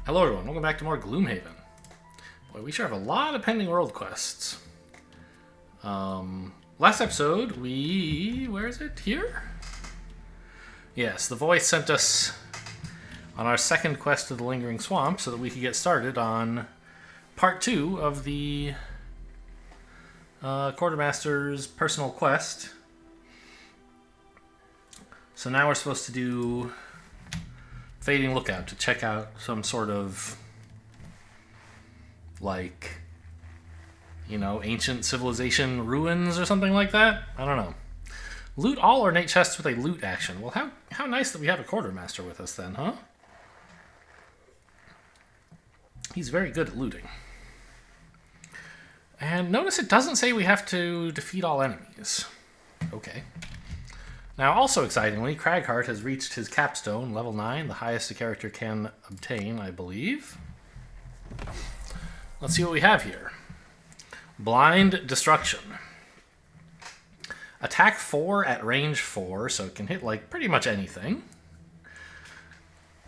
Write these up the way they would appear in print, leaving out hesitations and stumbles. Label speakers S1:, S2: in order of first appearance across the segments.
S1: Hello everyone, welcome back to more Gloomhaven. Boy, we sure have a lot of pending world quests. Last episode, where is it? Here? Yes, the voice sent us on our second quest to the Lingering Swamp so that we could get started on part 2 of the Quartermaster's personal quest. So now we're supposed to do Fading Lookout to check out some sort of, like, you know, ancient civilization ruins or something like that. I don't know. Loot all ornate chests with a loot action. Well, how nice that we have a quartermaster with us then, huh? He's very good at looting. And notice it doesn't say we have to defeat all enemies. Okay. Now, also excitingly, Craghart has reached his capstone, level 9, the highest a character can obtain, I believe. Let's see what we have here. Blind Destruction. Attack 4 at range 4, so it can hit, like, pretty much anything.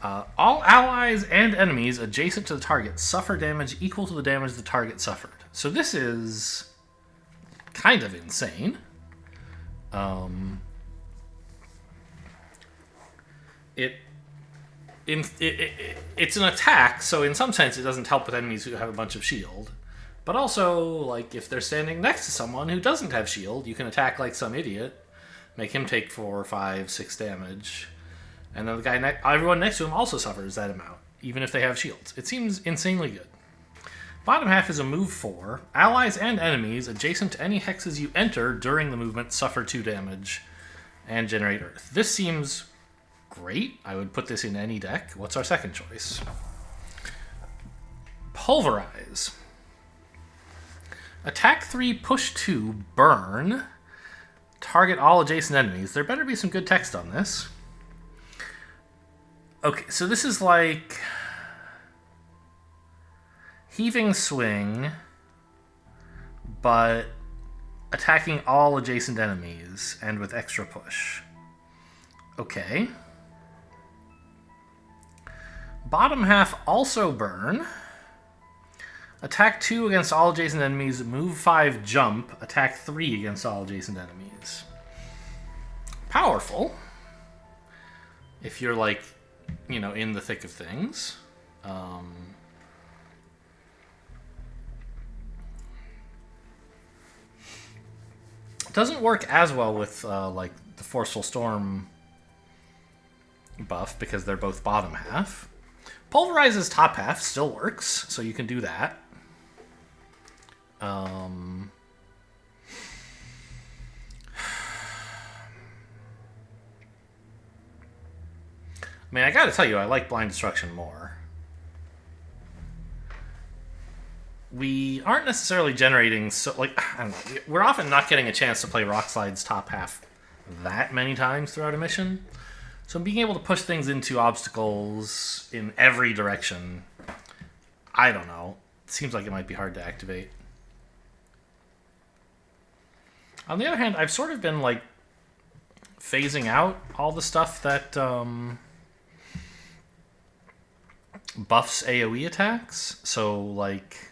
S1: All allies and enemies adjacent to the target suffer damage equal to the damage the target suffered. So this is kind of insane. It's an attack, so in some sense it doesn't help with enemies who have a bunch of shield. But also, like, if they're standing next to someone who doesn't have shield, you can attack like some idiot, make him take 4, 5, 6 damage, and then the guy everyone next to him also suffers that amount, even if they have shields. It seems insanely good. Bottom half is a move 4. Allies and enemies adjacent to any hexes you enter during the movement suffer 2 damage and generate earth. This seems great. I would put this in any deck. What's our second choice? Pulverize. Attack 3, push 2, burn. Target all adjacent enemies. There better be some good text on this. Okay, so this is like Heaving Swing, but attacking all adjacent enemies and with extra push. Okay. Bottom half also burn. Attack 2 against all adjacent enemies, move 5, jump. Attack 3 against all adjacent enemies. Powerful. If you're, like, you know, in the thick of things. It doesn't work as well with, like, the Forceful Storm buff because they're both bottom half. Pulverizes top half still works, so you can do that. I mean, I gotta tell you, I like Blind Destruction more. We aren't necessarily generating, so, like, I don't know, we're often not getting a chance to play Rockslide's top half that many times throughout a mission. So being able to push things into obstacles in every direction, I don't know. It seems like it might be hard to activate. On the other hand, I've sort of been, like, phasing out all the stuff that buffs AoE attacks. So, like,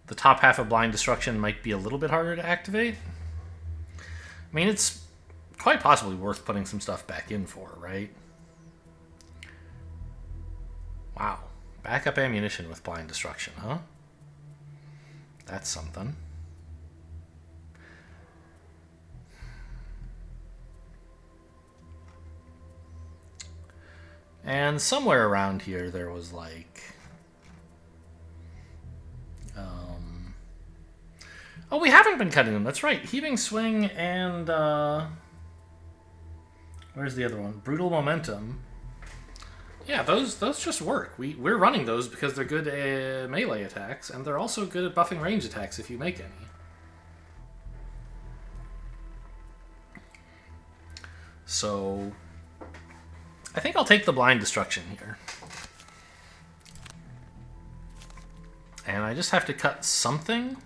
S1: the top half of Blind Destruction might be a little bit harder to activate. I mean, it's quite possibly worth putting some stuff back in for, right? Wow. Backup ammunition with Blind Destruction, huh? That's something. And somewhere around here there was, like, oh, we haven't been cutting them. That's right. Heaving Swing and where's the other one? Brutal Momentum. Yeah, those just work. We're running those because they're good melee attacks, and they're also good at buffing range attacks if you make any. So I think I'll take the Blind Destruction here. And I just have to cut something.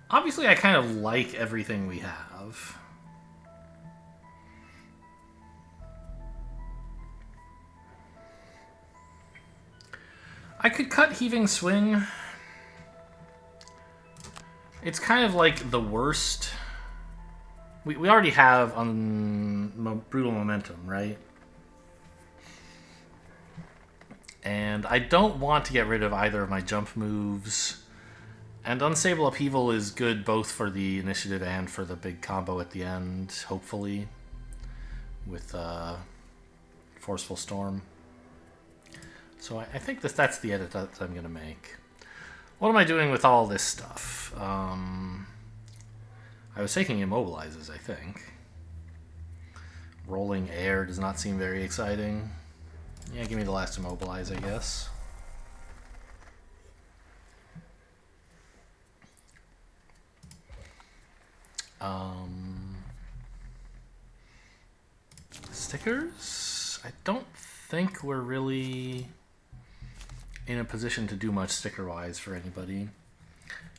S1: Obviously, I kind of like everything we have. I could cut Heaving Swing. It's kind of like the worst. We already have Brutal Momentum, right? And I don't want to get rid of either of my jump moves. And Unstable Upheaval is good both for the initiative and for the big combo at the end, hopefully, with Forceful Storm. So I think that's the edit that I'm going to make. What am I doing with all this stuff? I was taking Immobilizes, I think. Rolling Air does not seem very exciting. Yeah, give me the last Immobilize, I guess. Stickers? I don't think we're really in a position to do much sticker-wise for anybody.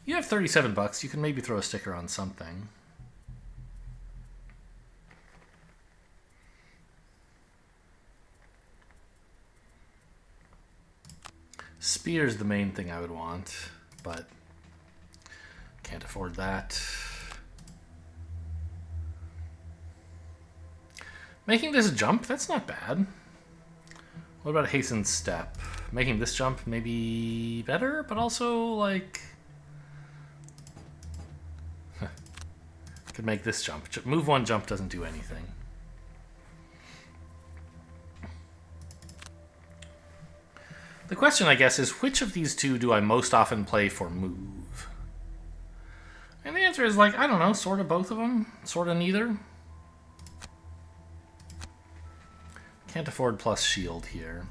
S1: You have $37. You can maybe throw a sticker on something. Spear's the main thing I would want, but can't afford that. Making this jump, that's not bad. What about Hastened Step? Making this jump maybe better, but also, like... could make this jump. Move one jump doesn't do anything. The question, I guess, is which of these two do I most often play for move? And the answer is, like, I don't know, sort of both of them, sort of neither. Can't afford plus shield here.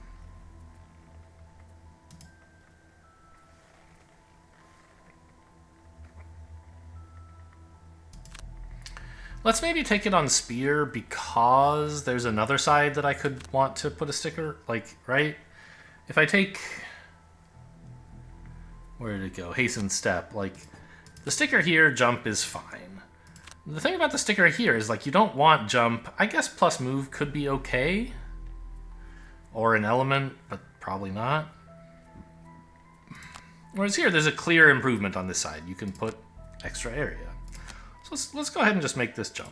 S1: Let's maybe take it on Spear because there's another side that I could want to put a sticker, like, right? If I take... where did it go? Hasten Step. Like, the sticker here, jump is fine. The thing about the sticker here is, like, you don't want jump. I guess plus move could be okay. Or an element, but probably not. Whereas here, there's a clear improvement on this side. You can put extra area. So let's go ahead and just make this jump.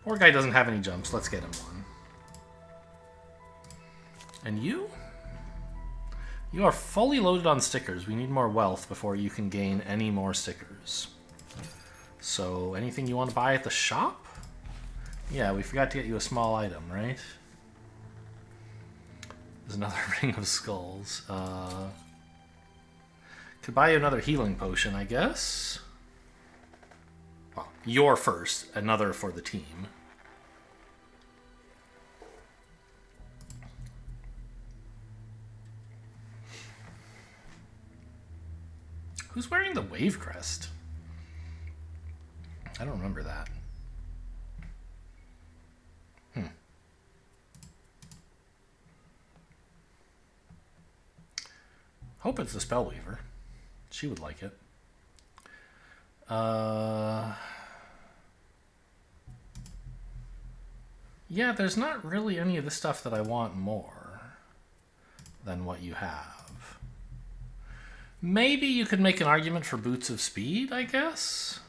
S1: Poor guy doesn't have any jumps. Let's get him one. And you? You are fully loaded on stickers. We need more wealth before you can gain any more stickers. So, anything you want to buy at the shop? Yeah, we forgot to get you a small item, right? There's another Ring of Skulls. Could buy you another healing potion, I guess. Well, your first, another for the team. Who's wearing the Wave Crest? I don't remember that. Hope it's the Spellweaver. She would like it. Yeah, there's not really any of the stuff that I want more than what you have. Maybe you could make an argument for Boots of Speed, I guess?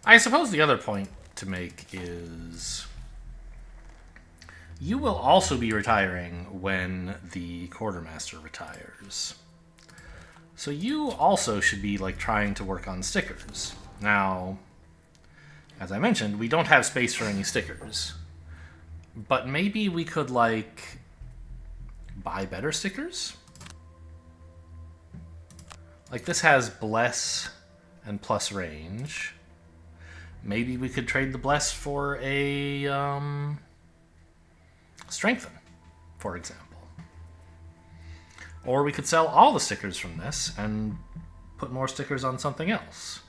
S1: I suppose the other point to make is... you will also be retiring when the Quartermaster retires. So you also should be, like, trying to work on stickers. Now, as I mentioned, we don't have space for any stickers. But maybe we could, like, buy better stickers? Like, this has Bless and plus range. Maybe we could trade the Bless for a, Strengthen, for example. Or we could sell all the stickers from this and put more stickers on something else.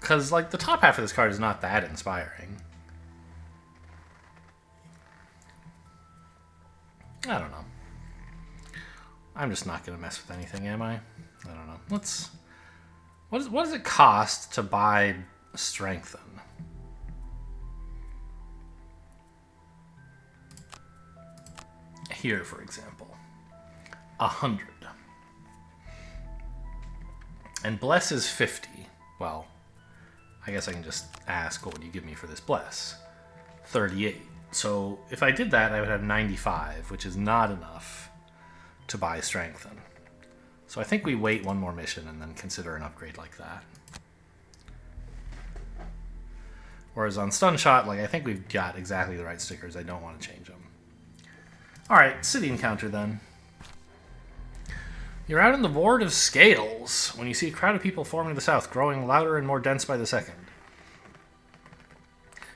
S1: Because, like, the top half of this card is not that inspiring. I don't know. I'm just not going to mess with anything, am I? I don't know. Let's... What does it cost to buy Strengthen? Here, for example. 100. And Bless is 50. Well, I guess I can just ask, what would you give me for this Bless? 38. So if I did that, I would have 95, which is not enough to buy Strengthen. So I think we wait one more mission and then consider an upgrade like that. Whereas on Stun Shot, like, I think we've got exactly the right stickers. I don't want to change them. Alright, city encounter then. You're out in the Ward of Scales when you see a crowd of people forming to the south, growing louder and more dense by the second.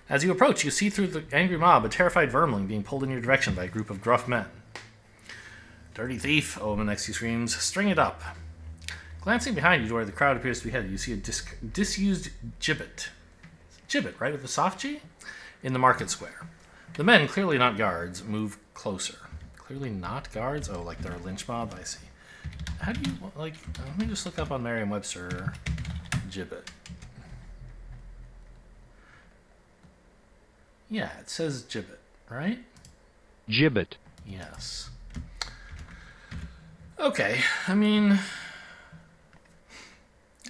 S1: As you approach, you see through the angry mob a terrified vermling being pulled in your direction by a group of gruff men. Dirty thief, Omen next to you screams, string it up. Glancing behind you to where the crowd appears to be headed, you see a disused gibbet. Gibbet, right, with a soft G? In the market square. The men, clearly not guards, move closer. Clearly not guards? Oh, like they're a lynch mob? I see. How do you, like, let me just look up on Merriam-Webster, gibbet. Yeah, it says gibbet, right?
S2: Gibbet.
S1: Yes. Okay, I mean,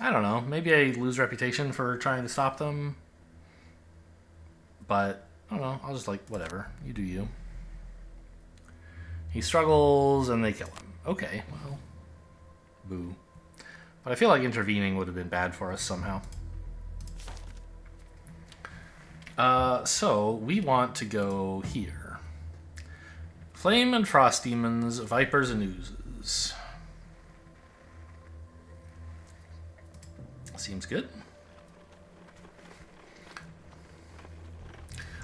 S1: I don't know. Maybe I lose reputation for trying to stop them. But, I don't know. I'll just, like, whatever. You do you. He struggles, and they kill him. Okay, well, boo. But I feel like intervening would have been bad for us somehow. So, we want to go here. Flame and Frost Demons, Vipers and Oozes. Seems good.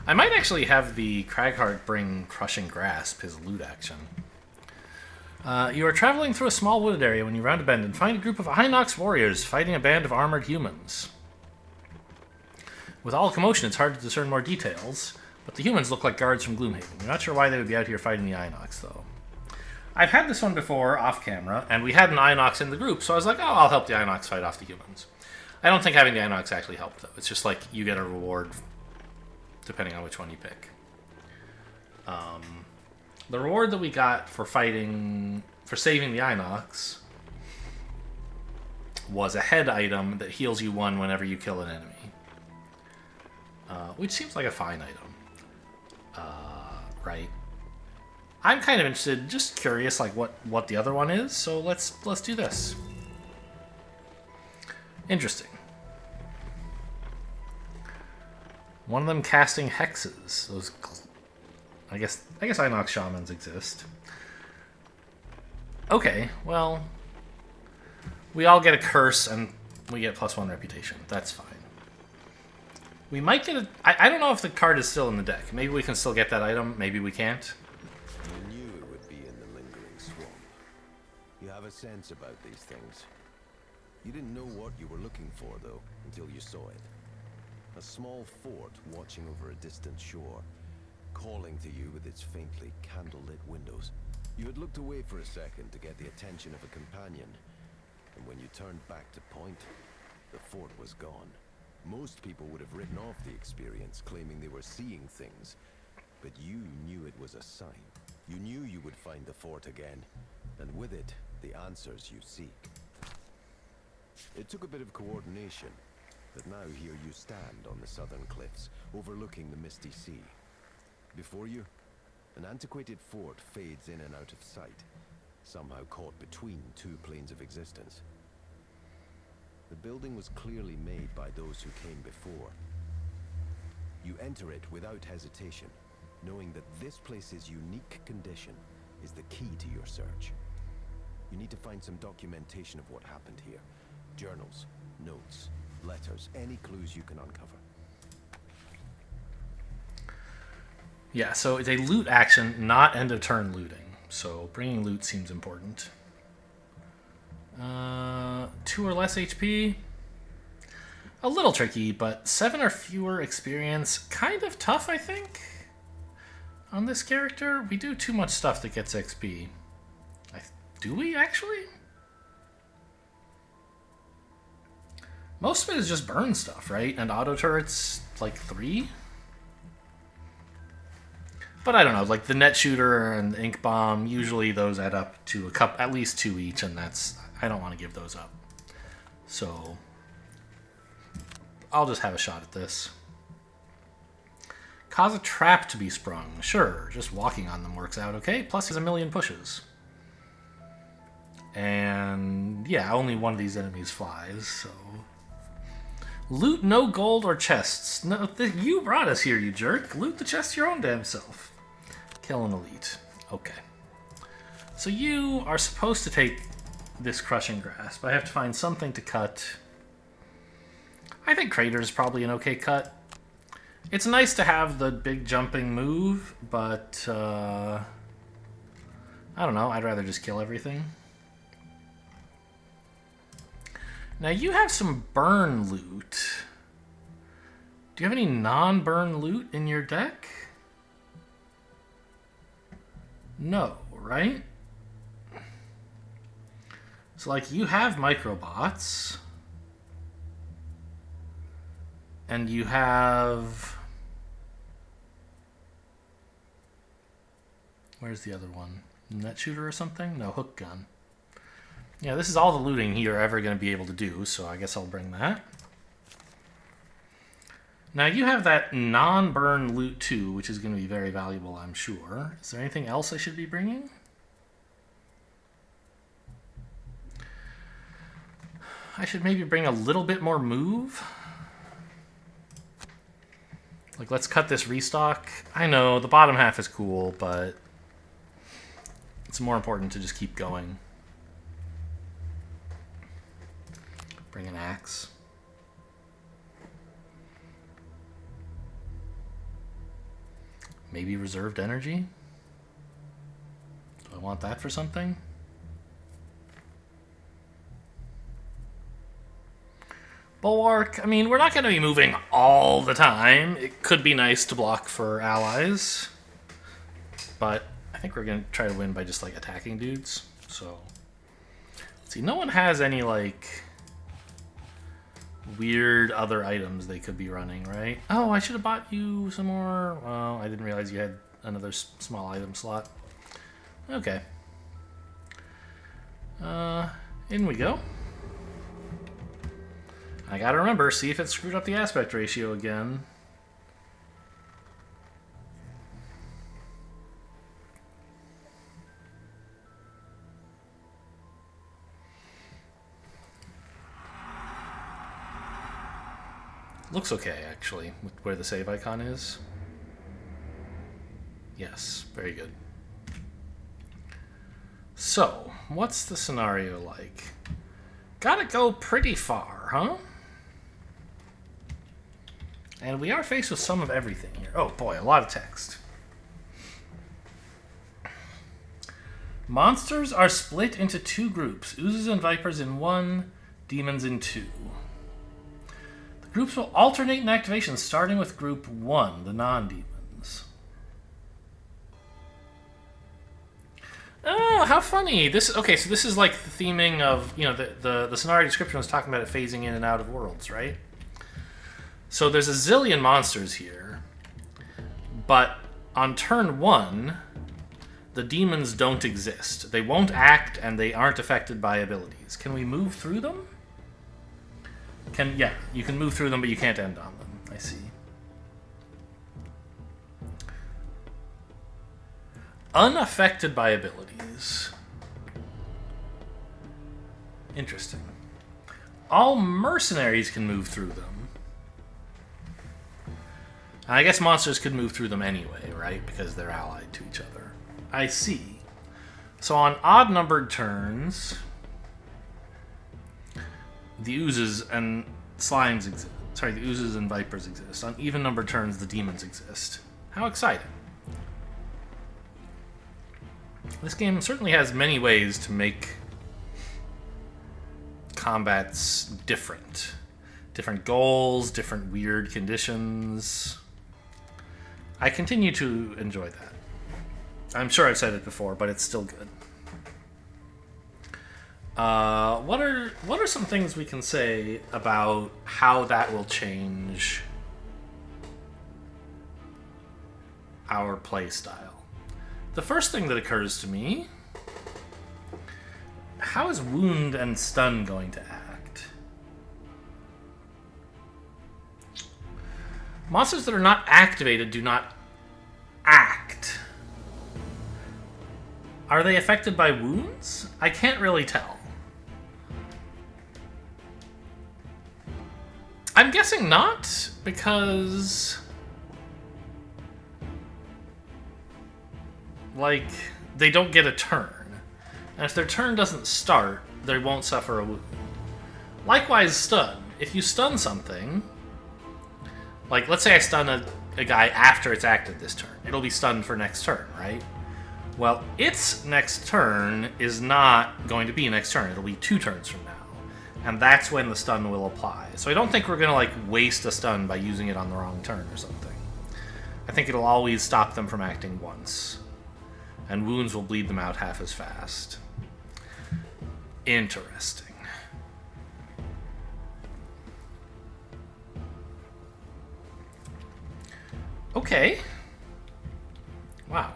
S1: I might actually have the Cragheart bring Crushing Grasp, his loot action. You are traveling through a small wooded area when you round a bend and find a group of Hinox warriors fighting a band of armored humans. With all commotion, it's hard to discern more details, but the humans look like guards from Gloomhaven. You're not sure why they would be out here fighting the Inox, though. I've had this one before, off camera, and we had an Inox in the group, so I was like, oh, I'll help the Inox fight off the humans. I don't think having the Inox actually helped, though. It's just like you get a reward depending on which one you pick. The reward that we got for saving the Inox was a head item that heals you 1 whenever you kill an enemy. Which seems like a fine item. Right. I'm kind of interested, just curious, like what the other one is, so let's do this. Interesting. One of them casting hexes. Those, I guess Inox shamans exist. Okay, well, we all get a curse and we get +1 reputation. That's fine. We might get a... I don't know if the card is still in the deck. Maybe we can still get that item. Maybe we can't.
S3: You knew it would be in the lingering swamp. You have a sense about these things. You didn't know what you were looking for, though, until you saw it. A small fort watching over a distant shore, calling to you with its faintly candlelit windows. You had looked away for a second to get the attention of a companion, and when you turned back to point, the fort was gone. Most people would have written off the experience, claiming they were seeing things, but you knew it was a sign. You knew you would find the fort again, and with it, the answers you seek. It took a bit of coordination, but now here you stand on the southern cliffs, overlooking the misty sea. Before you, an antiquated fort fades in and out of sight, somehow caught between 2 planes of existence. The building was clearly made by those who came before. You enter it without hesitation, knowing that this place's unique condition is the key to your search. You need to find some documentation of what happened here. Journals, notes, letters, any clues you can uncover.
S1: Yeah, so it's a loot action, not end of turn looting. So bringing loot seems important. 2 or less HP. A little tricky, but 7 or fewer experience, kind of tough, I think. On this character, we do too much stuff that gets XP. Do we, actually? Most of it is just burn stuff, right? And auto turrets, like 3? But I don't know, like the net shooter and the ink bomb, usually those add up to at least 2 each, and I don't want to give those up. So I'll just have a shot at this. Cause a trap to be sprung. Sure, just walking on them works out okay. Plus, he's a million pushes. And yeah, only one of these enemies flies, so... Loot no gold or chests. No, you brought us here, you jerk. Loot the chest your own damn self. Kill an elite. Okay. So you are supposed to take this crushing grasp. I have to find something to cut. I think Crater is probably an okay cut. It's nice to have the big jumping move, but I don't know. I'd rather just kill everything. Now you have some burn loot. Do you have any non-burn loot in your deck? No, right? So like you have microbots. And you have... Where's the other one? Net shooter or something? No, hook gun. Yeah, this is all the looting you're ever going to be able to do, so I guess I'll bring that. Now, you have that non-burn loot too, which is going to be very valuable, I'm sure. Is there anything else I should be bringing? I should maybe bring a little bit more move. Like, let's cut this restock. I know, the bottom half is cool, but it's more important to just keep going. Bring an axe. Maybe reserved energy? Do I want that for something? Bulwark, I mean, we're not going to be moving all the time. It could be nice to block for allies. But I think we're going to try to win by just, like, attacking dudes. So, let's see. No one has any, like, weird other items they could be running, right? Oh, I should have bought you some more. Well, I didn't realize you had another small item slot. Okay. In we go. I gotta remember, see if it screwed up the aspect ratio again. Looks okay, actually, with where the save icon is. Yes, very good. So, what's the scenario like? Gotta go pretty far, huh? And we are faced with some of everything here. Oh boy, a lot of text. Monsters are split into 2 groups. Oozes and vipers in 1, demons in 2. The groups will alternate in activation, starting with group 1, the non-demons. Oh, how funny. This okay, so this is like the theming of, you know, the scenario description was talking about it phasing in and out of worlds, right? So there's a zillion monsters here, but on turn 1, the demons don't exist. They won't act, and they aren't affected by abilities. Can we move through them? Yeah, you can move through them, but you can't end on them. I see. Unaffected by abilities. Interesting. All mercenaries can move through them. I guess monsters could move through them anyway, right? Because they're allied to each other. I see. So on odd-numbered turns, the oozes and slimes exist. Sorry, the oozes and vipers exist. On even-numbered turns, the demons exist. How exciting. This game certainly has many ways to make combats different, Different goals, different weird conditions. I continue to enjoy that. I'm sure I've said it before, but it's still good. What are some things we can say about how that will change our play style? The first thing that occurs to me: how is wound and stun going to act? Monsters that are not activated do not act. Are they affected by wounds? I can't really tell. I'm guessing not, because like they don't get a turn. And if their turn doesn't start, they won't suffer a wound. Likewise, stun. If you stun something, like let's say I stun a guy after it's active this turn, it'll be stunned for next turn, right? Well, its next turn is not going to be next turn. It'll be 2 turns from now. And that's when the stun will apply. So I don't think we're going to like waste a stun by using it on the wrong turn or something. I think it'll always stop them from acting once. And wounds will bleed them out half as fast. Interesting. Okay. Wow.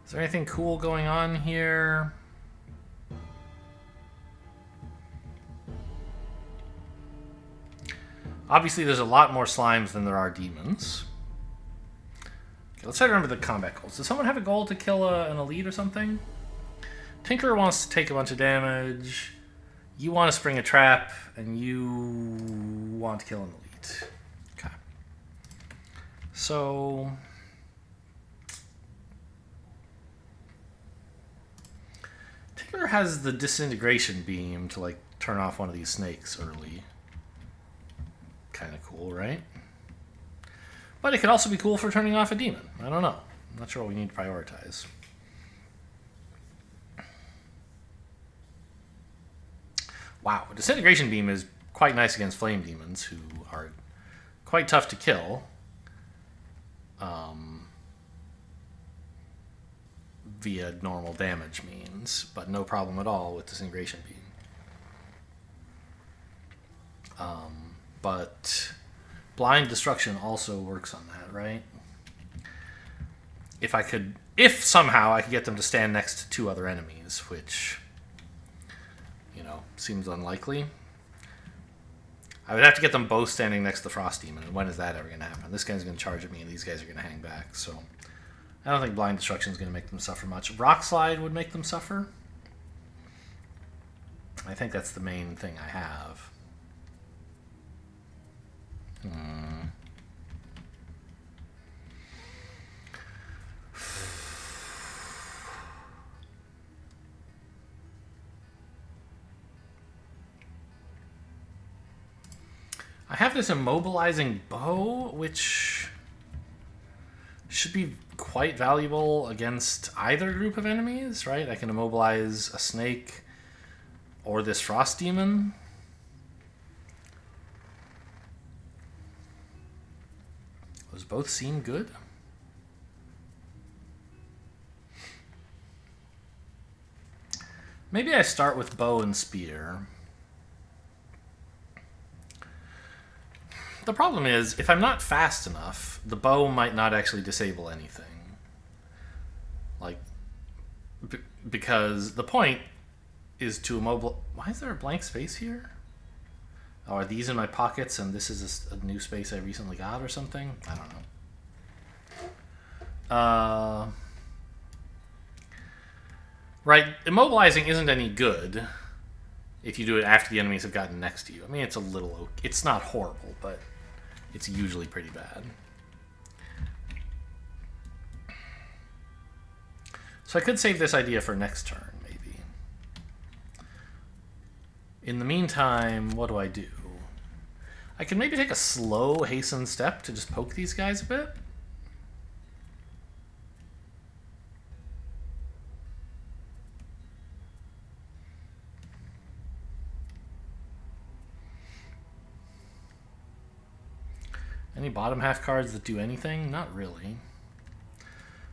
S1: Is there anything cool going on here? Obviously, there's a lot more slimes than there are demons. Okay, let's try to remember the combat goals. Does someone have a goal to kill an elite or something? Tinkerer wants to take a bunch of damage. You want to spring a trap, and you want to kill an elite. Okay. So Tinkerer has the disintegration beam to like turn off one of these snakes early. Kind of cool, right? But it could also be cool for turning off a demon. I don't know. I'm not sure what we need to prioritize. Wow, disintegration beam is quite nice against flame demons, who are quite tough to kill. Via normal damage means, but no problem at all with disintegration beam. But blind destruction also works on that, right? If somehow I could get them to stand next to 2 other enemies, which, you know, seems unlikely. I would have to get them both standing next to the Frost Demon, and when is that ever going to happen? This guy's going to charge at me, and these guys are going to hang back, so I don't think Blind Destruction is going to make them suffer much. Rock Slide would make them suffer. I think that's the main thing I have. I have this immobilizing bow, which should be quite valuable against either group of enemies, right? I can immobilize a snake or this frost demon. Those both seem good. Maybe I start with bow and spear. The problem is, if I'm not fast enough, the bow might not actually disable anything. Like, because the point is to immobilize... Why is there a blank space here? Oh, are these in my pockets and this is a new space I recently got or something? I don't know. Right, immobilizing isn't any good if you do it after the enemies have gotten next to you. I mean, it's a little... It's not horrible, but it's usually pretty bad. So I could save this idea for next turn, maybe. In the meantime, what do I do? I can maybe take a slow, hastened step to just poke these guys a bit. Any bottom half cards that do anything? Not really.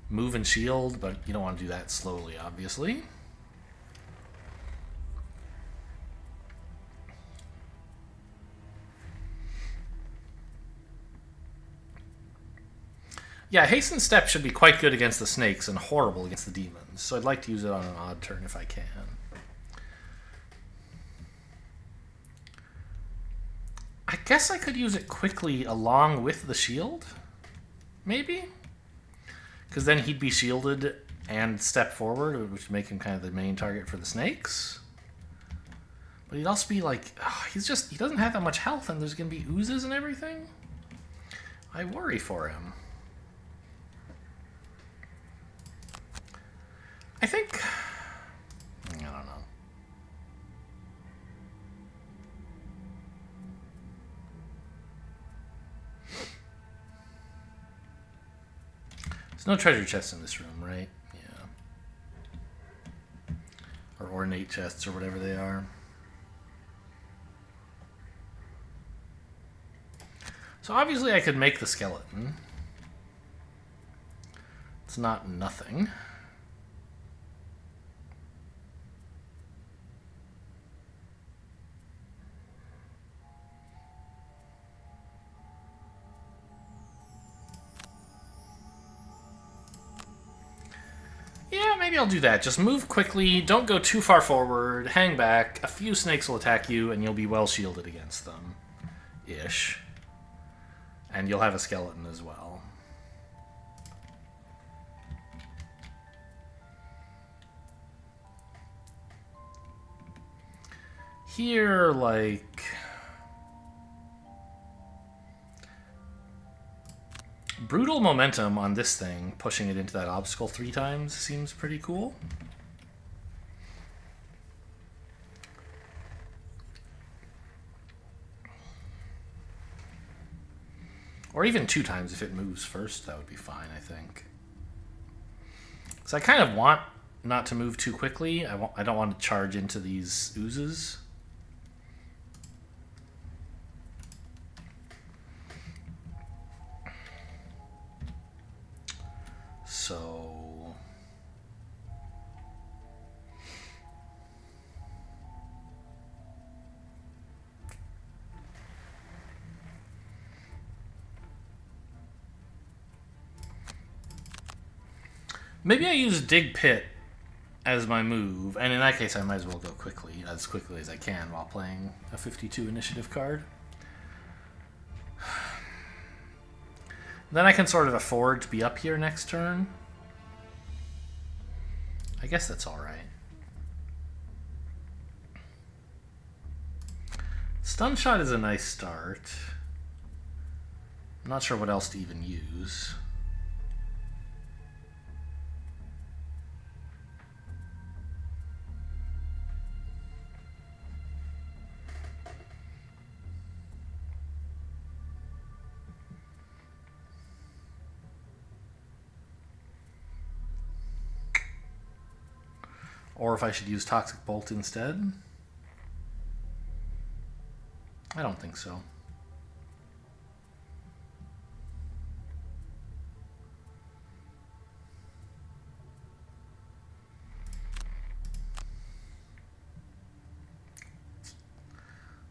S1: Move and shield, but you don't want to do that slowly, obviously. Yeah, Hasten Step should be quite good against the snakes and horrible against the demons, so I'd like to use it on an odd turn if I can. I guess I could use it quickly along with the shield, maybe? Because then he'd be shielded and step forward, which would make him kind of the main target for the snakes. But he'd also be like, he doesn't have that much health, and there's going to be oozes and everything. I worry for him. I think, I don't know. There's no treasure chests in this room, right? Yeah. Or ornate chests or whatever they are. So obviously I could make the skeleton. It's not nothing. Yeah, maybe I'll do that. Just move quickly, don't go too far forward, hang back. A few snakes will attack you, and you'll be well shielded against them. Ish. And you'll have a skeleton as well. Here, like... Brutal momentum on this thing, pushing it into that obstacle 3 times, seems pretty cool. Or even 2 times if it moves first, that would be fine, I think. Because I kind of want not to move too quickly. I don't want to charge into these oozes. So... maybe I use Dig Pit as my move, and in that case I might as well go as quickly as I can while playing a 52 initiative card. Then I can sort of afford to be up here next turn. I guess that's alright. Stun Shot is a nice start. I'm not sure what else to even use. Or if I should use Toxic Bolt instead. I don't think so.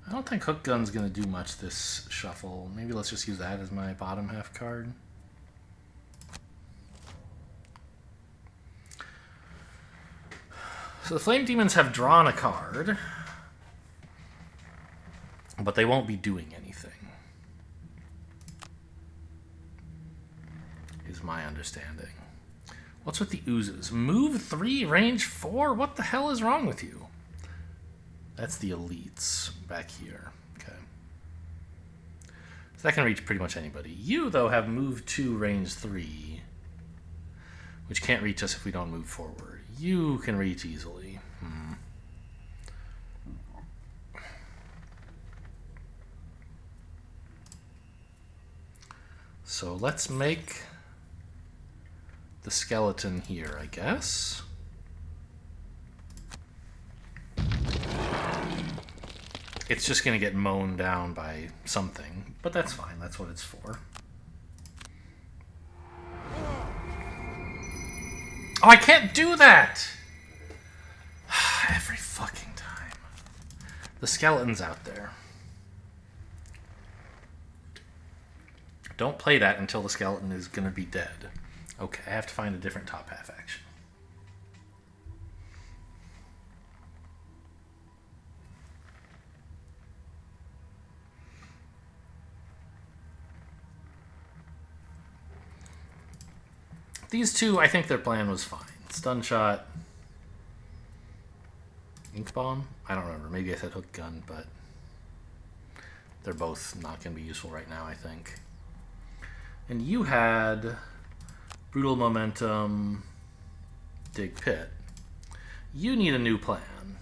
S1: I don't think Hook Gun's going to do much this shuffle. Maybe let's just use that as my bottom half card. So the Flame Demons have drawn a card, but they won't be doing anything, is my understanding. What's with the oozes? Move 3, range 4? What the hell is wrong with you? That's the elites back here. Okay. So that can reach pretty much anybody. You, though, have move 2, range 3, which can't reach us if we don't move forward. You can reach easily. So let's make the skeleton here, I guess. It's just going to get mown down by something, but that's fine. That's what it's for. Oh, I can't do that! Every fucking time. The skeleton's out there. Don't play that until the skeleton is going to be dead. Okay, I have to find a different top half action. These two, I think their plan was fine. Stun shot. Ink bomb? I don't remember. Maybe I said hook gun, but they're both not going to be useful right now, I think. And you had brutal momentum, dig pit. You need a new plan.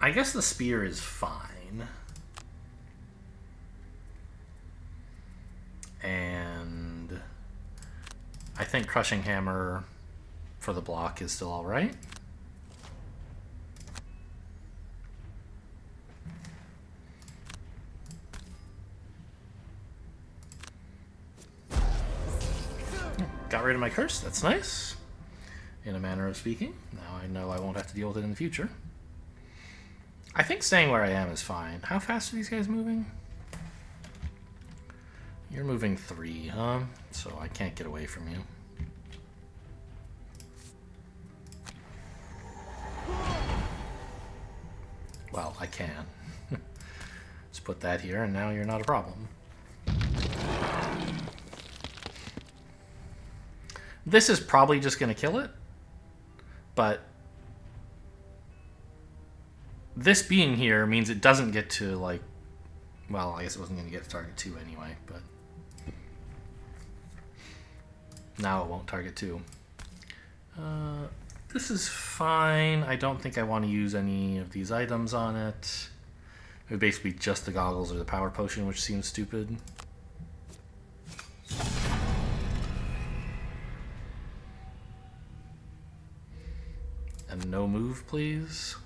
S1: I guess the spear is fine. And I think crushing hammer for the block is still alright. Got rid of my curse, that's nice. In a manner of speaking. Now I know I won't have to deal with it in the future. I think staying where I am is fine. How fast are these guys moving? You're moving 3, huh? So I can't get away from you. Well, I can. Let's put that here, and now you're not a problem. This is probably just going to kill it, but this being here means it doesn't get to, like, well, I guess it wasn't going to get to target 2 anyway, but now it won't target 2. This is fine. I don't think I want to use any of these items on it. It would basically be just the goggles or the power potion, which seems stupid. And no move, please.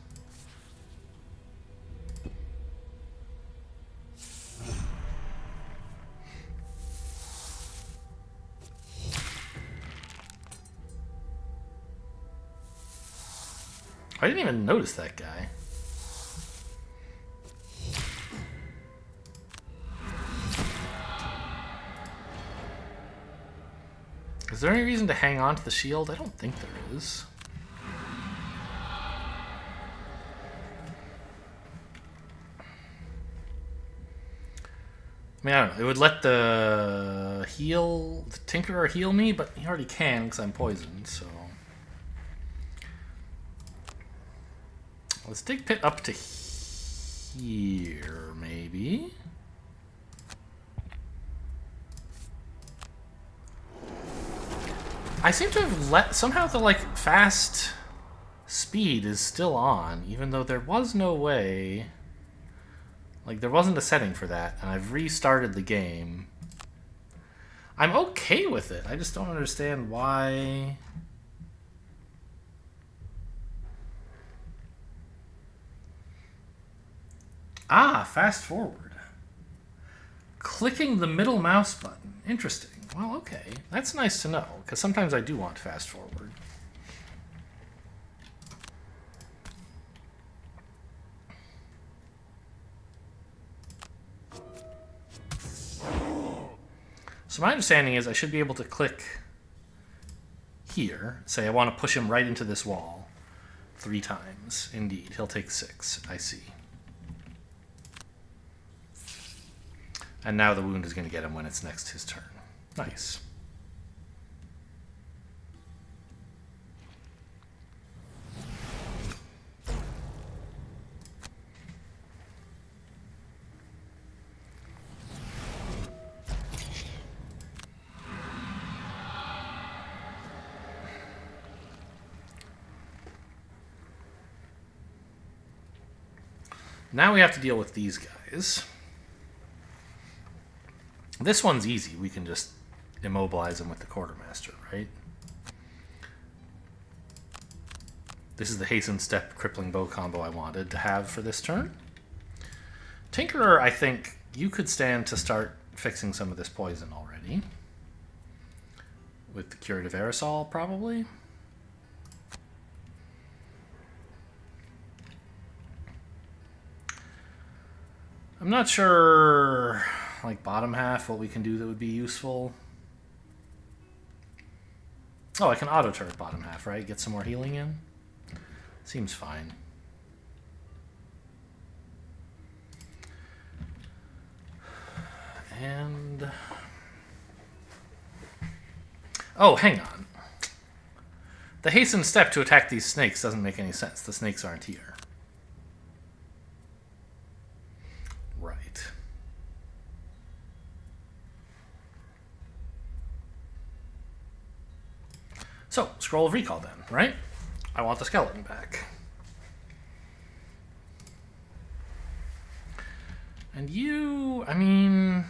S1: I didn't even notice that guy. Is there any reason to hang on to the shield? I don't think there is. I mean, I don't know. It would let the Tinkerer heal me, but he already can because I'm poisoned, so... Let's dig pit up to here, maybe. I seem to have somehow the, like, fast speed is still on, even though there was no way... Like, there wasn't a setting for that, and I've restarted the game. I'm okay with it. I just don't understand why... Ah, fast forward. Clicking the middle mouse button. Interesting. Well, okay. That's nice to know, because sometimes I do want fast forward. So my understanding is I should be able to click here. Say I want to push him right into this wall 3 times. Indeed, he'll take 6. I see. And now the wound is going to get him when it's next his turn. Nice. Now we have to deal with these guys. This one's easy. We can just immobilize him with the quartermaster, right? This is the hasten step crippling bow combo I wanted to have for this turn. Tinkerer, I think you could stand to start fixing some of this poison already. With the curative aerosol, probably. I'm not sure, like, bottom half, what we can do that would be useful. Oh, I can auto-turret bottom half, right? Get some more healing in? Seems fine. And... oh, hang on. The hasten step to attack these snakes doesn't make any sense. The snakes aren't here. Right. So, Scroll of Recall then, right? I want the skeleton back. And you, I mean...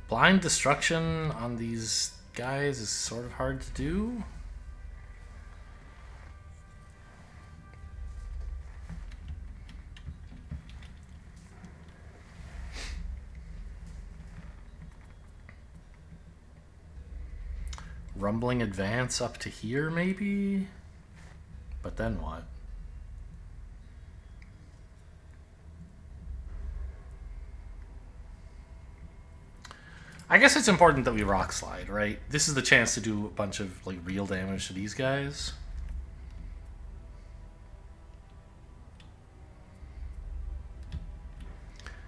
S1: blind destruction on these guys is sort of hard to do. Rumbling advance up to here, maybe? But then what? I guess it's important that we rock slide, right? This is the chance to do a bunch of like real damage to these guys.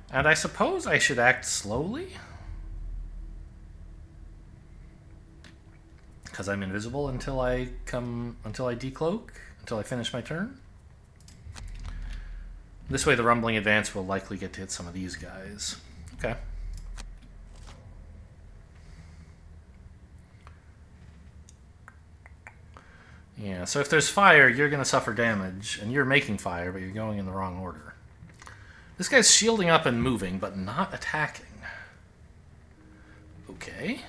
S1: And I suppose I should act slowly. Because I'm invisible until I decloak, until I finish my turn. This way the rumbling advance will likely get to hit some of these guys. Okay. Yeah, so if there's fire, you're going to suffer damage, and you're making fire, but you're going in the wrong order. This guy's shielding up and moving, but not attacking. Okay.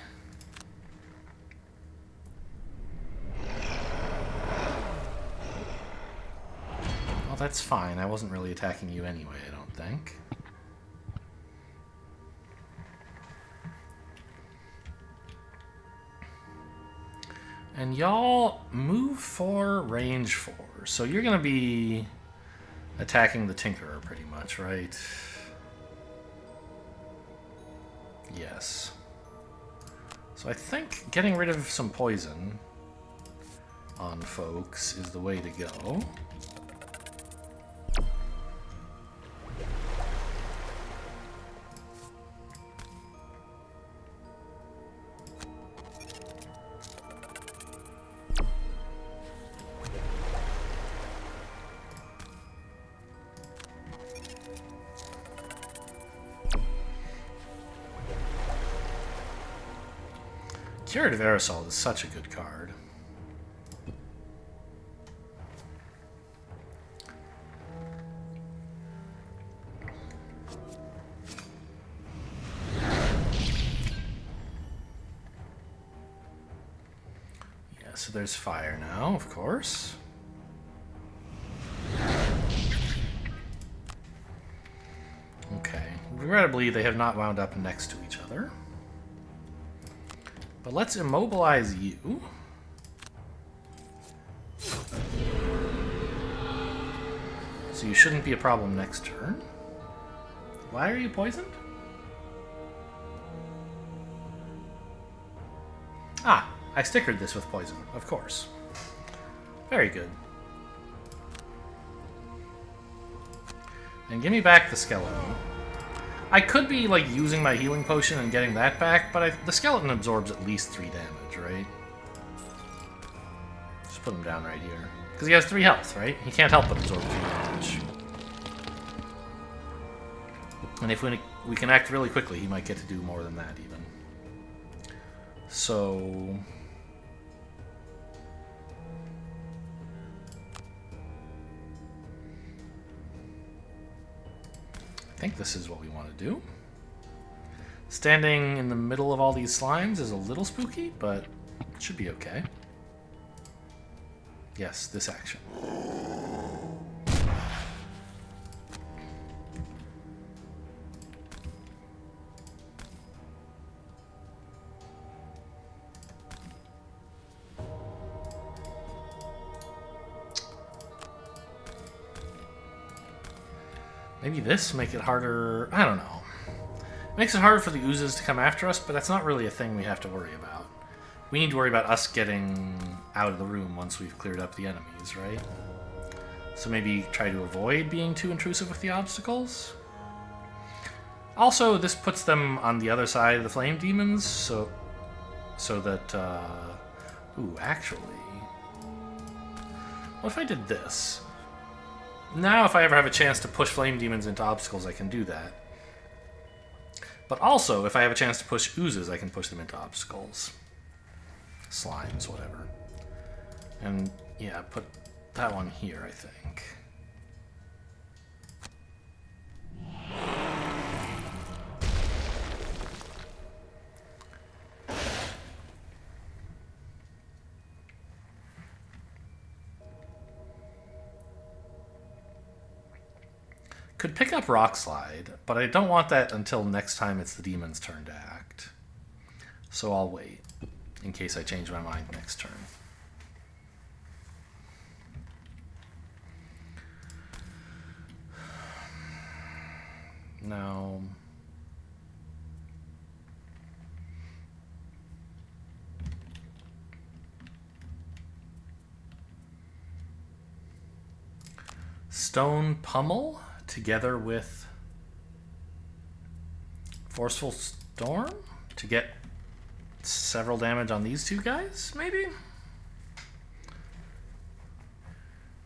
S1: Well, that's fine. I wasn't really attacking you anyway, I don't think. And y'all move 4, range 4. So you're going to be attacking the Tinkerer pretty much, right? Yes. So I think getting rid of some poison on folks is the way to go. Curative Aerosol is such a good card. Yeah, so there's fire now, of course. Okay. Regrettably, they have not wound up next to each other. But let's immobilize you. So you shouldn't be a problem next turn. Why are you poisoned? Ah, I stickered this with poison, of course. Very good. And give me back the skeleton. I could be, like, using my healing potion and getting that back, but the skeleton absorbs at least 3 damage, right? Just put him down right here. Because he has 3 health, right? He can't help but absorb 3 damage. And if we can act really quickly, he might get to do more than that, even. So... I think this is what we want to do. Standing in the middle of all these slimes is a little spooky, but it should be okay. Yes, this action. Maybe this make it harder. I don't know. It makes it harder for the oozes to come after us, but that's not really a thing we have to worry about. We need to worry about us getting out of the room once we've cleared up the enemies, right? So maybe try to avoid being too intrusive with the obstacles. Also, this puts them on the other side of the flame demons, so that, ooh, actually, what if I did this? Now, if I ever have a chance to push flame demons into obstacles, I can do that. But also, if I have a chance to push oozes, I can push them into obstacles. Slimes, whatever. And, yeah, put that one here, I think. Could pick up Rock Slide, but I don't want that until next time it's the demon's turn to act. So I'll wait, in case I change my mind next turn. Now... Stone Pummel together with Forceful Storm to get several damage on these two guys, maybe?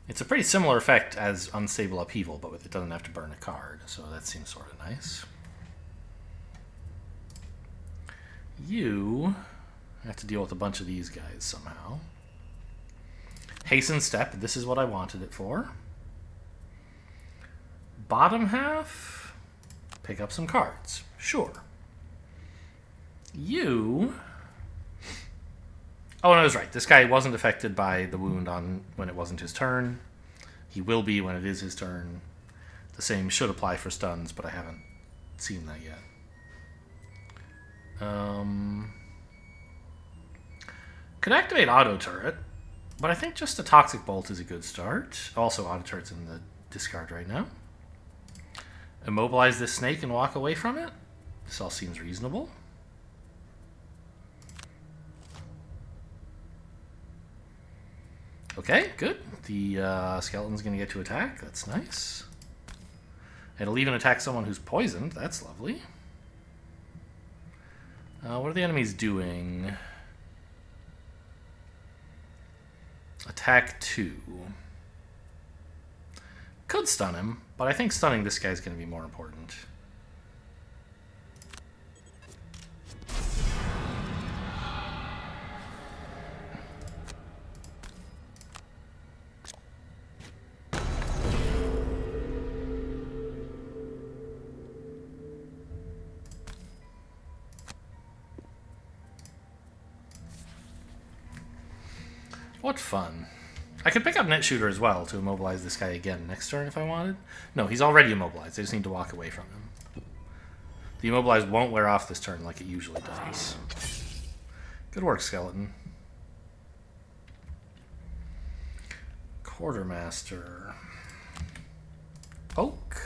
S1: It's a pretty similar effect as Unstable Upheaval, but it doesn't have to burn a card, so that seems sort of nice. You have to deal with a bunch of these guys somehow. Hasten Step, this is what I wanted it for. Bottom half, pick up some cards. Sure. You... Oh, no, I was right. This guy wasn't affected by the wound on when it wasn't his turn. He will be when it is his turn. The same should apply for stuns, but I haven't seen that yet. Could activate Auto Turret, but I think just a Toxic Bolt is a good start. Also, Auto Turret's in the discard right now. Immobilize this snake and walk away from it. This all seems reasonable. Okay, good. The skeleton's going to get to attack. That's nice. It'll even attack someone who's poisoned. That's lovely. What are the enemies doing? Attack 2. Could stun him, but I think stunning this guy is going to be more important. What fun. I could pick up Net Shooter as well to immobilize this guy again next turn if I wanted. No, he's already immobilized. I just need to walk away from him. The immobilized won't wear off this turn like it usually does. Good work, Skeleton. Quartermaster. Poke.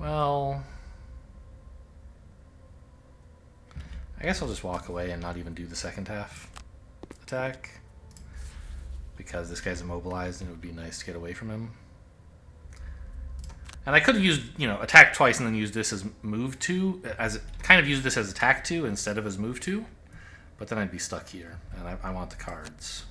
S1: Well... I guess I'll just walk away and not even do the second half attack. Because this guy's immobilized and it would be nice to get away from him. And I could have used, attack twice and then use this as move 2. Kind of use this as attack 2 instead of as move 2. But then I'd be stuck here. And I want the cards.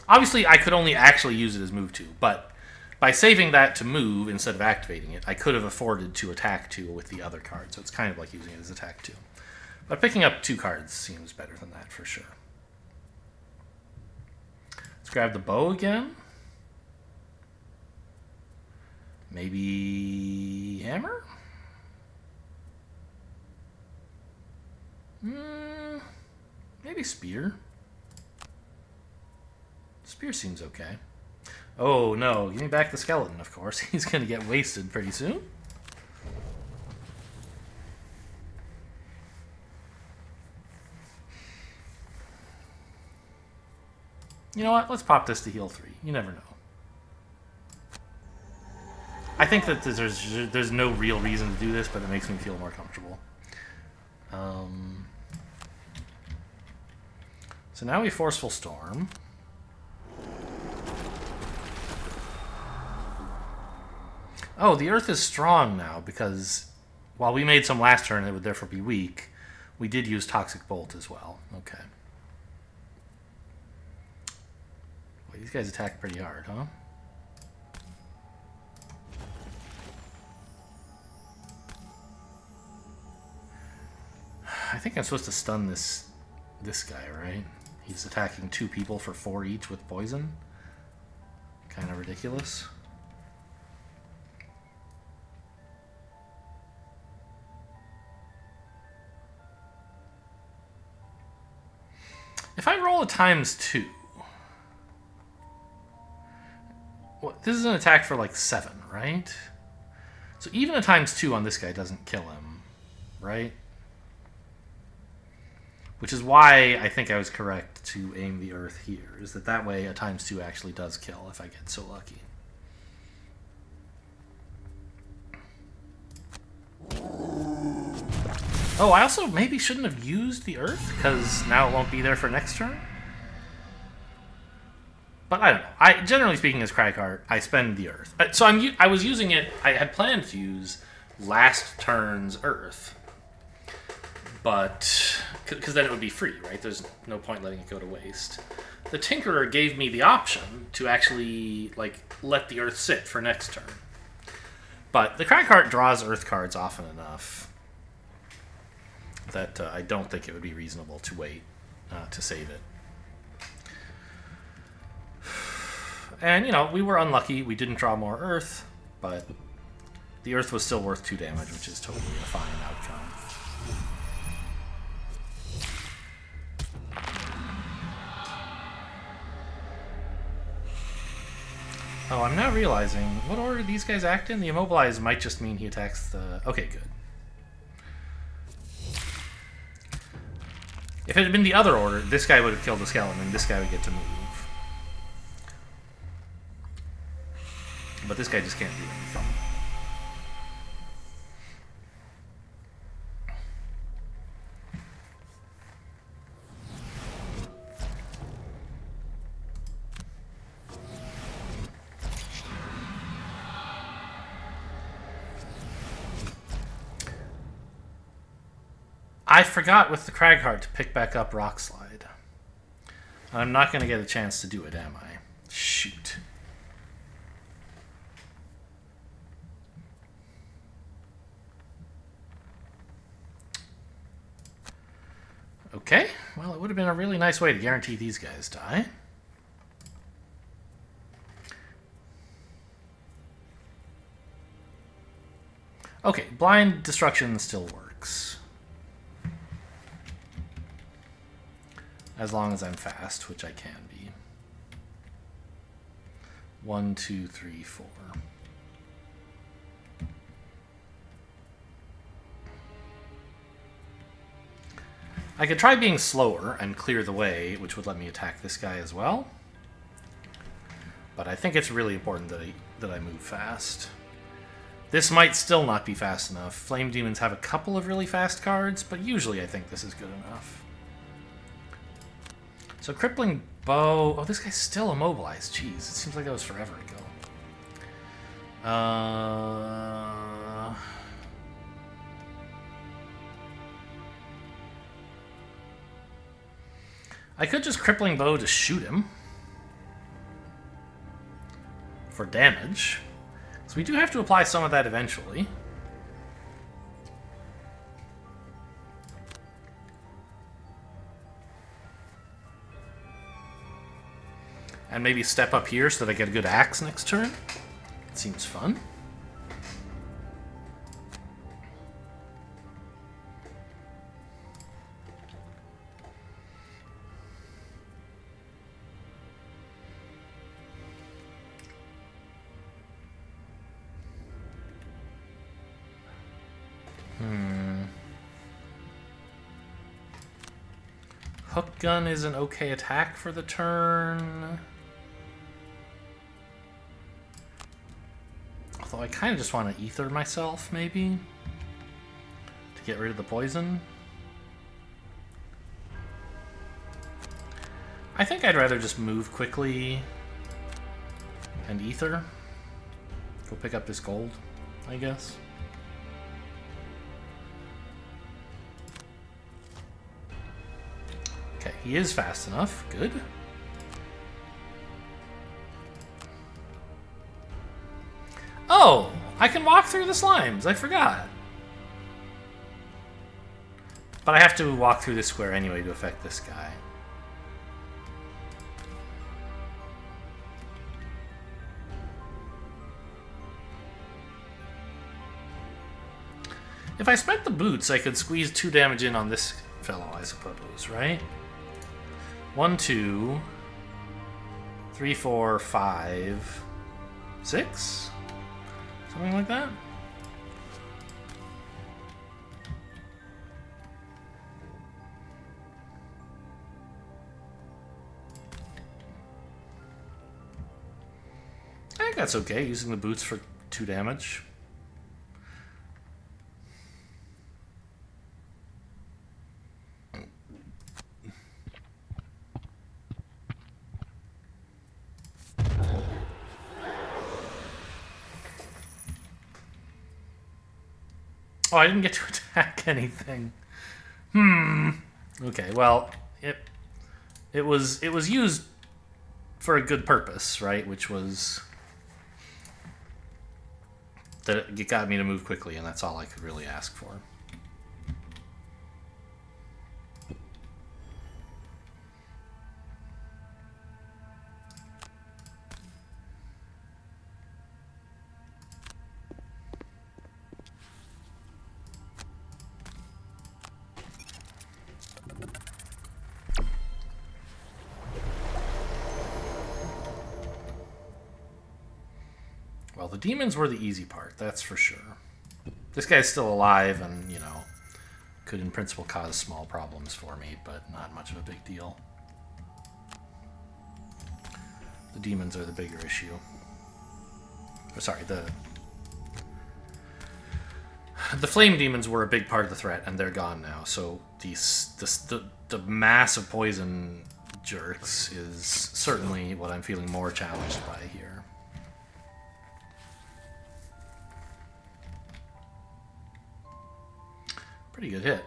S1: Obviously, I could only actually use it as move 2. But by saving that to move instead of activating it, I could have afforded to attack 2 with the other card. So it's kind of like using it as attack 2. But picking up 2 cards seems better than that for sure. Let's grab the bow again. Maybe hammer? Maybe spear. Spear seems okay. Oh no, give me back the skeleton, of course. He's gonna get wasted pretty soon. You know what? Let's pop this to heal 3. You never know. I think that there's no real reason to do this, but it makes me feel more comfortable. So now we Forceful Storm. Oh, the Earth is strong now because while we made some last turn, it would therefore be weak. We did use Toxic Bolt as well. Okay. Boy, these guys attack pretty hard, huh? I think I'm supposed to stun this guy, right? He's attacking 2 people for 4 each with poison. Kind of ridiculous. If I roll a ×2... Well, this is an attack for like 7, right? So even a ×2 on this guy doesn't kill him, right? Which is why I think I was correct to aim the Earth here, is that way a ×2 actually does kill if I get so lucky. Oh, I also maybe shouldn't have used the Earth, because now it won't be there for next turn? But I don't know. Generally speaking, as Cragheart, I spend the Earth. So I was using it, I had planned to use last turn's Earth. But, because then it would be free, right? There's no point letting it go to waste. The Tinkerer gave me the option to actually, like, let the Earth sit for next turn. But the Cragheart draws Earth cards often enough that I don't think it would be reasonable to wait to save it. And, you know, we were unlucky. We didn't draw more Earth, but the Earth was still worth 2 damage, which is totally a fine outcome. Oh, I'm now realizing, what order these guys act in? The Immobilize might just mean he attacks the... Okay, good. If it had been the other order, this guy would have killed the skeleton, and this guy would get to move. But this guy just can't do anything. I forgot with the Cragheart to pick back up Rock Slide. I'm not going to get a chance to do it, am I? Shoot. Okay, well, it would have been a really nice way to guarantee these guys die. Okay, Blind Destruction still works. As long as I'm fast, which I can be. 1, 2, 3, 4. I could try being slower and clear the way, which would let me attack this guy as well. But I think it's really important that I move fast. This might still not be fast enough. Flame Demons have a couple of really fast cards, but usually I think this is good enough. So Crippling Bow... Oh, this guy's still immobilized. Jeez, it seems like that was forever ago. I could just Crippling Bow to shoot him. For damage. So we do have to apply some of that eventually. And maybe step up here so that I get a good axe next turn. Seems fun. Hook gun is an okay attack for the turn. Although I kind of just want to ether myself, maybe, to get rid of the poison. I think I'd rather just move quickly and ether. Go pick up this gold, I guess. Okay, he is fast enough. Good. Oh, I can walk through the slimes. I forgot. But I have to walk through this square anyway to affect this guy. If I spent the boots, I could squeeze 2 damage in on this fellow, I suppose, right? 1, 2, 3, 4, 5, 6? Something like that? I think that's okay, using the boots for 2 damage. Oh, I didn't get to attack anything. Okay, well, it was used for a good purpose, right? Which was that it got me to move quickly, and that's all I could really ask for. Well, the demons were the easy part, that's for sure. This guy's still alive and, you know, could in principle cause small problems for me, but not much of a big deal. The demons are the bigger issue. Or, sorry, the flame demons were a big part of the threat, and they're gone now. So the mass of poison jerks is certainly what I'm feeling more challenged by here. Pretty good hit.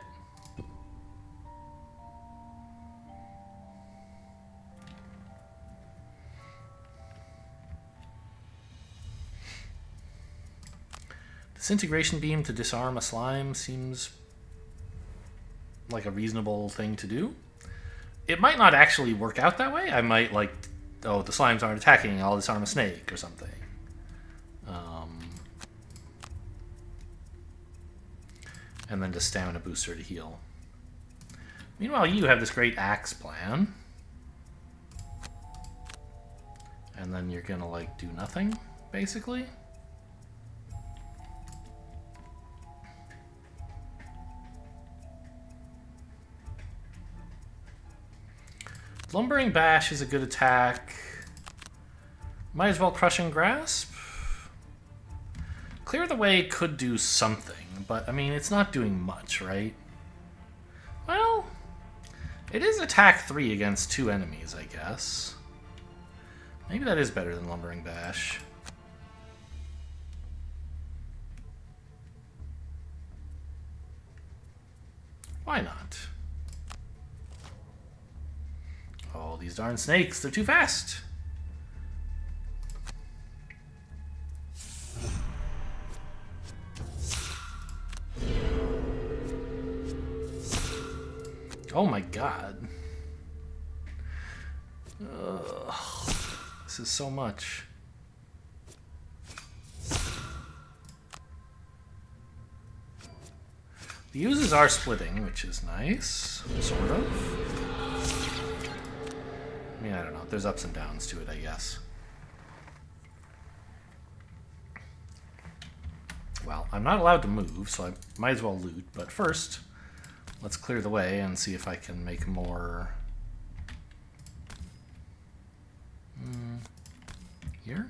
S1: Disintegration beam to disarm a slime seems like a reasonable thing to do. It might not actually work out that way. I might like, oh, the slimes aren't attacking, I'll disarm a snake or something. And then just stamina booster to heal. Meanwhile, you have this great axe plan. And then you're gonna, like, do nothing, basically. Lumbering Bash is a good attack. Might as well Crushing Grasp. Clear the Way could do something, but, I mean, it's not doing much, right? Well, it is attack 3 against 2 enemies, I guess. Maybe that is better than Lumbering Bash. Why not? Oh, these darn snakes, they're too fast. Oh my god. Ugh. This is so much. The uses are splitting, which is nice. Sort of. I mean, I don't know. There's ups and downs to it, I guess. Well, I'm not allowed to move, so I might as well loot. But first, let's clear the way and see if I can make more... Here?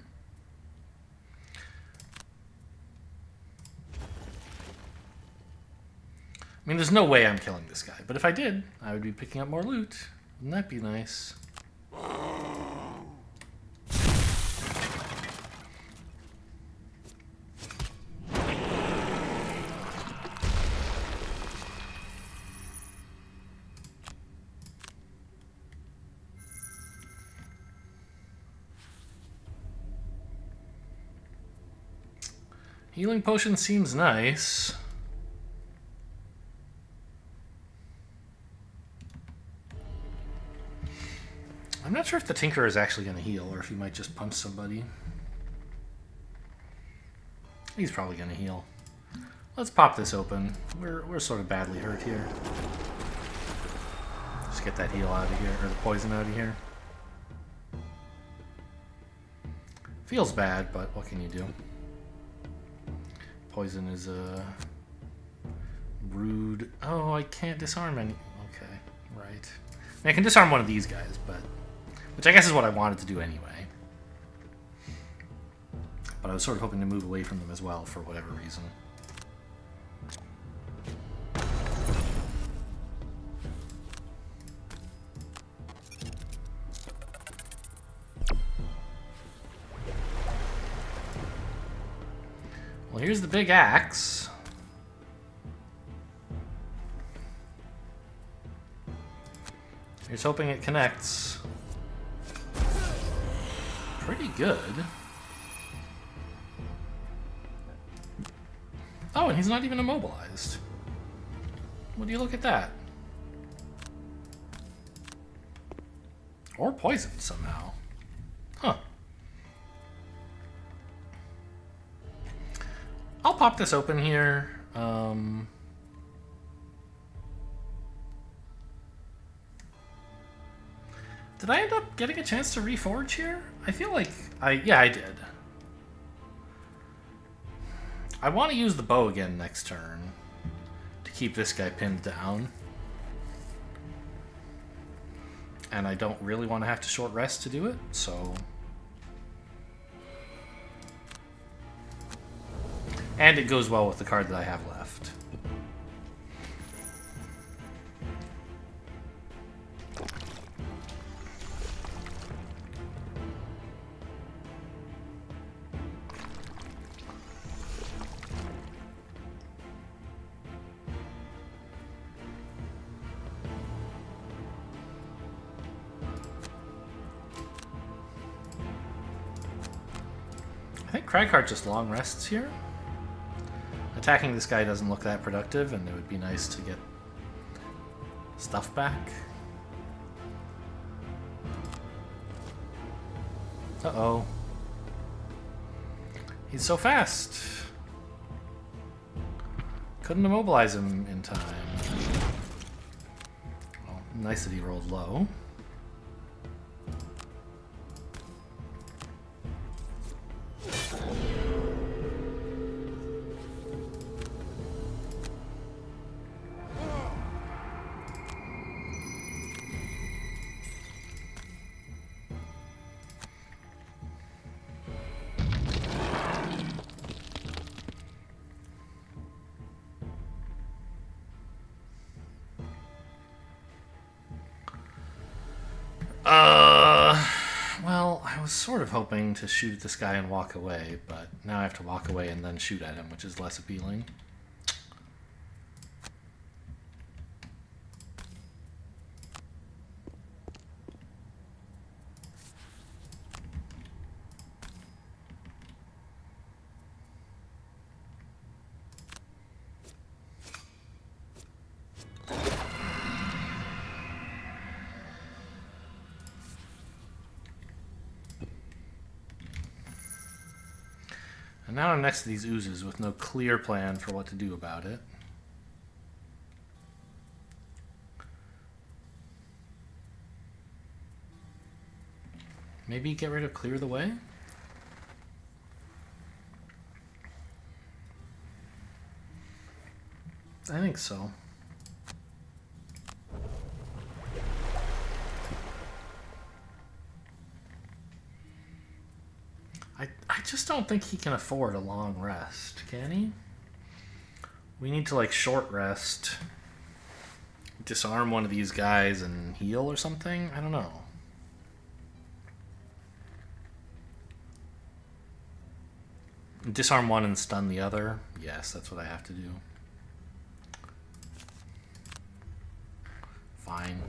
S1: I mean, there's no way I'm killing this guy, but if I did, I would be picking up more loot. Wouldn't that be nice? Healing potion seems nice. I'm not sure if the Tinker is actually going to heal, or if he might just punch somebody. He's probably going to heal. Let's pop this open. We're sort of badly hurt here. Just get that heal out of here, or the poison out of here. Feels bad, but what can you do? Poison is rude. Oh, I can't disarm any. Okay, right. I mean, I can disarm one of these guys, but which I guess is what I wanted to do anyway. But I was sort of hoping to move away from them as well for whatever reason. Well, here's the big axe. Here's hoping it connects. Pretty good. Oh, and he's not even immobilized. Would you look at that? Or poisoned somehow. Huh. I'll pop this open here. Did I end up getting a chance to reforge here? I feel like yeah, I did. I want to use the bow again next turn to keep this guy pinned down. And I don't really want to have to short rest to do it, so... And it goes well with the card that I have left. I think Cragheart just long rests here. Attacking this guy doesn't look that productive, and it would be nice to get stuff back. Uh-oh. He's so fast. Couldn't immobilize him in time. Well, nice that he rolled low. Well, I was sort of hoping to shoot at this guy and walk away, but now I have to walk away and then shoot at him, which is less appealing. And now I'm next to these oozes with no clear plan for what to do about it. Maybe get rid of clear the way? I think so. I just don't think he can afford a long rest, can he? We need to, like, short rest, disarm one of these guys and heal or something? I don't know. Disarm one and stun the other? Yes, that's what I have to do. Fine.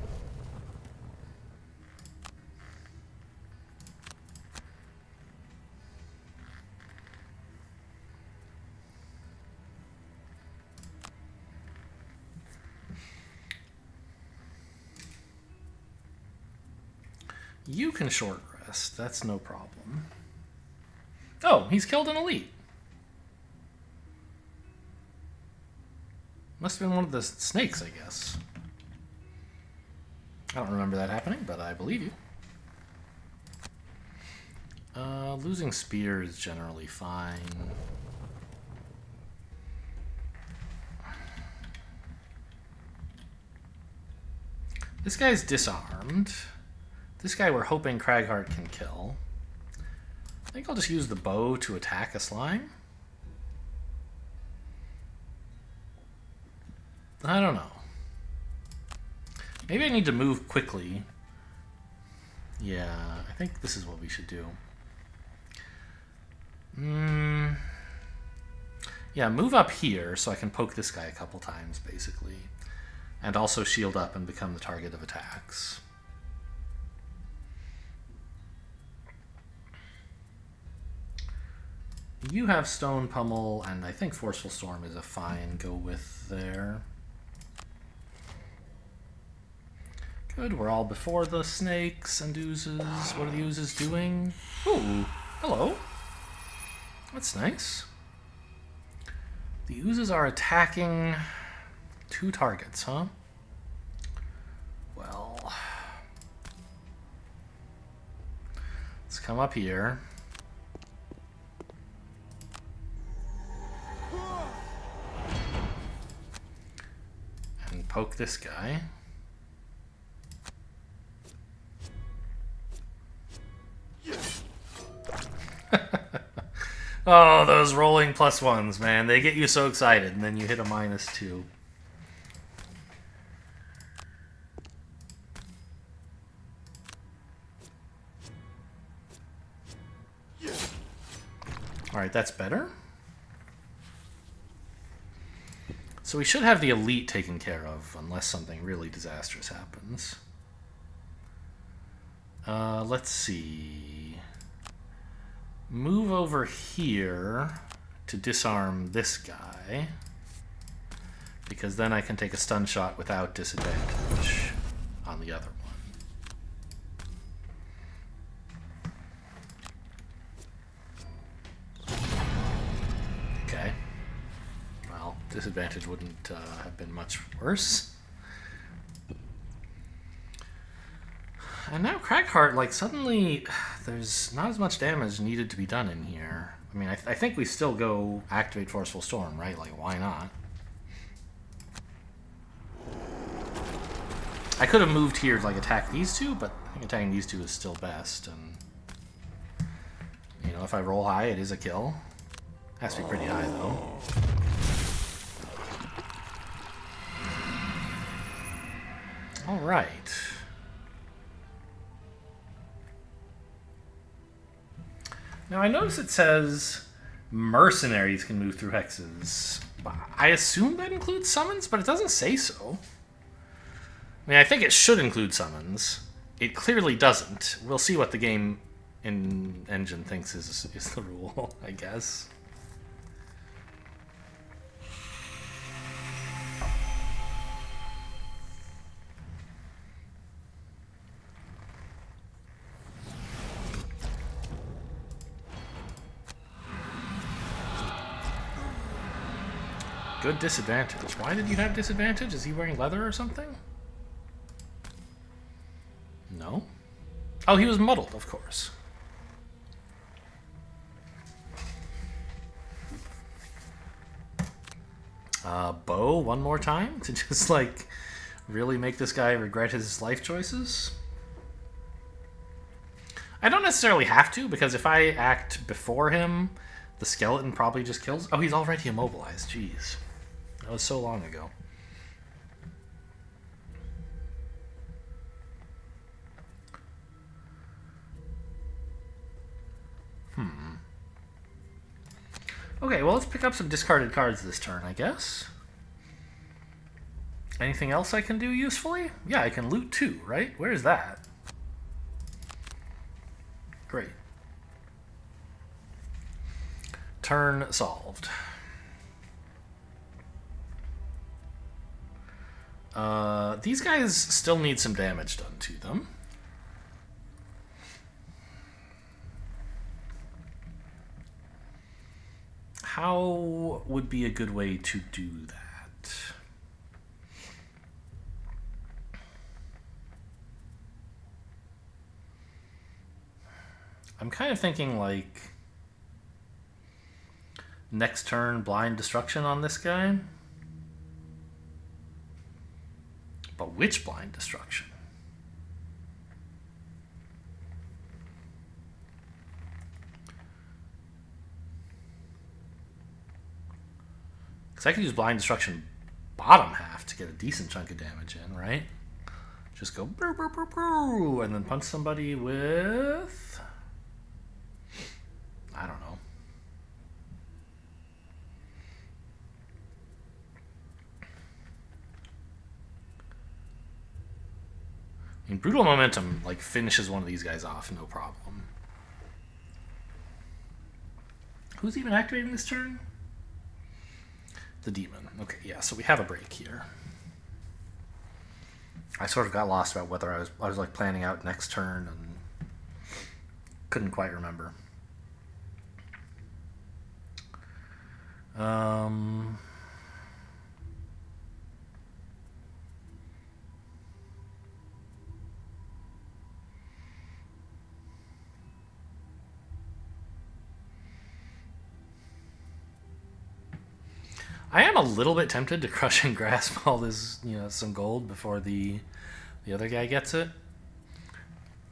S1: You can short rest. That's no problem. Oh, he's killed an elite. Must have been one of the snakes, I guess. I don't remember that happening, but I believe you. Losing spear is generally fine. This guy's disarmed. This guy we're hoping Cragheart can kill. I think I'll just use the bow to attack a slime. I don't know. Maybe I need to move quickly. Yeah, I think this is what we should do. Yeah, move up here so I can poke this guy a couple times, basically. And also shield up and become the target of attacks. You have Stone Pummel, and I think Forceful Storm is a fine go with there. Good, we're all before the snakes and oozes. What are the oozes doing? Ooh, hello. That's nice. The oozes are attacking 2 targets, huh? Well, let's come up here. And poke this guy. Oh, those rolling +1s, man. They get you so excited, and then you hit a -2. Alright, that's better. So we should have the elite taken care of, unless something really disastrous happens. Let's see. Move over here to disarm this guy, because then I can take a stun shot without disadvantage on the other one. Okay. Well, disadvantage wouldn't have been much worse. And now Cragheart, like, suddenly there's not as much damage needed to be done in here. I mean, I think we still go activate Forceful Storm, right? Like, why not? I could have moved here to, like, attack these two, but I think attacking these two is still best. And, you know, if I roll high, it is a kill. Has to be pretty high, though. All right. Now, I notice it says mercenaries can move through hexes. I assume that includes summons, but it doesn't say so. I mean, I think it should include summons. It clearly doesn't. We'll see what the game engine thinks is the rule, I guess. Good disadvantage. Why did you have disadvantage? Is he wearing leather or something? No. Oh, he was muddled, of course. Bow one more time to just, like, really make this guy regret his life choices? I don't necessarily have to, because if I act before him, the skeleton probably just kills... Oh, he's already immobilized. Jeez. That was so long ago. Okay, well, let's pick up some discarded cards this turn, I guess. Anything else I can do usefully? Yeah, I can loot too, right? Where is that? Great. Turn solved. These guys still need some damage done to them. How would be a good way to do that? I'm kind of thinking like next turn blind destruction on this guy. But which blind destruction? Because I could use blind destruction bottom half to get a decent chunk of damage in, right? Just go brr, brr, brr, brr, and then punch somebody with... I don't know. I mean, Brutal Momentum, like, finishes one of these guys off, no problem. Who's even activating this turn? The demon. Okay, yeah, so we have a break here. I sort of got lost about whether I was like planning out next turn and couldn't quite remember. I am a little bit tempted to crush and grasp all this, some gold before the other guy gets it.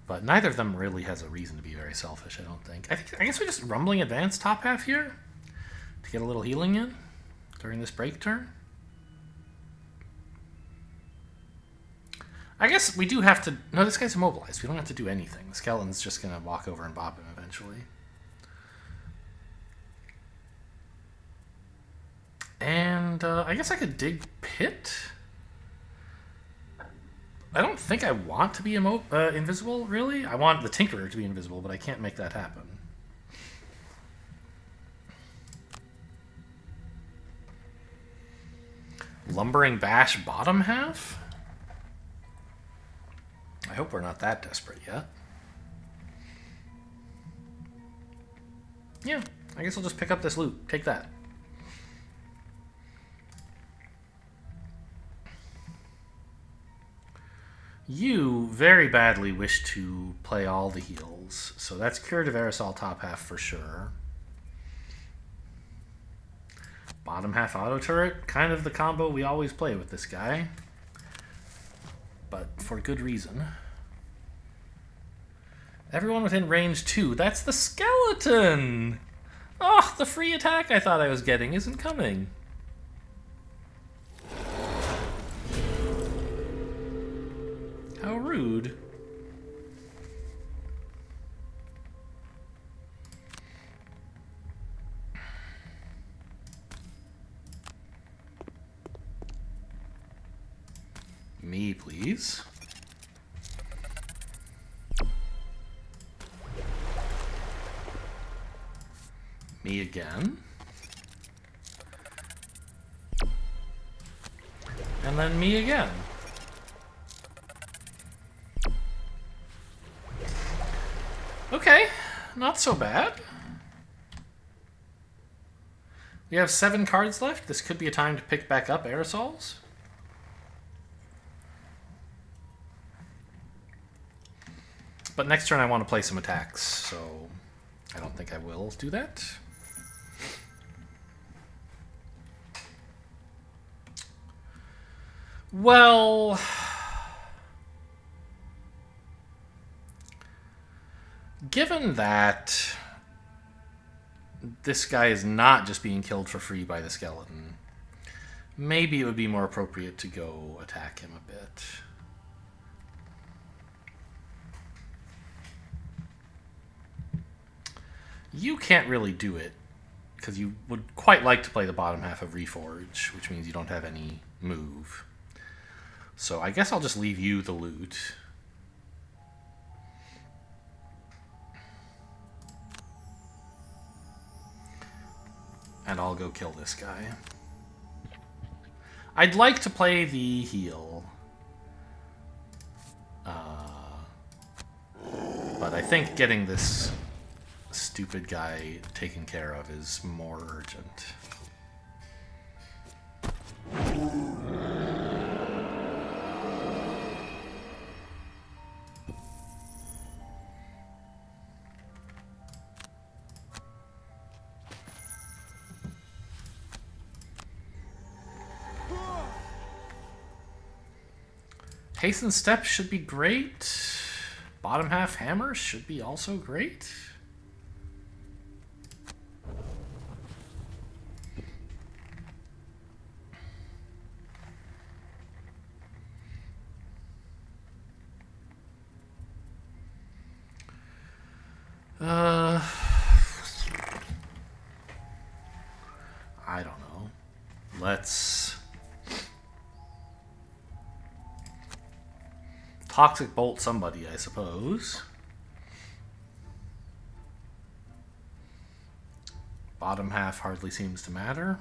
S1: But neither of them really has a reason to be very selfish, I don't think. I guess we're just rumbling advance top half here to get a little healing in during this break turn. I guess we do have to... No, this guy's immobilized. We don't have to do anything. The skeleton's just going to walk over and bop him eventually. And I guess I could dig pit. I don't think I want to be invisible, really. I want the Tinkerer to be invisible, but I can't make that happen. Lumbering Bash bottom half? I hope we're not that desperate yet. Yeah, I guess I'll just pick up this loot. Take that. You very badly wish to play all the heals, so that's Curative Aerosol top half for sure. Bottom half auto turret, kind of the combo we always play with this guy, but for good reason. Everyone within range 2, that's the skeleton! Oh, the free attack I thought I was getting isn't coming. How rude. Me, please. Me again. And then me again. Okay, not so bad. We have 7 cards left. This could be a time to pick back up aerosols. But next turn I want to play some attacks, so I don't think I will do that. Well, given that this guy is not just being killed for free by the skeleton, maybe it would be more appropriate to go attack him a bit. You can't really do it, because you would quite like to play the bottom half of Reforge, which means you don't have any move. So I guess I'll just leave you the loot. And I'll go kill this guy. I'd like to play the heal. But I think getting this stupid guy taken care of is more urgent. Hasten Steps should be great. Bottom half hammers should be also great. I don't know. Let's Toxic Bolt somebody, I suppose. Bottom half hardly seems to matter.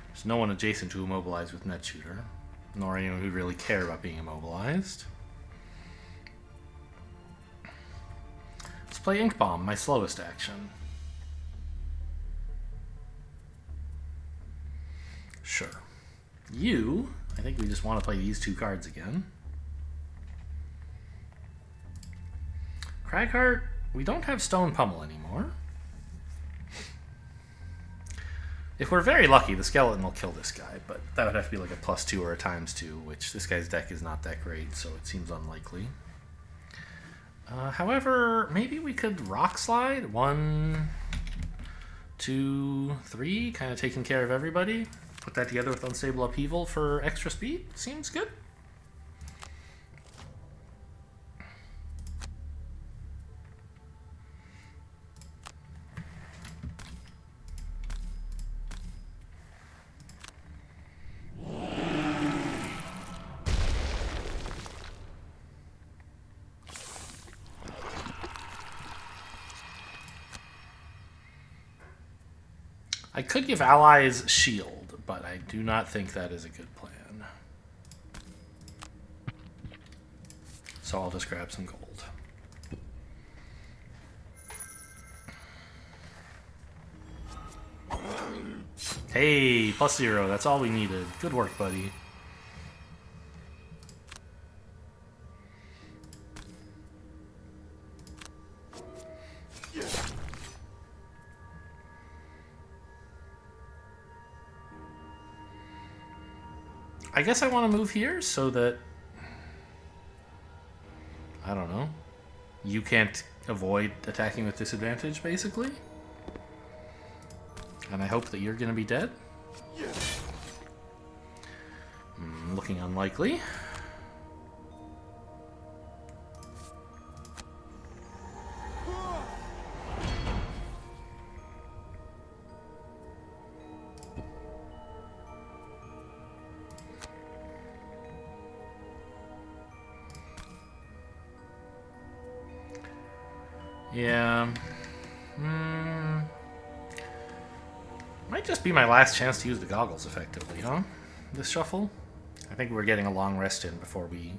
S1: There's no one adjacent to immobilize with Net Shooter, nor anyone who'd really care about being immobilized. Let's play Ink Bomb, my slowest action. Sure. You, I think we just want to play these 2 cards again. Cragheart, we don't have Stone Pummel anymore. If we're very lucky, the skeleton will kill this guy, but that would have to be like a +2 or a ×2, which this guy's deck is not that great, so it seems unlikely. However, maybe we could Rock Slide. 1, 2, 3, kind of taking care of everybody. Put that together with Unstable Upheaval for extra speed. Seems good. I could give allies shield, but I do not think that is a good plan. So I'll just grab some gold. Hey, +0. That's all we needed. Good work, buddy. I guess I want to move here so that, I don't know, you can't avoid attacking with disadvantage, basically. And I hope that you're going to be dead. Looking unlikely. Yeah. Might just be my last chance to use the goggles effectively, huh? This shuffle. I think we're getting a long rest in before we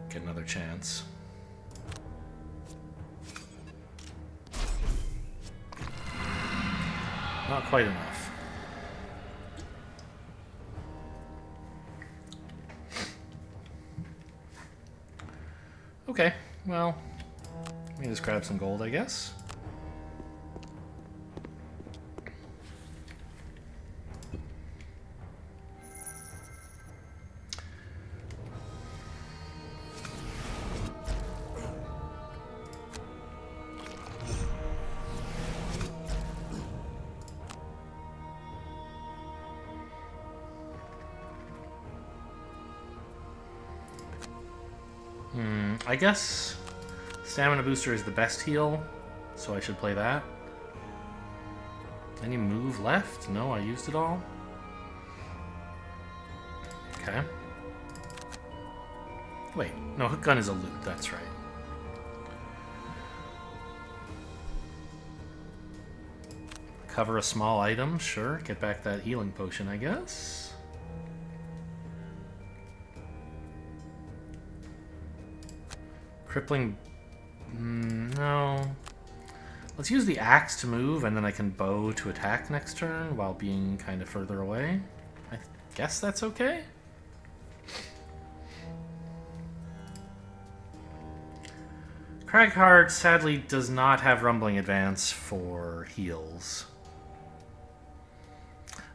S1: get another chance. not quite enough. Okay, well, let me just grab some gold, I guess. I guess stamina booster is the best heal, so I should play that. Any move left? No, I used it all. Okay. Wait, no, hook gun is a loot, that's right. Cover a small item, sure. Get back that healing potion, I guess. Crippling... no. Let's use the axe to move, and then I can bow to attack next turn while being kind of further away. I guess that's okay? Cragheart sadly does not have Rumbling Advance for heals.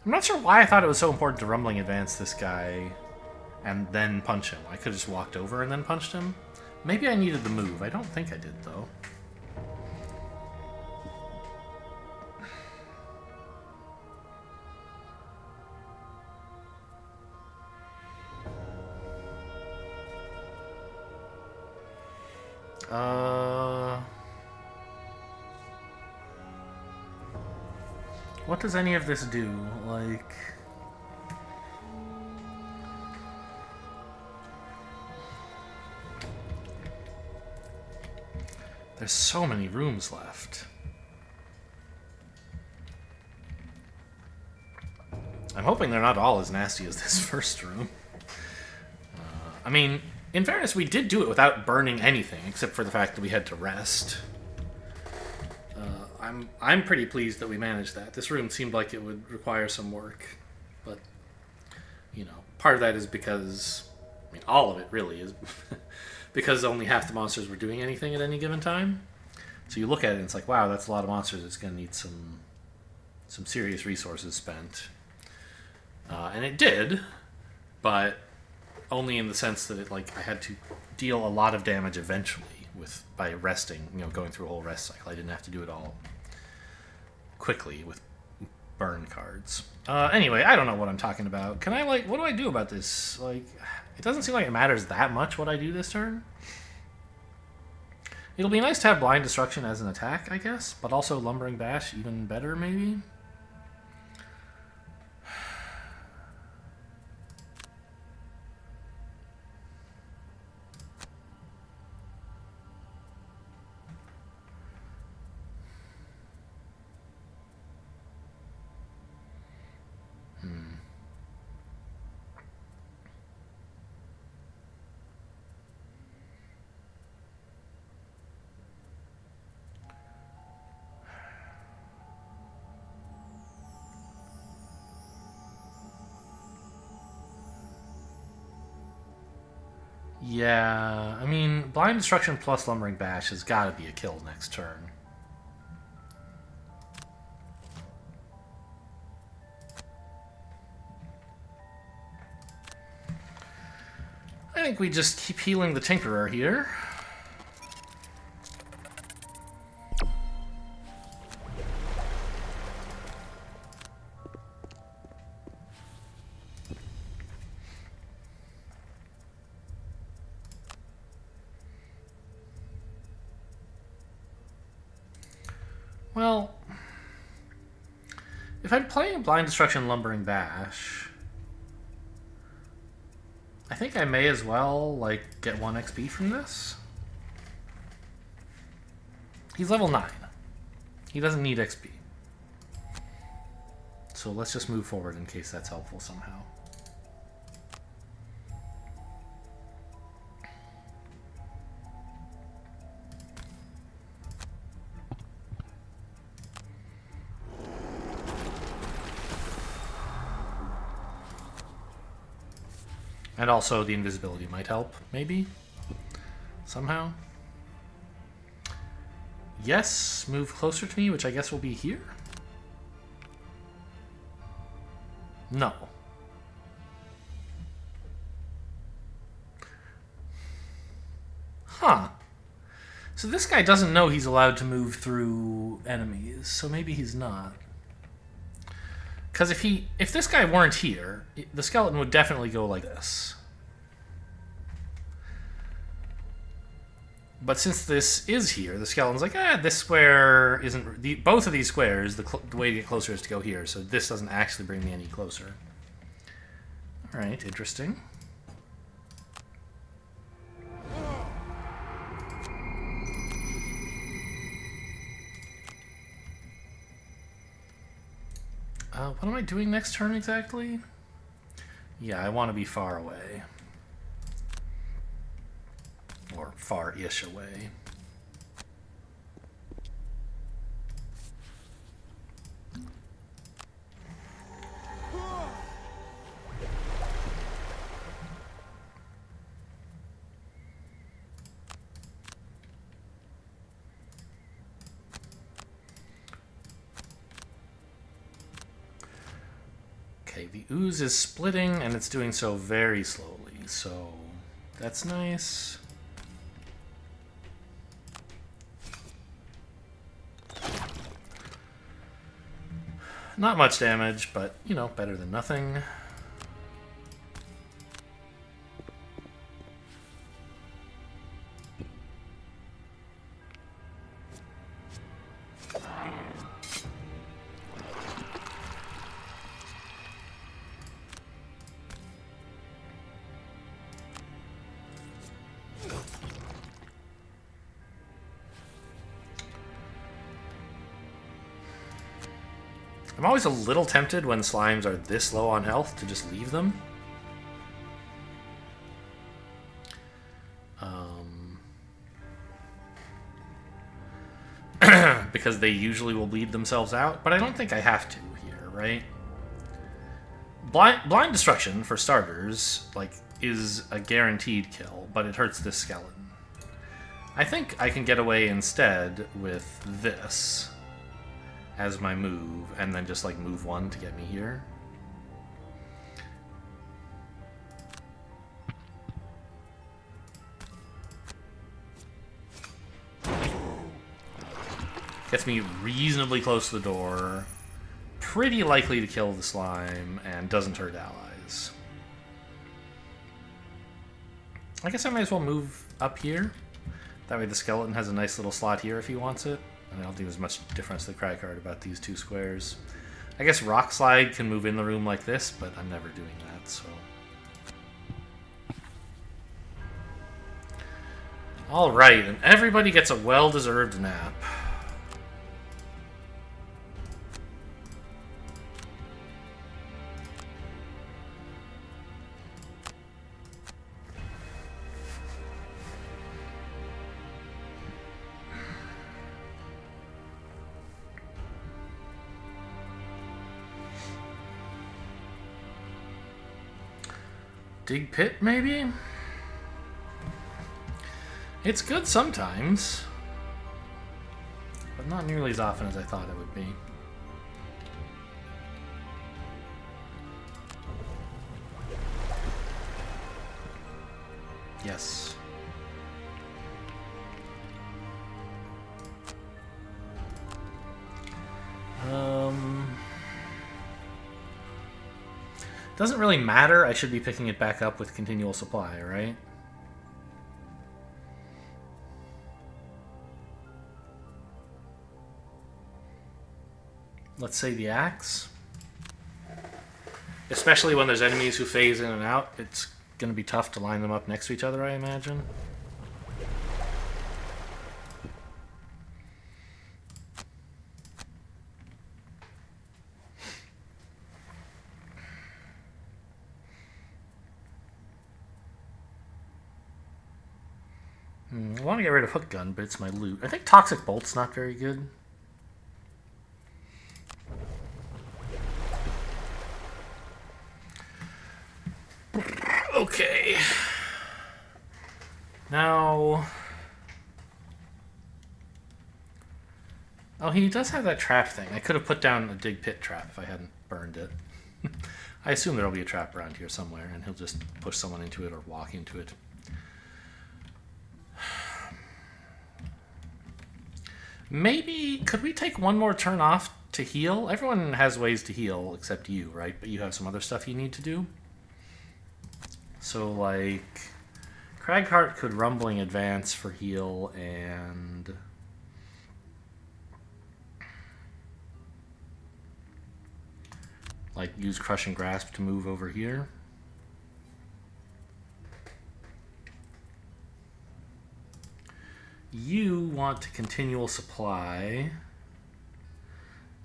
S1: I'm not sure why I thought it was so important to Rumbling Advance this guy and then punch him. I could have just walked over and then punched him. Maybe I needed the move. I don't think I did, though. What does any of this do? Like... There's so many rooms left. I'm hoping they're not all as nasty as this first room. I mean, in fairness, we did do it without burning anything, except for the fact that we had to rest. I'm pretty pleased that we managed that. This room seemed like it would require some work, but, you know, part of that is because, I mean, all of it really is because only half the monsters were doing anything at any given time. So you look at it and it's like, wow, that's a lot of monsters. It's going to need some serious resources spent. And it did, but only in the sense that it, like, I had to deal a lot of damage eventually by resting, you know, going through a whole rest cycle. I didn't have to do it all quickly with burn cards. Anyway, I don't know what I'm talking about. Can I, like, what do I do about this? Like, it doesn't seem like it matters that much what I do this turn. It'll be nice to have Blind Destruction as an attack, I guess, but also Lumbering Bash even better, maybe? Yeah, I mean, Blind Destruction plus Lumbering Bash has got to be a kill next turn. I think we just keep healing the Tinkerer here. Well, if I'm playing Blind Destruction Lumbering Bash, I think I may as well, like, get 1 XP from this. He's level 9. He doesn't need XP. So let's just move forward in case that's helpful somehow. And also the invisibility might help, maybe? Somehow? Yes, move closer to me, which I guess will be here? No. Huh. So this guy doesn't know he's allowed to move through enemies, so maybe he's not. Because if this guy weren't here, the skeleton would definitely go like this. But since this is here, the skeleton's like, this square isn't... both of these squares, the way to get closer is to go here, so this doesn't actually bring me any closer. Alright, interesting. What am I doing next turn exactly? Yeah, I want to be far away. Or far-ish away. Okay, the ooze is splitting, and it's doing so very slowly, so that's nice. Not much damage, but, you know, better than nothing. I'm always a little tempted when slimes are this low on health to just leave them. Because they usually will bleed themselves out, but I don't think I have to here, right? Blind Destruction, for starters, like, is a guaranteed kill, but it hurts this skeleton. I think I can get away instead with this as my move, and then just, like, move one to get me here. Gets me reasonably close to the door, pretty likely to kill the slime, and doesn't hurt allies. I guess I might as well move up here. That way the skeleton has a nice little slot here if he wants it. And I don't think there's much difference to the cry card about these two squares. I guess Rock Slide can move in the room like this, but I'm never doing that, so... Alright, and everybody gets a well-deserved nap. Dig Pit, maybe? It's good sometimes, but not nearly as often as I thought it would be. Yes. Doesn't really matter. I should be picking it back up with continual supply, right? Let's say the axe. Especially when there's enemies who phase in and out, it's going to be tough to line them up next to each other, I imagine. I want to get rid of Hook Gun, but it's my loot. I think Toxic Bolt's not very good. Okay. Now... Oh, he does have that trap thing. I could have put down a dig pit trap if I hadn't burned it. I assume there'll be a trap around here somewhere, and he'll just push someone into it or walk into it. Maybe... Could we take one more turn off to heal? Everyone has ways to heal except you, right? But you have some other stuff you need to do. So, like... Cragheart could Rumbling Advance for heal, and... like, use Crushing Grasp to move over here. You want to Continual Supply.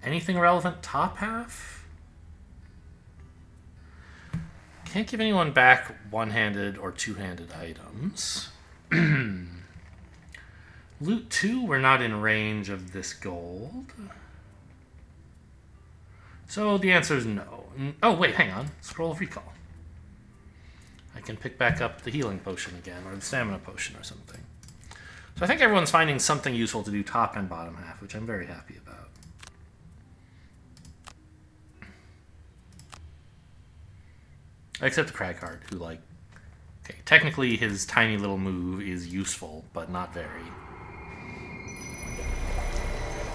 S1: Anything relevant top half? Can't give anyone back one-handed or two-handed items. Loot 2, we're not in range of this gold. So the answer is no. Oh, wait, hang on. Scroll of Recall. I can pick back up the healing potion again, or the stamina potion or something. So I think everyone's finding something useful to do top and bottom half, which I'm very happy about. Except the Cragheart, who, like... Okay, technically his tiny little move is useful, but not very.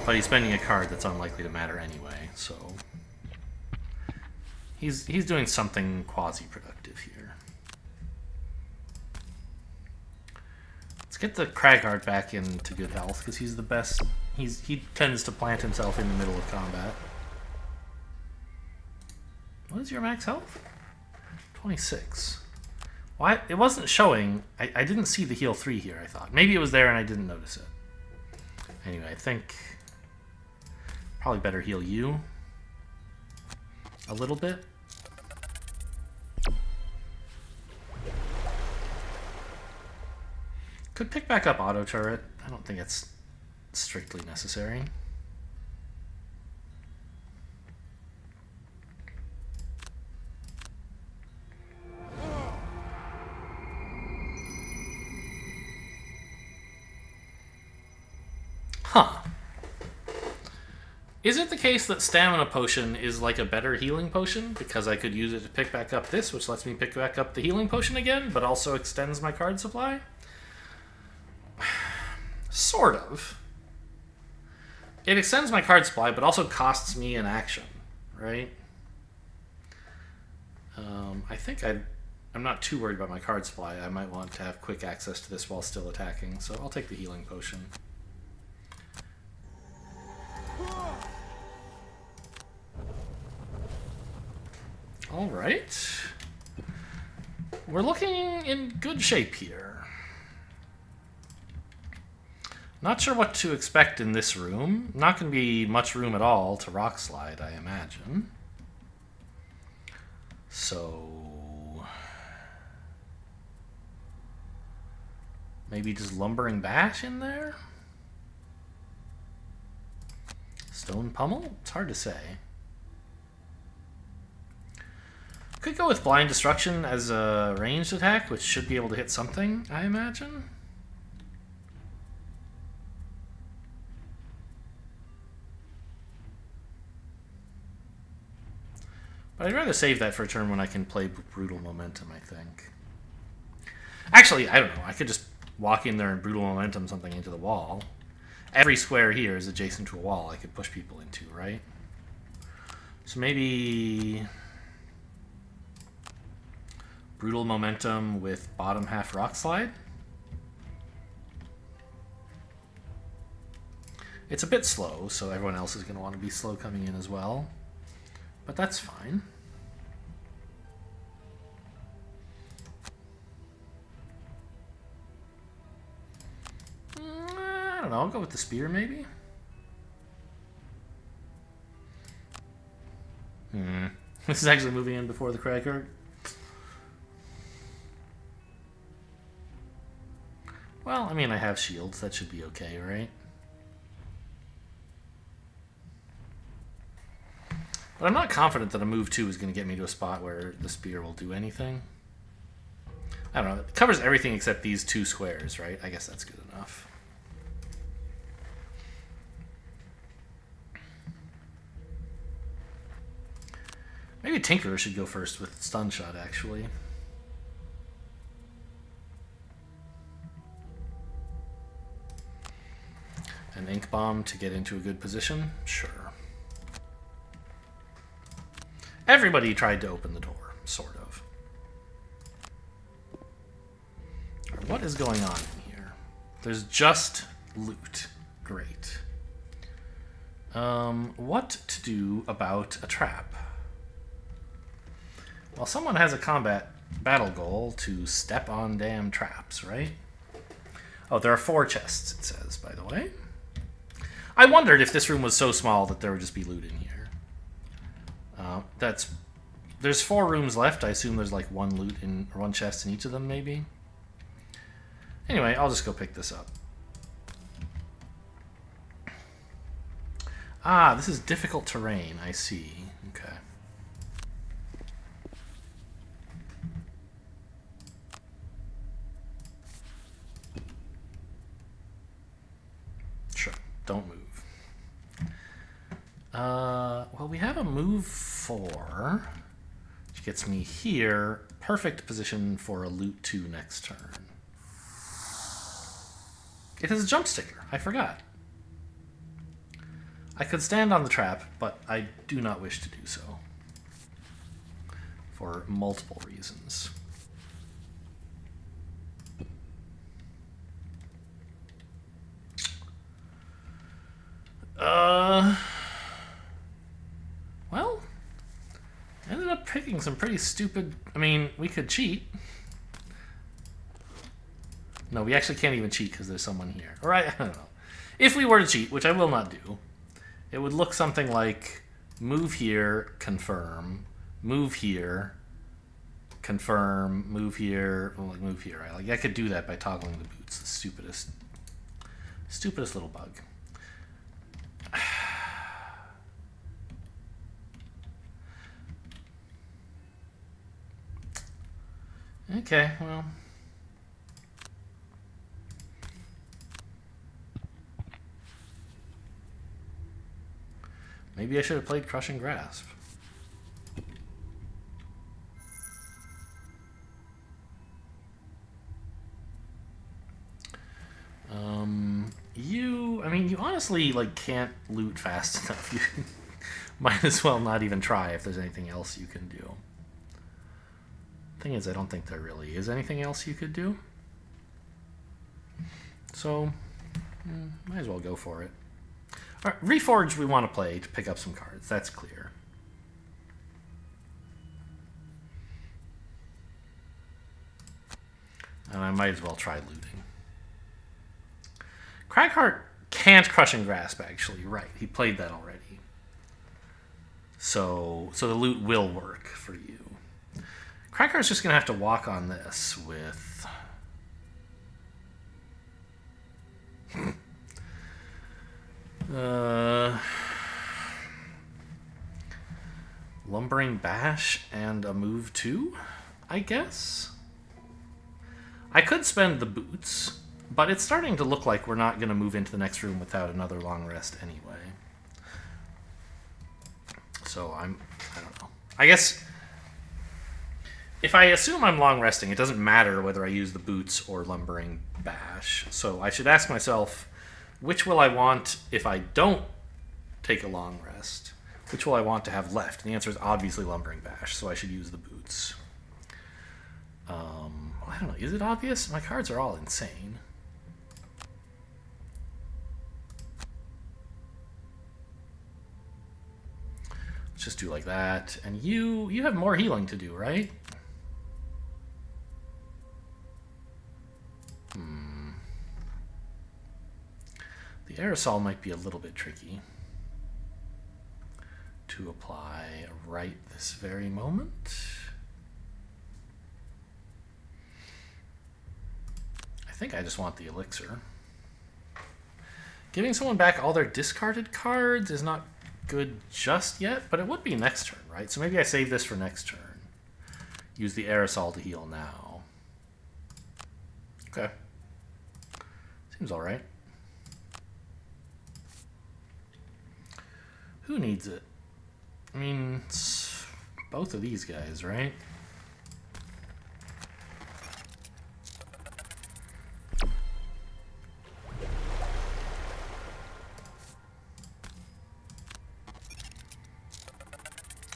S1: But he's spending a card that's unlikely to matter anyway, so... He's doing something quasi-productive here. Let's get the Cragheart back into good health, because he's the best. He tends to plant himself in the middle of combat. What is your max health? 26. Why? It wasn't showing. I didn't see the heal 3 here, I thought. Maybe it was there and I didn't notice it. Anyway, I think... probably better heal you. A little bit. Could pick back up auto turret. I don't think it's strictly necessary. Huh. Is it the case that Stamina Potion is like a better healing potion? Because I could use it to pick back up this, which lets me pick back up the healing potion again, but also extends my card supply? Sort of. It extends my card supply, but also costs me an action, right? I think I'm not too worried about my card supply. I might want to have quick access to this while still attacking, so I'll take the healing potion. All right. We're looking in good shape here. Not sure what to expect in this room. Not going to be much room at all to rock slide, I imagine. So... maybe just Lumbering Bash in there? Stone Pummel? It's hard to say. Could go with Blind Destruction as a ranged attack, which should be able to hit something, I imagine. But I'd rather save that for a turn when I can play Brutal Momentum, I think. Actually, I don't know. I could just walk in there and Brutal Momentum something into the wall. Every square here is adjacent to a wall I could push people into, right? So maybe... Brutal Momentum with bottom half Rock Slide. It's a bit slow, so everyone else is going to want to be slow coming in as well. But that's fine. I don't know, I'll go with the spear maybe. This is actually moving in before the Cragheart. Well, I mean, I have shields. That should be okay, right? But I'm not confident that a move 2 is going to get me to a spot where the spear will do anything. I don't know. It covers everything except these 2 squares, right? I guess that's good enough. Maybe Tinkerer should go first with Stun Shot, actually. An Ink Bomb to get into a good position? Sure. Everybody tried to open the door, sort of. Right, what is going on in here? There's just loot. Great. What to do about a trap? Well, someone has a combat battle goal to step on damn traps, right? Oh, there are 4 chests, it says, by the way. I wondered if this room was so small that there would just be loot in here. There's 4 rooms left. I assume there's like 1 chest in each of them, maybe. Anyway, I'll just go pick this up. Ah, this is difficult terrain. I see. Okay. Sure. Don't move. Well, we have a move 4, which gets me here. Perfect position for a loot 2 next turn. It has a jump sticker. I forgot. I could stand on the trap, but I do not wish to do so. For multiple reasons. Well, I ended up picking some pretty stupid... I mean, we could cheat. No, we actually can't even cheat because there's someone here. Or I don't know. If we were to cheat, which I will not do, it would look something like move here, confirm, move here, confirm, move here, well, like move here. Right? Like I could do that by toggling the boots. The stupidest little bug. Okay, well. Maybe I should have played Crushing Grasp. You honestly, like, can't loot fast enough. You might as well not even try if there's anything else you can do. Thing is, I don't think there really is anything else you could do. So, might as well go for it. All right, Reforged we want to play to pick up some cards. That's clear. And I might as well try looting. Cragheart can't Crushing Grasp, actually. Right, he played that already. So the loot will work for you. Cragheart's just going to have to walk on this with... Lumbering Bash and a move 2, I guess? I could spend the boots, but it's starting to look like we're not going to move into the next room without another long rest anyway. So I don't know. I guess if I assume I'm long resting, it doesn't matter whether I use the boots or Lumbering Bash. So I should ask myself, which will I want if I don't take a long rest? Which will I want to have left? And the answer is obviously Lumbering Bash, so I should use the boots. I don't know. Is it obvious? My cards are all insane. Let's just do like that. And you have more healing to do, right? The aerosol might be a little bit tricky to apply right this very moment. I think I just want the elixir. Giving someone back all their discarded cards is not good just yet, but it would be next turn, right? So maybe I save this for next turn. Use the aerosol to heal now. Okay. Seems alright. Who needs it? I mean, it's both of these guys, right?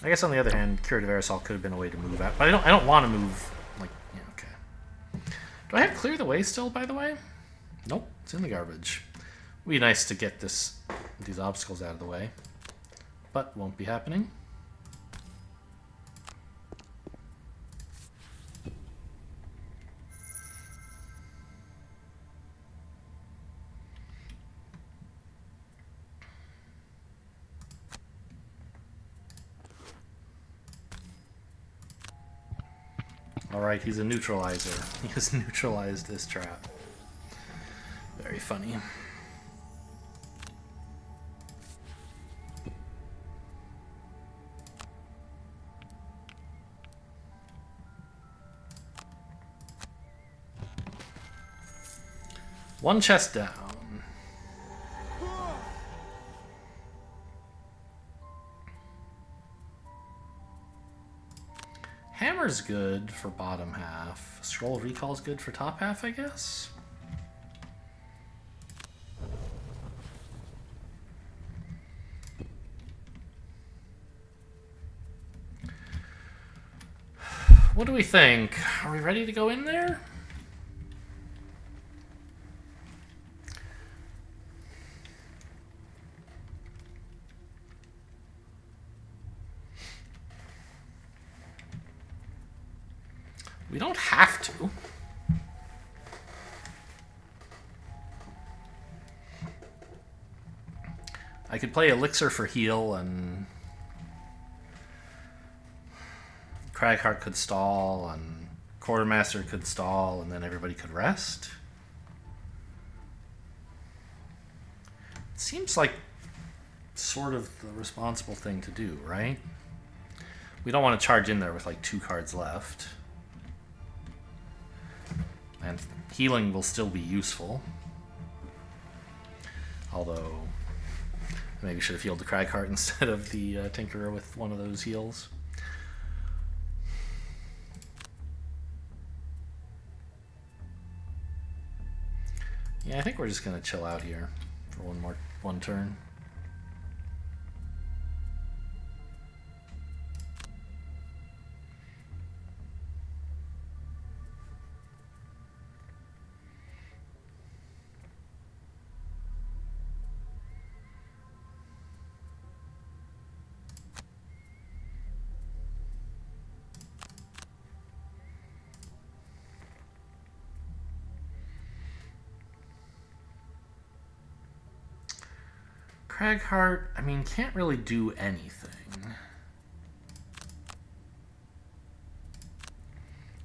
S1: I guess on the other hand, Curative Aerosol could have been a way to move out, but I don't want to move. Like, yeah, okay. Do I have Clear the Way still, by the way? Nope, it's in the garbage. Would be nice to get these obstacles out of the way, but won't be happening. Alright, he's a neutralizer. He has neutralized this trap. Very funny. One chest down. Hammer's good for bottom half. Scroll of Recall's good for top half, I guess? What do we think? Are we ready to go in there? We don't have to. I could play Elixir for heal, and Cragheart could stall, and Quartermaster could stall, and then everybody could rest. It seems like sort of the responsible thing to do, right? We don't want to charge in there with like 2 cards left. And healing will still be useful. Although, I maybe should have healed the Cragheart instead of the Tinkerer with one of those heals. Yeah, I think we're just going to chill out here for one turn. Cragheart, I mean, can't really do anything.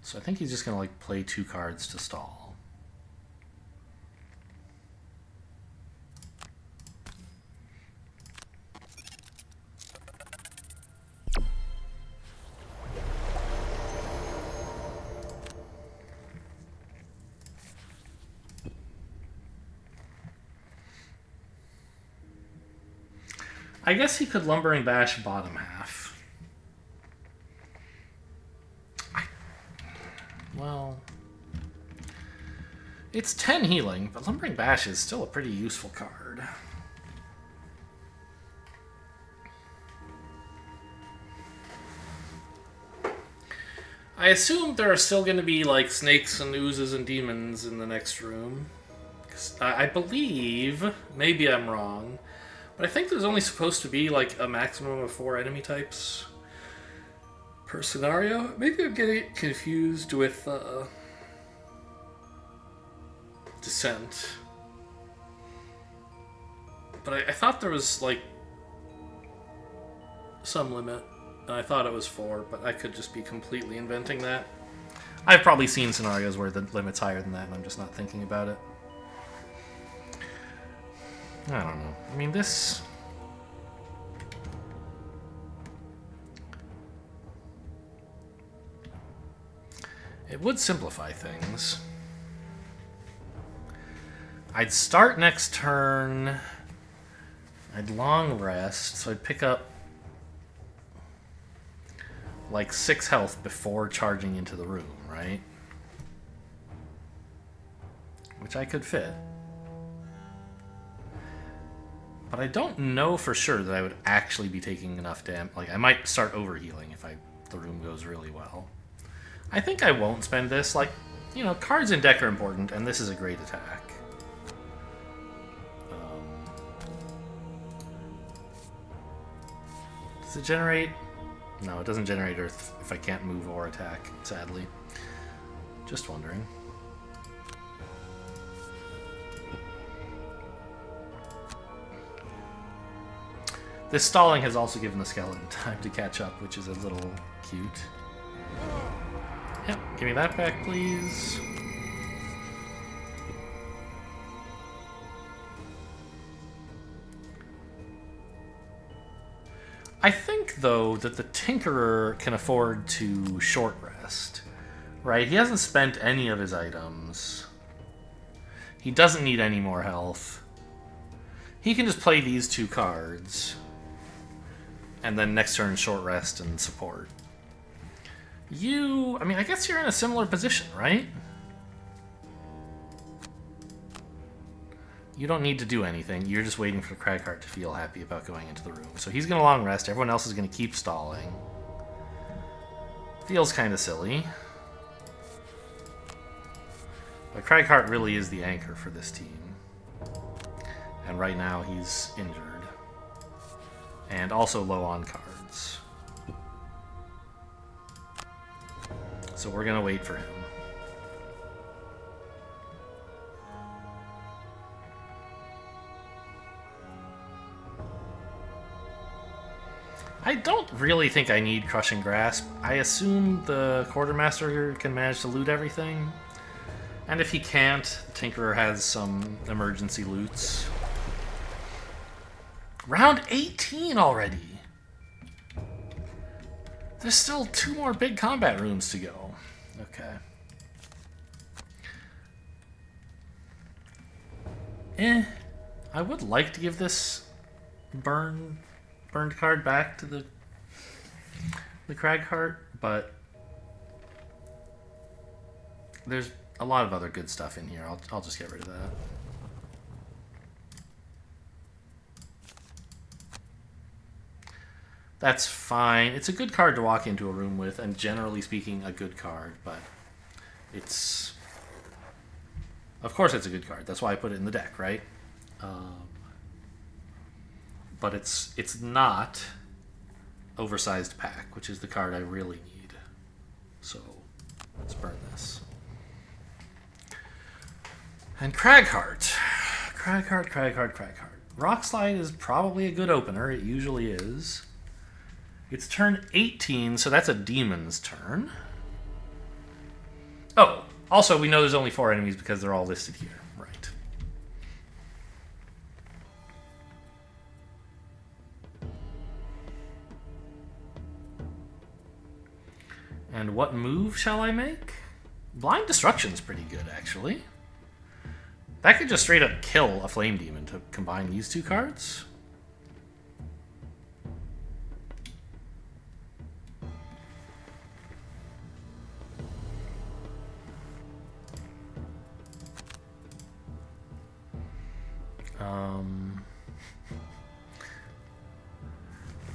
S1: So I think he's just going to like play 2 cards to stall. I guess he could Lumbering Bash bottom half. Well, it's 10 healing, but Lumbering Bash is still a pretty useful card. I assume there are still going to be like snakes and oozes and demons in the next room. 'Cause I believe, maybe I'm wrong, but I think there's only supposed to be like a maximum of 4 enemy types per scenario. Maybe I'm getting confused with Descent. But I thought there was like some limit, and I thought it was 4, but I could just be completely inventing that. I've probably seen scenarios where the limit's higher than that, and I'm just not thinking about it. I don't know. I mean, this... It would simplify things. I'd start next turn. I'd long rest, so I'd pick up like 6 health before charging into the room, right? Which I could fit. But I don't know for sure that I would actually be taking enough damage. Like, I might start overhealing if the room goes really well. I think I won't spend this. Like, you know, cards in deck are important, and this is a great attack. Does it generate? No, it doesn't generate Earth if I can't move or attack, sadly. Just wondering. This stalling has also given the skeleton time to catch up, which is a little cute. Yep, give me that back, please. I think, though, that the Tinkerer can afford to short rest. Right? He hasn't spent any of his items. He doesn't need any more health. He can just play these 2 cards. And then next turn, short rest and support. I mean, I guess you're in a similar position, right? You don't need to do anything. You're just waiting for Cragheart to feel happy about going into the room. So he's going to long rest. Everyone else is going to keep stalling. Feels kind of silly. But Cragheart really is the anchor for this team. And right now he's injured. And also low on cards. So we're going to wait for him. I don't really think I need Crushing Grasp. I assume the Quartermaster can manage to loot everything. And if he can't, the Tinkerer has some emergency loots. Round 18 already! There's still 2 more big combat rooms to go. Okay. I would like to give this burned card back to the Cragheart, but there's a lot of other good stuff in here. I'll just get rid of that. That's fine. It's a good card to walk into a room with, and generally speaking, a good card, but it's... Of course it's a good card. That's why I put it in the deck, right? But it's not Oversized Pack, which is the card I really need. So, let's burn this. And Cragheart. Cragheart. Rockslide is probably a good opener. It usually is. It's turn 18, so that's a demon's turn. Oh, also we know there's only 4 enemies because they're all listed here. Right. And what move shall I make? Blind Destruction's pretty good, actually. That could just straight up kill a Flame Demon to combine these 2 cards.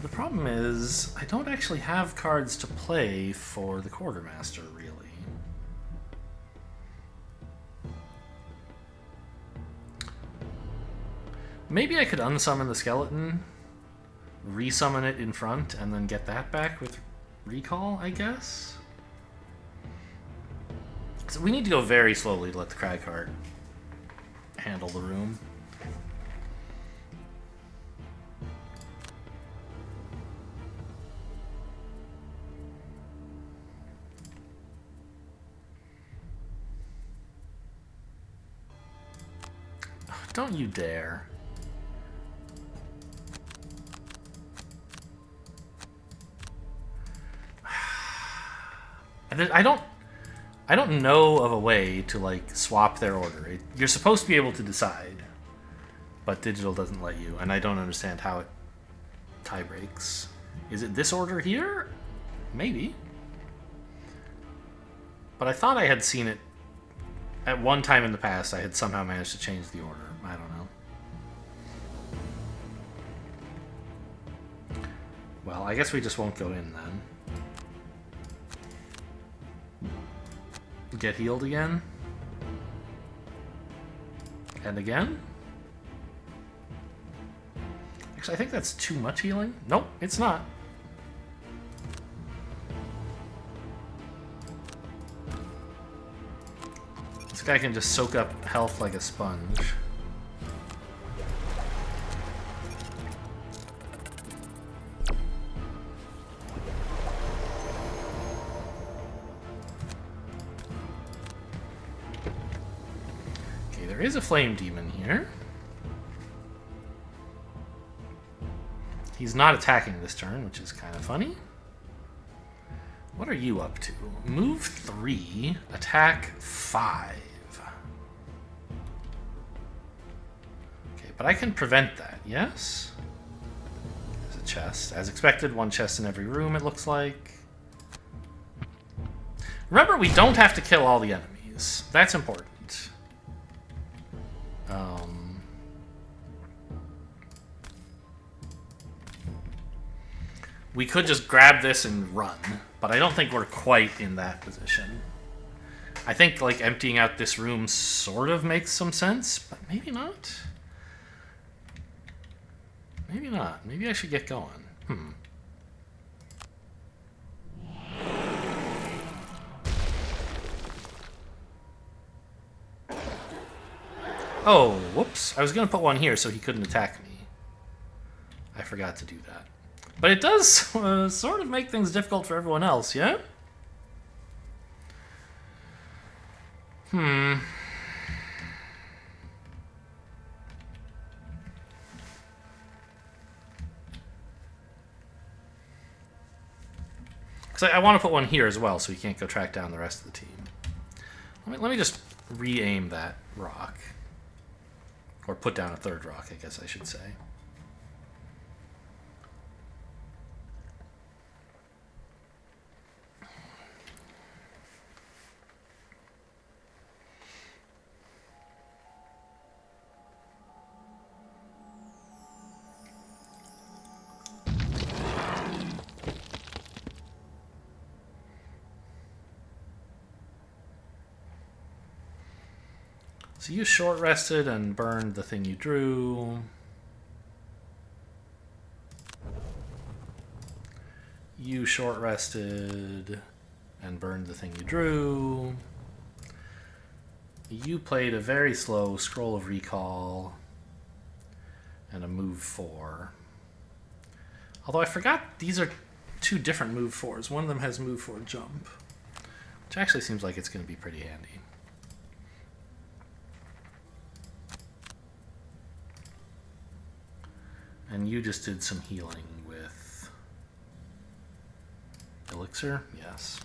S1: The problem is, I don't actually have cards to play for the Quartermaster, really. Maybe I could unsummon the skeleton, resummon it in front, and then get that back with recall, I guess? So we need to go very slowly to let the Cragheart handle the room. Don't you dare. I don't... I don't know of a way to, like, swap their order. You're supposed to be able to decide, but digital doesn't let you, and I don't understand how it tie breaks. Is it this order here? Maybe. But I thought I had seen it at one time in the past. I had somehow managed to change the order. I don't know. Well, I guess we just won't go in then. Get healed again? And again? Actually, I think that's too much healing. Nope, it's not. This guy can just soak up health like a sponge. Okay, there is a flame demon here. He's not attacking this turn, which is kind of funny. What are you up to? Move 3, attack 5. Okay, but I can prevent that, yes? There's a chest. As expected, one chest in every room, it looks like. Remember, we don't have to kill all the enemies. That's important. We could just grab this and run, but I don't think we're quite in that position. I think, like, emptying out this room sort of makes some sense, but maybe not. Maybe not. Maybe I should get going. Oh, whoops. I was going to put one here so he couldn't attack me. I forgot to do that. But it does sort of make things difficult for everyone else, yeah? Because I want to put one here as well so he can't go track down the rest of the team. Let me just re-aim that rock. Or put down a third rock, I guess I should say. So you short rested and burned the thing you drew. You short rested and burned the thing you drew. You played a very slow Scroll of Recall and a move 4. Although I forgot these are two different move 4s. One of them has move 4 jump, which actually seems like it's going to be pretty handy. And you just did some healing with Elixir? Yes.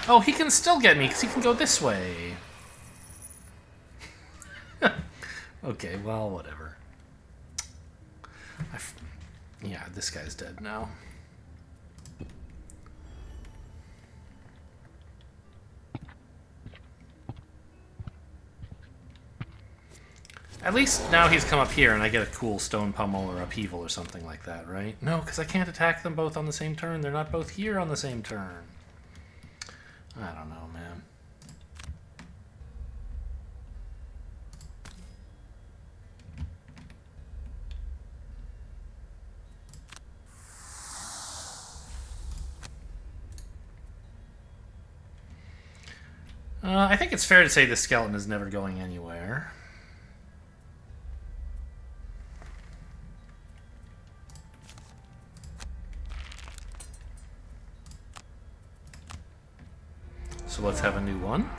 S1: Oh, he can still get me, because he can go this way. Okay, well, whatever. Yeah, this guy's dead now. At least now he's come up here and I get a cool stone pummel or upheaval or something like that, right? No, because I can't attack them both on the same turn. They're not both here on the same turn. I don't know, man. I think it's fair to say this skeleton is never going anywhere. So let's have a new one.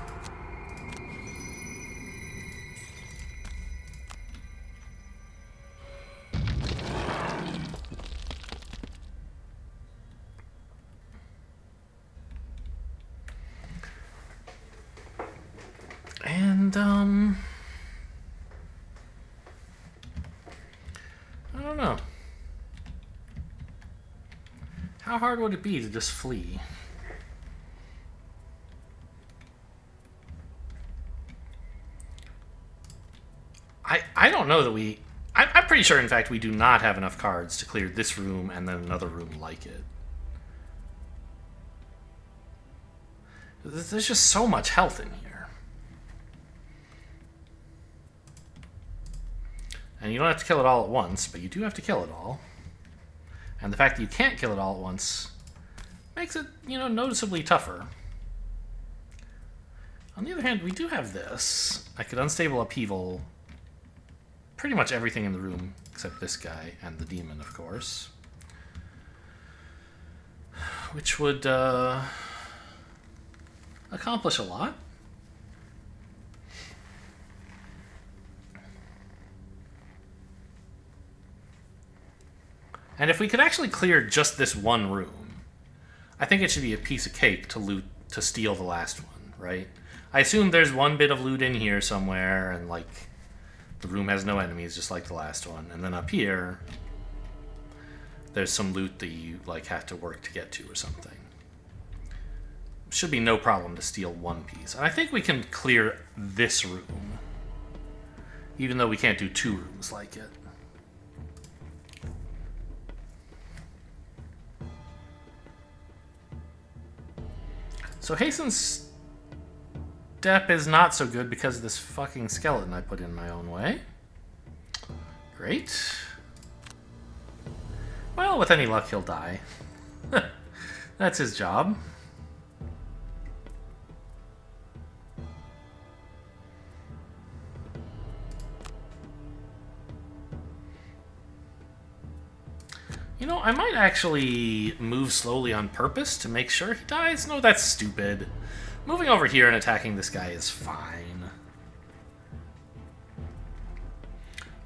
S1: And, I don't know. How hard would it be to just flee? I don't know that we... I'm pretty sure, in fact, we do not have enough cards to clear this room and then another room like it. There's just so much health in here. And you don't have to kill it all at once, but you do have to kill it all. And the fact that you can't kill it all at once makes it, noticeably tougher. On the other hand, we do have this. I could unstable upheaval pretty much everything in the room except this guy and the demon, of course. Which would accomplish a lot. And if we could actually clear just this one room, I think it should be a piece of cake to steal the last one, right? I assume there's one bit of loot in here somewhere, and like the room has no enemies, just like the last one. And then up here, there's some loot that you like have to work to get to or something. Should be no problem to steal one piece. And I think we can clear this room, even though we can't do two rooms like it. So Hasten's Step is not so good because of this fucking skeleton I put in my own way. Great. Well, with any luck, he'll die. That's his job. I might actually move slowly on purpose to make sure he dies. No, that's stupid. Moving over here and attacking this guy is fine.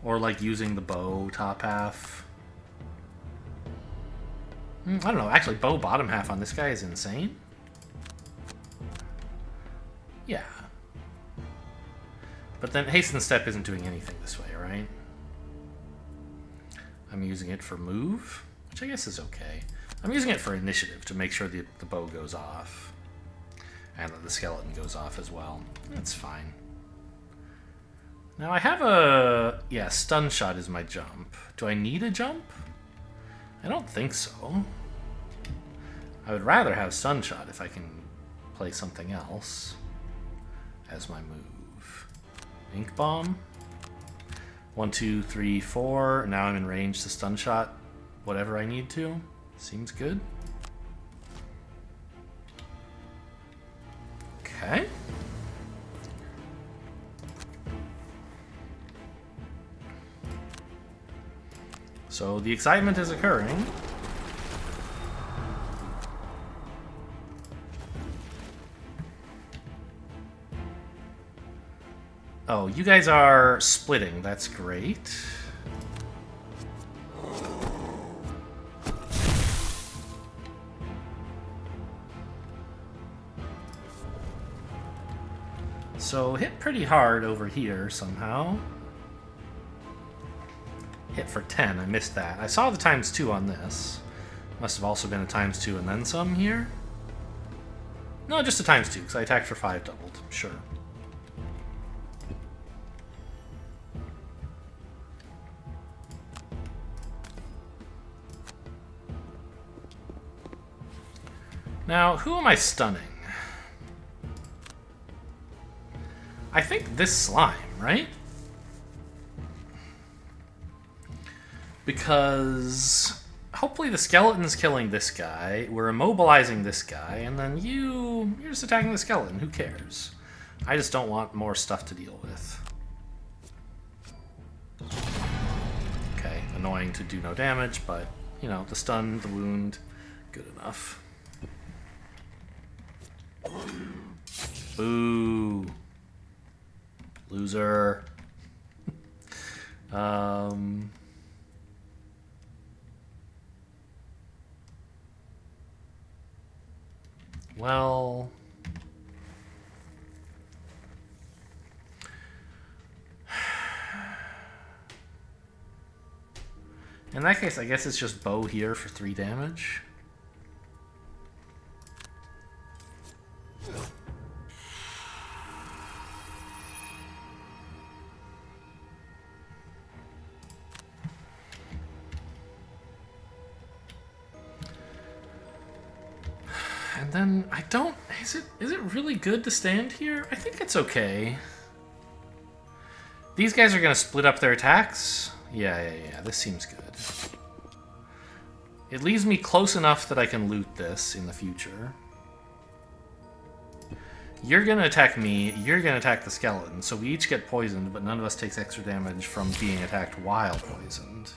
S1: Or like using the bow top half. I don't know. Actually, bow bottom half on this guy is insane. Yeah. But then Hasten Step isn't doing anything this way, right? I'm using it for move, which I guess is okay. I'm using it for initiative to make sure the bow goes off. And that the skeleton goes off as well. That's fine. Now I have a... Yeah, stun shot is my jump. Do I need a jump? I don't think so. I would rather have stun shot if I can play something else as my move. Ink bomb. 1, 2, 3, 4. Now I'm in range to stun shot whatever I need to. Seems good. Okay. So the excitement is occurring. Oh, you guys are splitting. That's great. So hit pretty hard over here somehow. Hit for 10, I missed that. I saw the ×2 on this. Must have also been a ×2 and then some here. No, just a ×2, because I attacked for 5 doubled, sure. Now, who am I stunning? I think this slime, right? Because hopefully the skeleton's killing this guy, we're immobilizing this guy, and then you're just attacking the skeleton. Who cares? I just don't want more stuff to deal with. Okay, annoying to do no damage, but, you know, the stun, the wound, good enough. Boo. Loser. Well... in that case, I guess it's just bow here for 3 damage. And then I don't... Is it really good to stand here? I think it's okay. These guys are going to split up their attacks. Yeah. This seems good. It leaves me close enough that I can loot this in the future. You're going to attack me. You're going to attack the skeleton. So we each get poisoned, but none of us takes extra damage from being attacked while poisoned.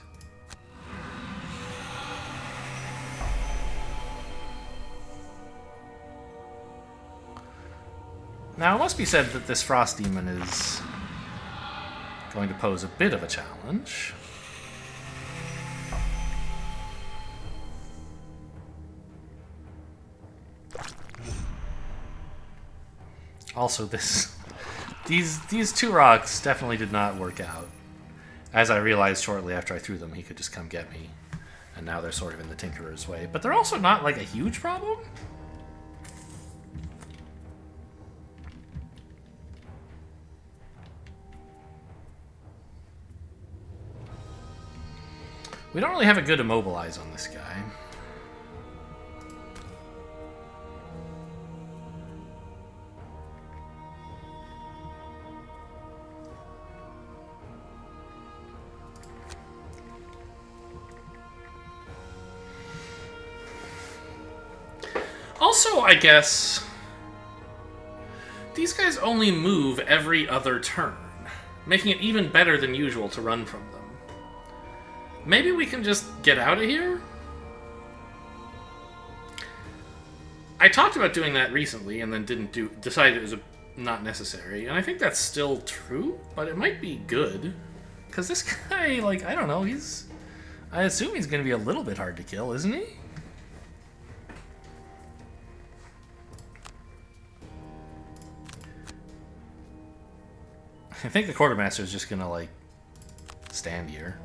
S1: Now, it must be said that this Frost Demon is going to pose a bit of a challenge. Also, these 2 rocks definitely did not work out. As I realized shortly after I threw them, he could just come get me. And now they're sort of in the Tinkerer's way. But they're also not, like, a huge problem. We don't really have a good immobilize on this guy. Also, I guess these guys only move every other turn, making it even better than usual to run from them. Maybe we can just get out of here? I talked about doing that recently and then decided it was not necessary, and I think that's still true, but it might be good. Because this guy, like, I don't know, I assume he's going to be a little bit hard to kill, isn't he? I think the Quartermaster is just going to, like, stand here.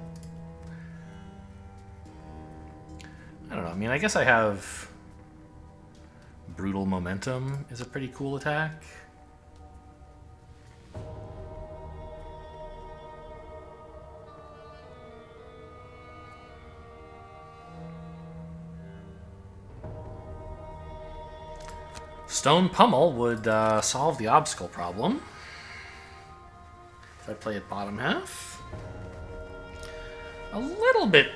S1: I don't know. I mean, I guess I have Brutal Momentum is a pretty cool attack. Stone Pummel would solve the obstacle problem. If I play it bottom half. A little bit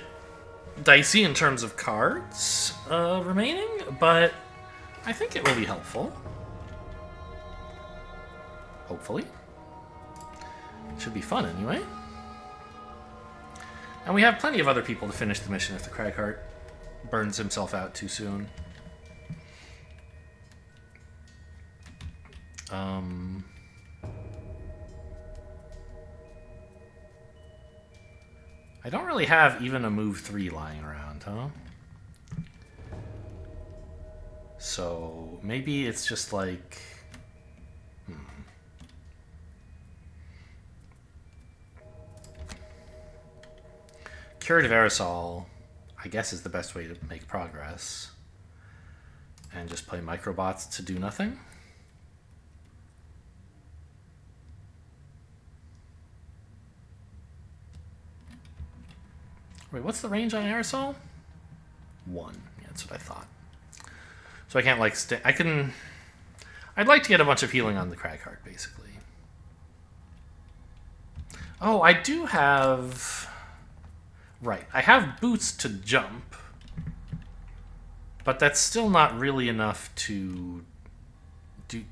S1: dicey in terms of cards remaining, but I think it will be helpful. Hopefully. Should be fun anyway. And we have plenty of other people to finish the mission if the Cragheart burns himself out too soon. I don't really have even a move 3 lying around, huh? So maybe it's just like... Curative Aerosol, I guess, is the best way to make progress. And just play Microbots to do nothing. Wait, what's the range on Aerosol? 1. Yeah, that's what I thought. So I can't, like, I'd like to get a bunch of healing on the Cragheart, basically. Oh, I do have... Right, I have boots to jump. But that's still not really enough to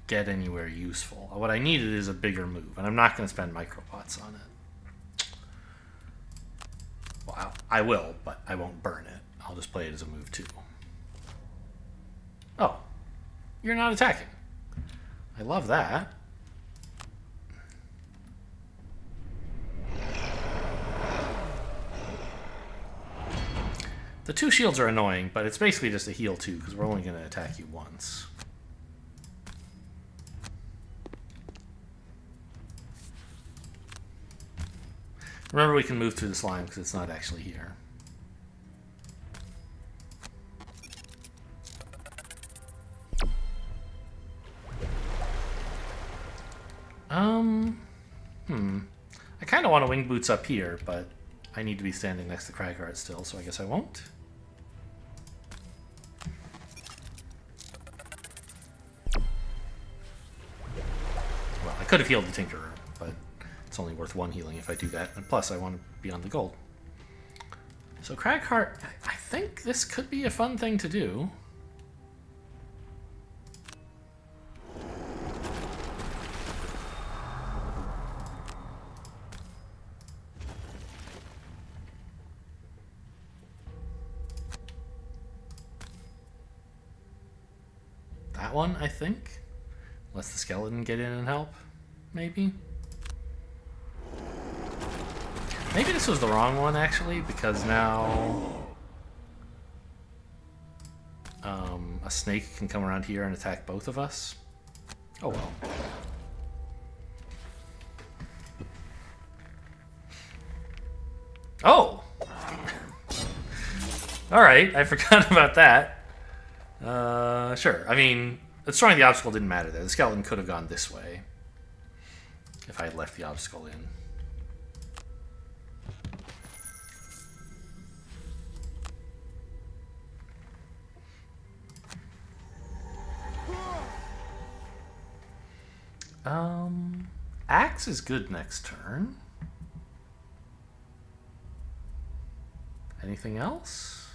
S1: get anywhere useful. What I needed is a bigger move, and I'm not going to spend microbots on it. Well, I will, but I won't burn it. I'll just play it as a move too. Oh, you're not attacking. I love that. The 2 shields are annoying, but it's basically just a heal 2 because we're only going to attack you once. Remember, we can move through the slime because it's not actually here. I kind of want to wing boots up here, but I need to be standing next to Cragheart still, so I guess I won't. Well, I could have healed the Tinkerer, but it's only worth 1 healing if I do that, and plus I want to be on the gold. So Cragheart, I think this could be a fun thing to do. That one, I think. Unless the skeleton get in and help, maybe. Maybe this was the wrong one, actually, because now a snake can come around here and attack both of us. Oh well. Oh! Alright, I forgot about that. Sure. I mean, destroying the obstacle didn't matter there. The skeleton could have gone this way if I had left the obstacle in. Axe is good next turn. Anything else?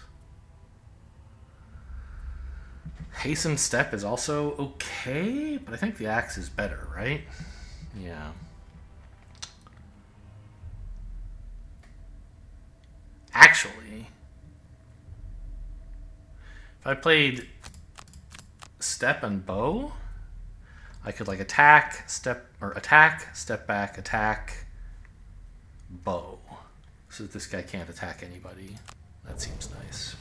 S1: Hastened Step is also okay, but I think the axe is better, right? Yeah. Actually, if I played Step and Bow, I could like attack, step back, attack, bow. So that this guy can't attack anybody. That seems nice.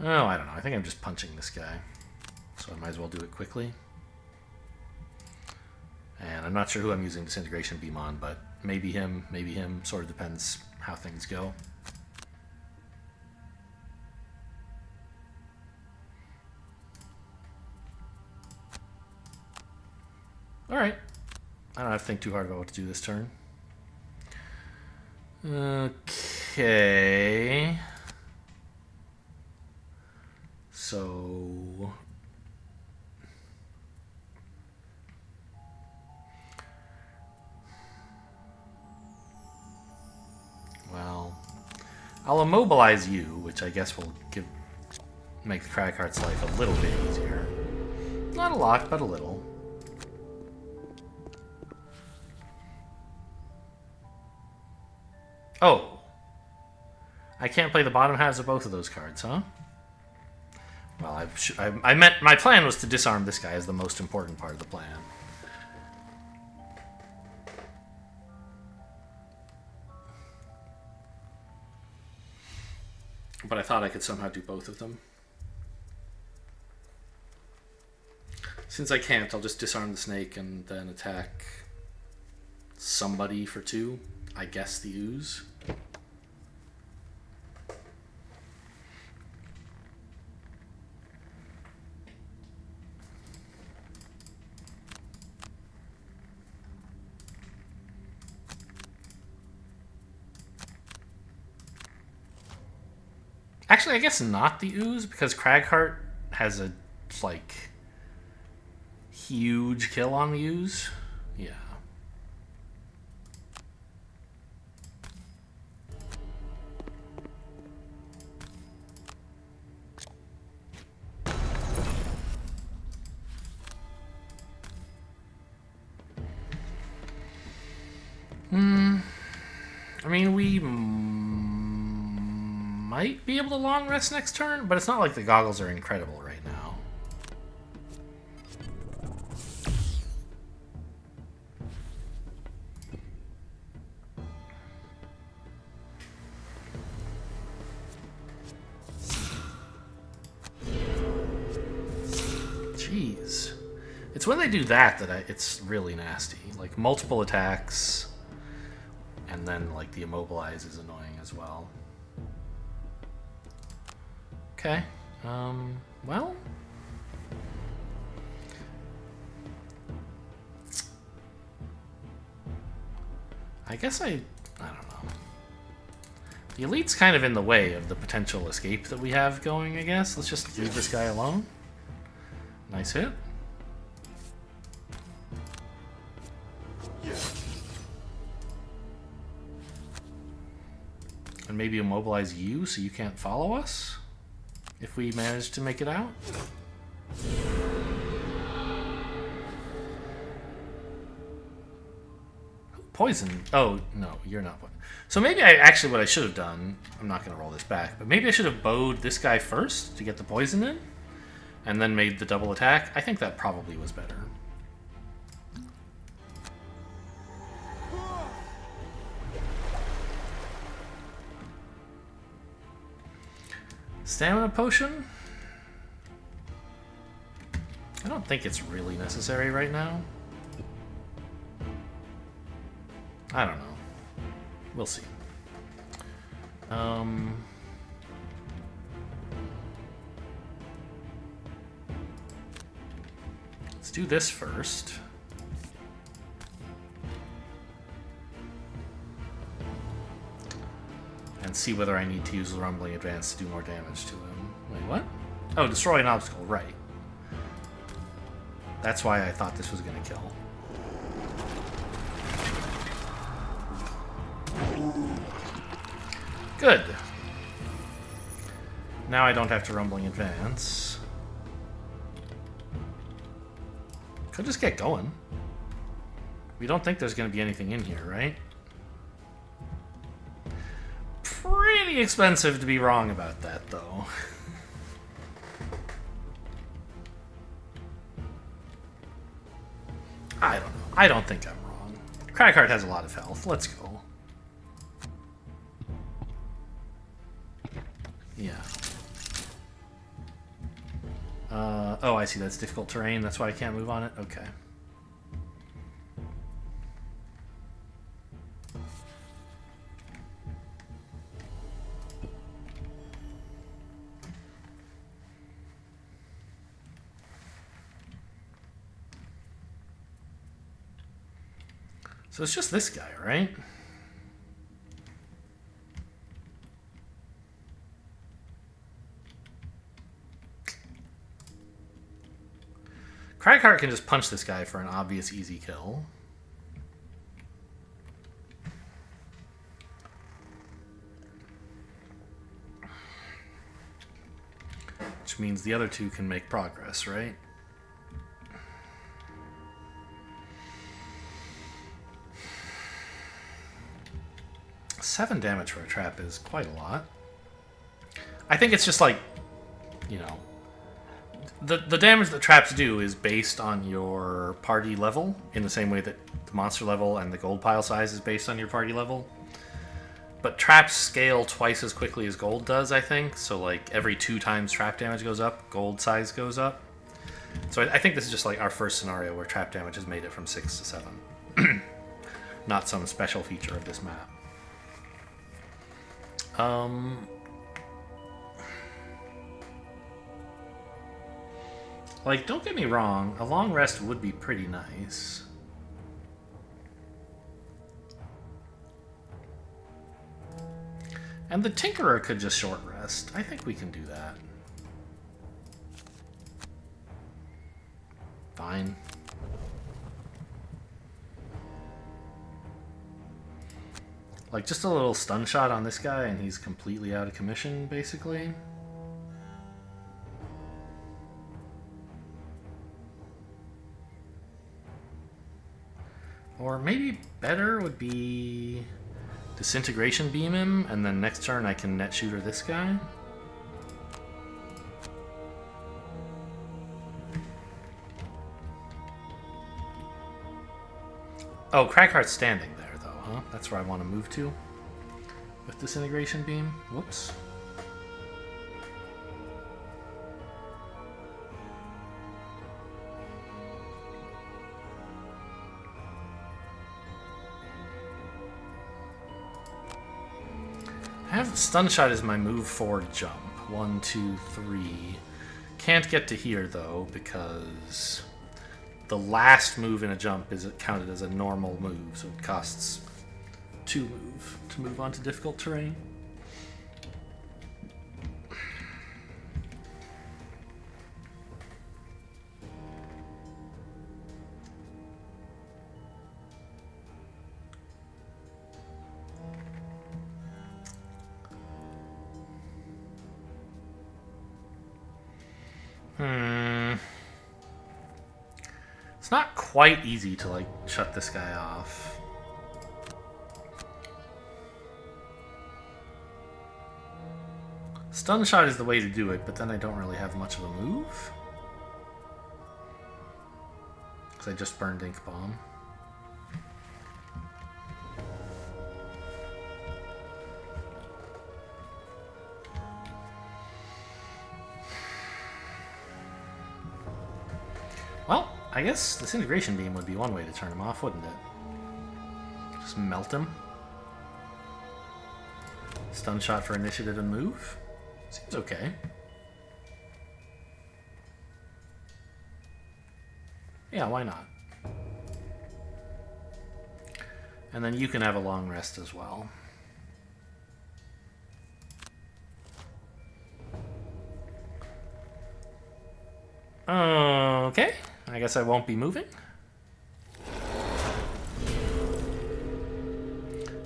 S1: Oh, I don't know. I think I'm just punching this guy. So I might as well do it quickly. And I'm not sure who I'm using Disintegration Beam on, but maybe him, maybe him. Sort of depends how things go. Alright. I don't have to think too hard about what to do this turn. Okay. So... well, I'll immobilize you, which I guess will make the Cragheart's life a little bit easier. Not a lot, but a little. Oh. I can't play the bottom halves of both of those cards, huh? Well, I meant my plan was to disarm this guy as the most important part of the plan. But I thought I could somehow do both of them. Since I can't, I'll just disarm the snake and then attack somebody for 2. I guess the ooze. Actually, I guess not the ooze, because Cragheart has a like, huge kill on Muse. Yeah. I mean, we might be able to long rest next turn, but it's not like the goggles are incredible right now. Jeez. It's when they do that it's really nasty. Like, multiple attacks, and then, like, the immobilize is annoying as well. Okay. Well... I guess I don't know. The elite's kind of in the way of the potential escape that we have going, I guess. Let's just leave this guy alone. Nice hit. And maybe immobilize you so you can't follow us? If we manage to make it out? Poison. Oh, no, you're not poison. So maybe actually what I should have done, I'm not going to roll this back, but maybe I should have bowed this guy first to get the poison in, and then made the double attack. I think that probably was better. Stamina potion? I don't think it's really necessary right now. I don't know. We'll see. Let's do this first. And see whether I need to use the Rumbling Advance to do more damage to him. Wait, what? Oh, destroy an obstacle, right. That's why I thought this was going to kill. Good. Now I don't have to Rumbling Advance. Could just get going. We don't think there's going to be anything in here, right? Pretty expensive to be wrong about that, though. I don't know. I don't think I'm wrong. Crackheart has a lot of health. Let's go. Yeah. Oh, I see. That's difficult terrain. That's why I can't move on it? Okay. So it's just this guy, right? Cragheart can just punch this guy for an obvious easy kill. Which means the other two can make progress, right? Seven damage for a trap is quite a lot. I think it's just like, you know, the damage that traps do is based on your party level, in the same way that the monster level and the gold pile size is based on your party level. But traps scale twice as quickly as gold does, I think. So like every 2 times trap damage goes up, gold size goes up. So I think this is just like our first scenario where trap damage has made it from 6 to 7. Not some special feature of this map. Like, don't get me wrong, a long rest would be pretty nice. And the Tinkerer could just short rest. I think we can do that. Fine. Like, just a little stun shot on this guy and he's completely out of commission, basically. Or maybe better would be disintegration beam him, and then next turn I can net shooter this guy. Oh, Crackheart's standing there, though, huh? That's where I want to move to with disintegration beam. Whoops. I have stun shot as my move forward jump. 1, 2, 3. Can't get to here though because the last move in a jump is counted as a normal move, so it costs 2 move to move onto difficult terrain. It's not quite easy to, like, shut this guy off. Stun shot is the way to do it, but then I don't really have much of a move. Because I just burned Ink Bomb. Well, I guess Disintegration Beam would be one way to turn him off, wouldn't it? Just melt him. Stun shot for initiative and move. Seems okay. Yeah, why not? And then you can have a long rest as well. Okay, I guess I won't be moving.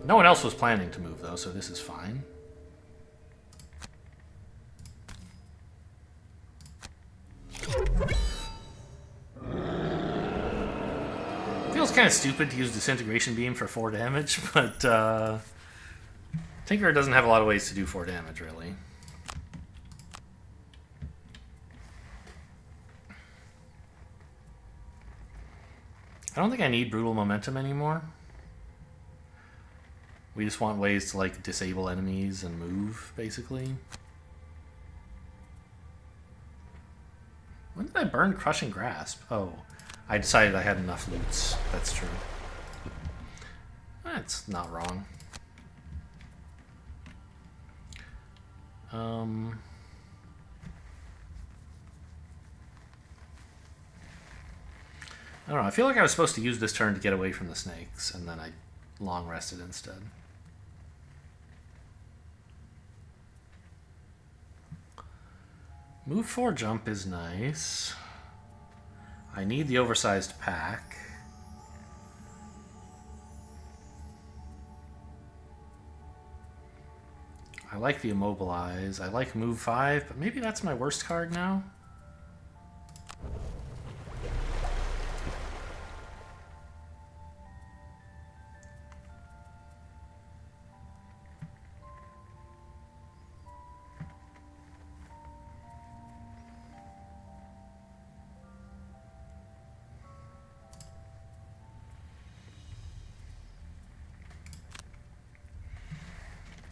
S1: No one else was planning to move though, so this is fine. Feels kind of stupid to use Disintegration Beam for 4 damage, but Tinkerer doesn't have a lot of ways to do 4 damage, really. I don't think I need Brutal Momentum anymore. We just want ways to, like, disable enemies and move, basically. When did I burn Crushing Grasp? Oh, I decided I had enough loots. That's true. That's not wrong. I don't know, I feel like I was supposed to use this turn to get away from the snakes, and then I long rested instead. Move 4 jump is nice. I need the oversized pack. I like the immobilize. I like move 5, but maybe that's my worst card now.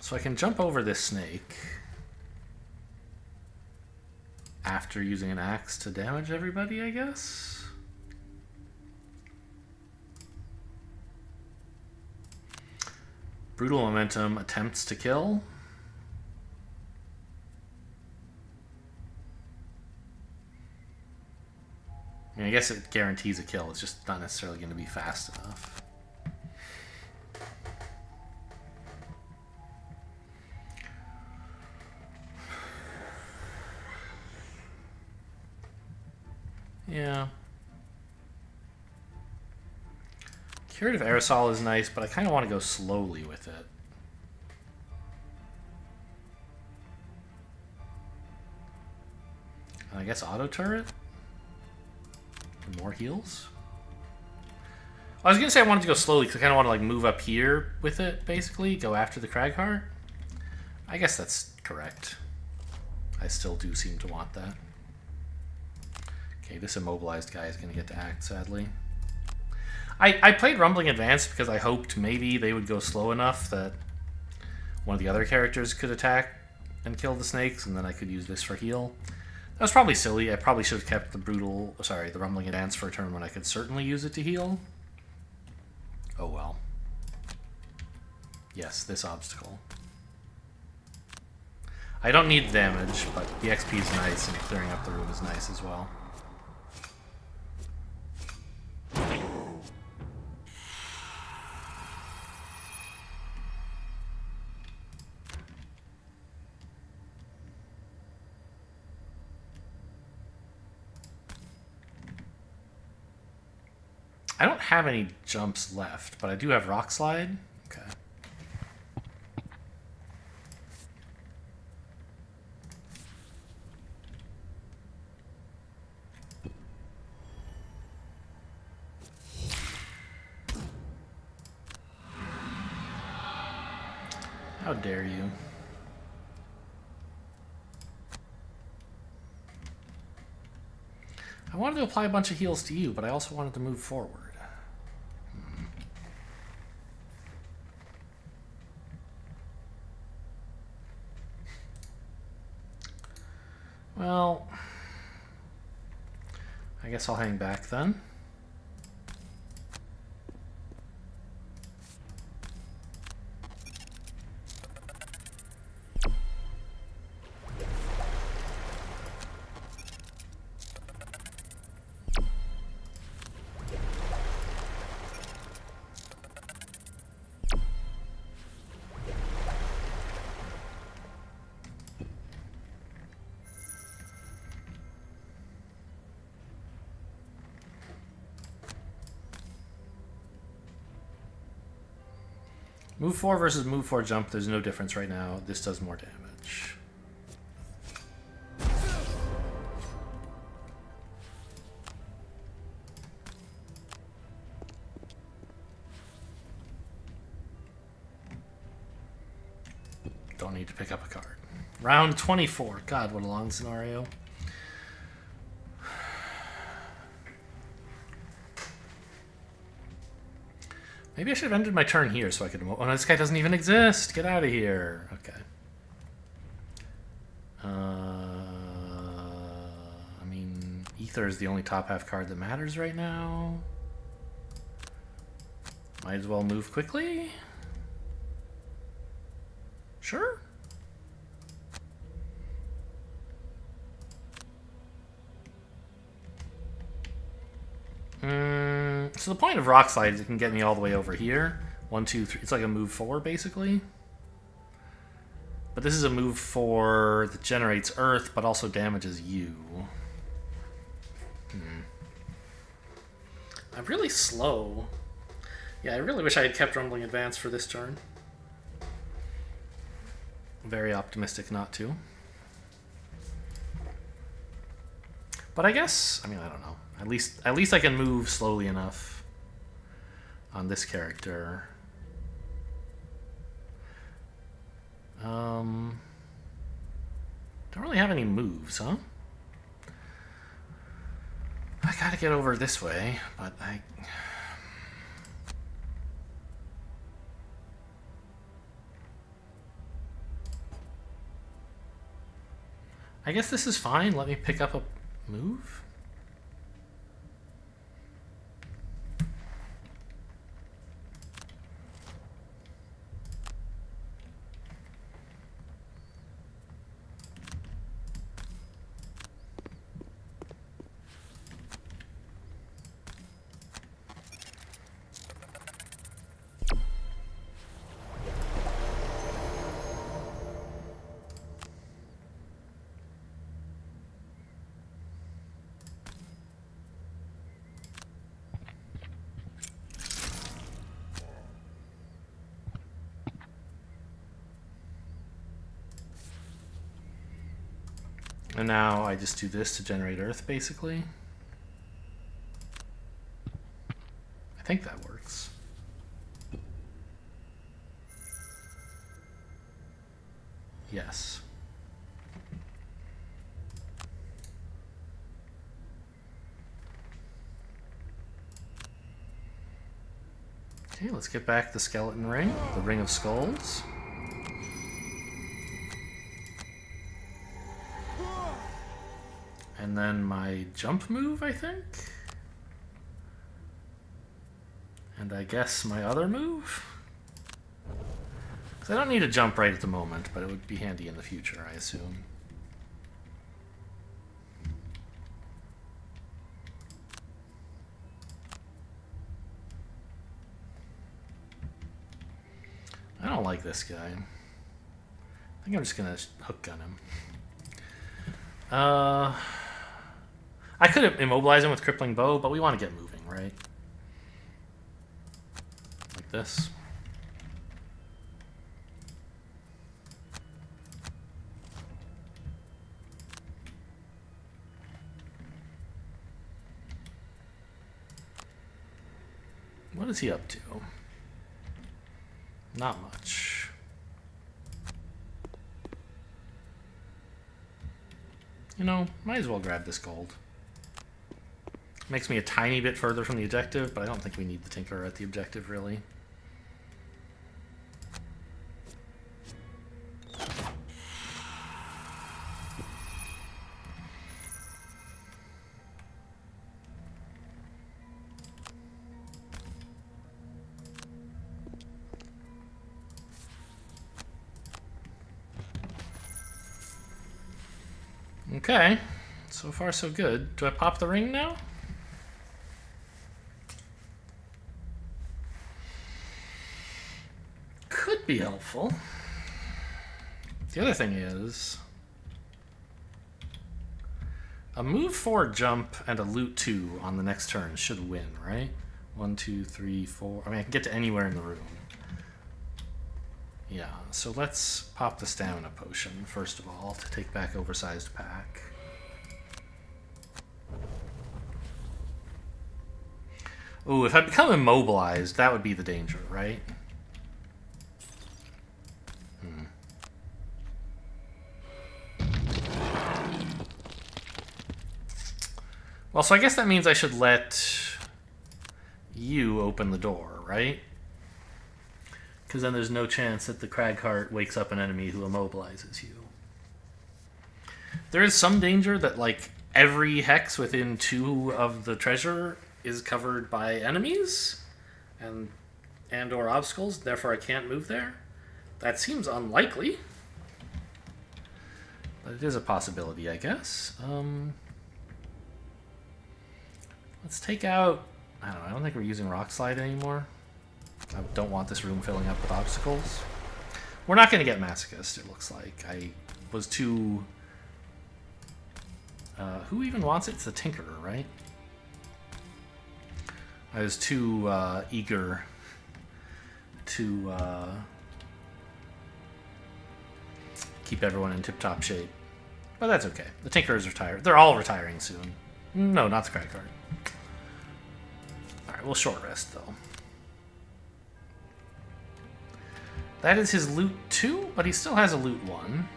S1: So I can jump over this snake after using an axe to damage everybody, I guess? Brutal Momentum attempts to kill. I mean, I guess it guarantees a kill, it's just not necessarily going to be fast enough. Yeah. Curative Aerosol is nice, but I kind of want to go slowly with it. And I guess auto turret? More heals? I was gonna say I wanted to go slowly because I kind of want to like move up here with it, basically. Go after the Cragheart. I guess that's correct. I still do seem to want that. Okay, this immobilized guy is gonna get to act, sadly. I played Rumbling Advance because I hoped maybe they would go slow enough that one of the other characters could attack and kill the snakes, and then I could use this for heal. That was probably silly. I probably should have kept the Rumbling Advance for a turn when I could certainly use it to heal. Oh well. Yes, this obstacle. I don't need damage, but the XP is nice, and clearing up the room is nice as well. I don't have any jumps left, but I do have Rock Slide. Okay. How dare you? I wanted to apply a bunch of heals to you, but I also wanted to move forward. Well, I guess I'll hang back then. Move 4 versus move 4 jump, there's no difference right now. This does more damage. Don't need to pick up a card. Round 24. God, what a long scenario. Maybe I should have ended my turn here so I could... Oh, no, this guy doesn't even exist. Get out of here. Okay. I mean, Ether is the only top half card that matters right now. Might as well move quickly. Sure. So the point of Rock Slide is it can get me all the way over here. 1, 2, 3. It's like a move 4, basically. But this is a move 4 that generates Earth, but also damages you. I'm really slow. Yeah, I really wish I had kept Rumbling Advance for this turn. Very optimistic not to. But I guess, I mean, I don't know. At least I can move slowly enough on this character. Don't really have any moves, huh? I gotta get over this way, but I guess this is fine. Let me pick up a move. And now I just do this to generate earth, basically. I think that works. Yes. Okay, let's get back the skeleton ring, the ring of skulls. And then my jump move, I think. And I guess my other move? So I don't need to jump right at the moment, but it would be handy in the future, I assume. I don't like this guy. I think I'm just gonna hook gun him. I could immobilize him with crippling bow, but we want to get moving, right? Like this. What is he up to? Not much. You know, might as well grab this gold. Makes me a tiny bit further from the objective, but I don't think we need the Tinkerer at the objective, really. Okay, so far so good. Do I pop the ring now? Could be helpful. The other thing is a move 4 jump and a loot 2 on the next turn should win, right? 1, 2, 3, 4. I mean, I can get to anywhere in the room. Yeah, so let's pop the stamina potion, first of all, to take back oversized pack. Ooh, if I become immobilized, that would be the danger, right? Well, so I guess that means I should let you open the door, right? Because then there's no chance that the Cragheart wakes up an enemy who immobilizes you. There is some danger that, like, every hex within 2 of the treasure is covered by enemies and or obstacles, therefore I can't move there. That seems unlikely. But it is a possibility, I guess. Let's take out... I don't think we're using Rock Slide anymore. I don't want this room filling up with obstacles. We're not going to get Masochist, it looks like. I was too... who even wants it? It's the Tinkerer, right? I was too eager to keep everyone in tip-top shape. But that's okay. The Tinkerer's retired. They're all retiring soon. No, not the Cragheart. Alright, we'll short rest, though. That is his loot 2, but he still has a loot 1.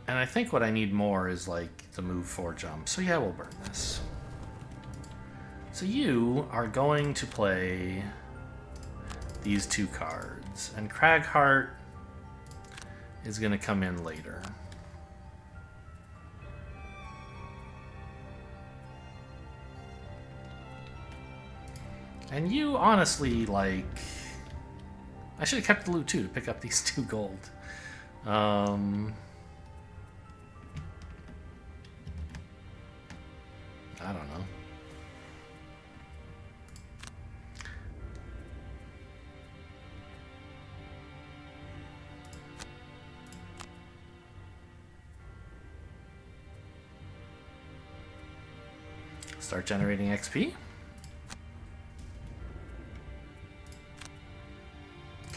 S1: And I think what I need more is, like, the move 4 jump. So yeah, we'll burn this. So you are going to play these 2 cards. And Cragheart is going to come in later. And you, honestly, like... I should have kept the loot, too, to pick up these 2 gold. I don't know. Start generating XP.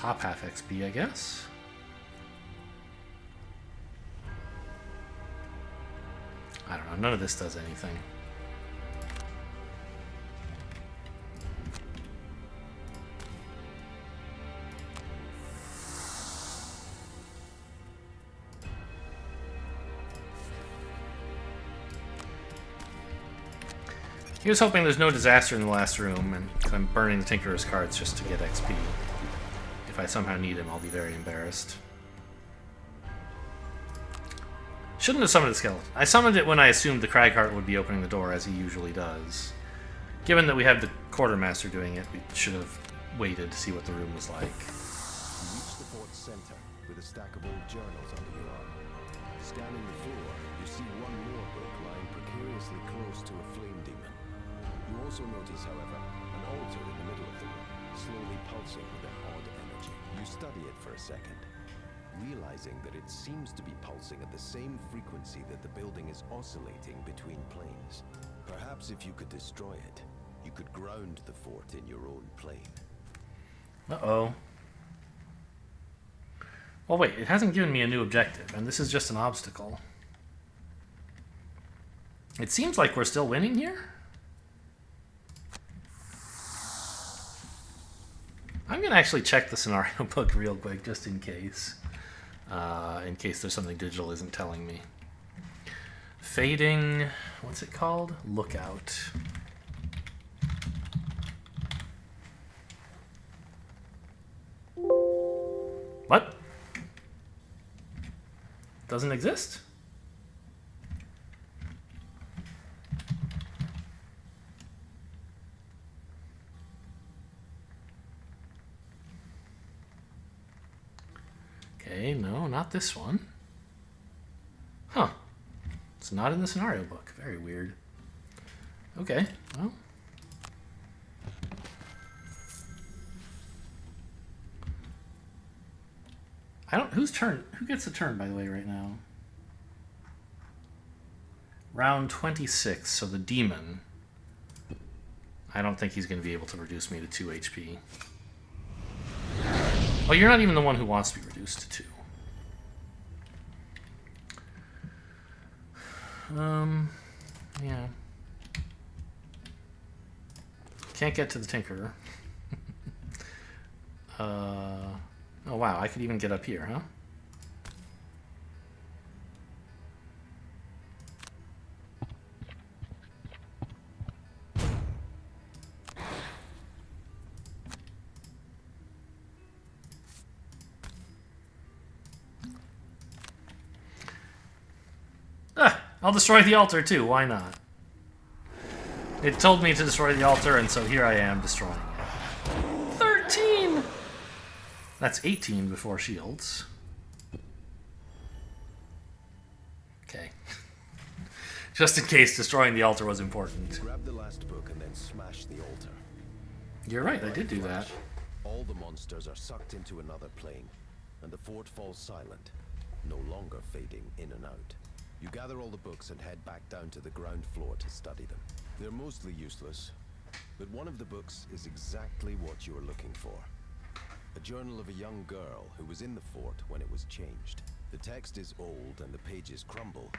S1: Top half XP, I guess. I don't know. None of this does anything. He was hoping there's no disaster in the last room, and I'm burning the Tinkerer's cards just to get XP. If I somehow need him, I'll be very embarrassed. Shouldn't have summoned the skeleton. I summoned it when I assumed the Cragheart would be opening the door, as he usually does. Given that we have the Quartermaster doing it, we should have waited to see what the room was like.
S3: You reach the fort's center with a stack of old journals under your arm. Scanning the floor, you see one more book lying precariously close to a flame demon. You also notice, however, an altar in the middle of the room, slowly pulsing with an odd energy. You study it for a second, realizing that it seems to be pulsing at the same frequency that the building is oscillating between planes. Perhaps if you could destroy it, you could ground the fort in your own plane.
S1: Uh-oh. Well, wait, it hasn't given me a new objective, and this is just an obstacle. It seems like we're still winning here? I'm going to actually check the scenario book real quick, just in case. In case there's something digital isn't telling me. Fading... what's it called? Lookout. What? Doesn't exist? Okay, no, not this one. Huh. It's not in the scenario book. Very weird. Okay, well. Whose turn? Who gets the turn, by the way, right now? Round 26, so the demon. I don't think he's going to be able to reduce me to 2 HP. Oh, you're not even the one who wants to be reduced to 2. Yeah. Can't get to the Tinkerer. Oh wow, I could even get up here, huh? I'll destroy the altar too, why not? It told me to destroy the altar, and so here I am destroying it. 13! That's 18 before shields. Okay. Just in case destroying the altar was important.
S3: Grab the last book and then smash the altar.
S1: You're right, I did do that.
S3: All the monsters are sucked into another plane, and the fort falls silent, no longer fading in and out. You gather all the books and head back down to the ground floor to study them. They're mostly useless, but one of the books is exactly what you are looking for. A journal of a young girl who was in the fort when it was changed. The text is old and the pages crumble,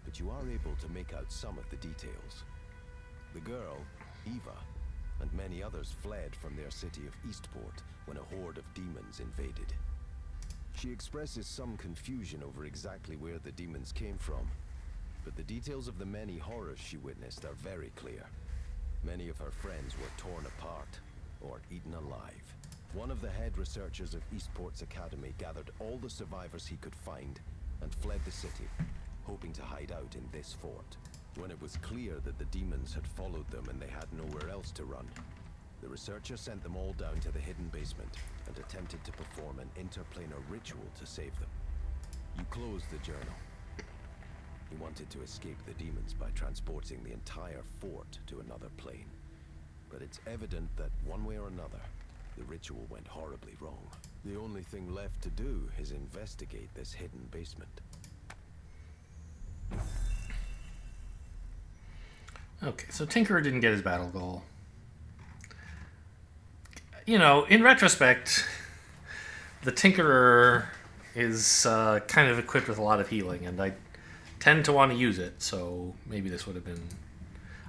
S3: but you are able to make out some of the details. The girl, Eva, and many others fled from their city of Eastport when a horde of demons invaded. She expresses some confusion over exactly where the demons came from, but the details of the many horrors she witnessed are very clear. Many of her friends were torn apart or eaten alive. One of the head researchers of Eastport's academy gathered all the survivors he could find and fled the city, hoping to hide out in this fort. When it was clear that the demons had followed them and they had nowhere else to run, the researcher sent them all down to the hidden basement and attempted to perform an interplanar ritual to save them. You closed the journal. He wanted to escape the demons by transporting the entire fort to another plane. But it's evident that one way or another, the ritual went horribly wrong. The only thing left to do is investigate this hidden basement.
S1: Okay, so Tinkerer didn't get his battle goal. You know, in retrospect, the Tinkerer is kind of equipped with a lot of healing, and I tend to want to use it, so maybe this would have been...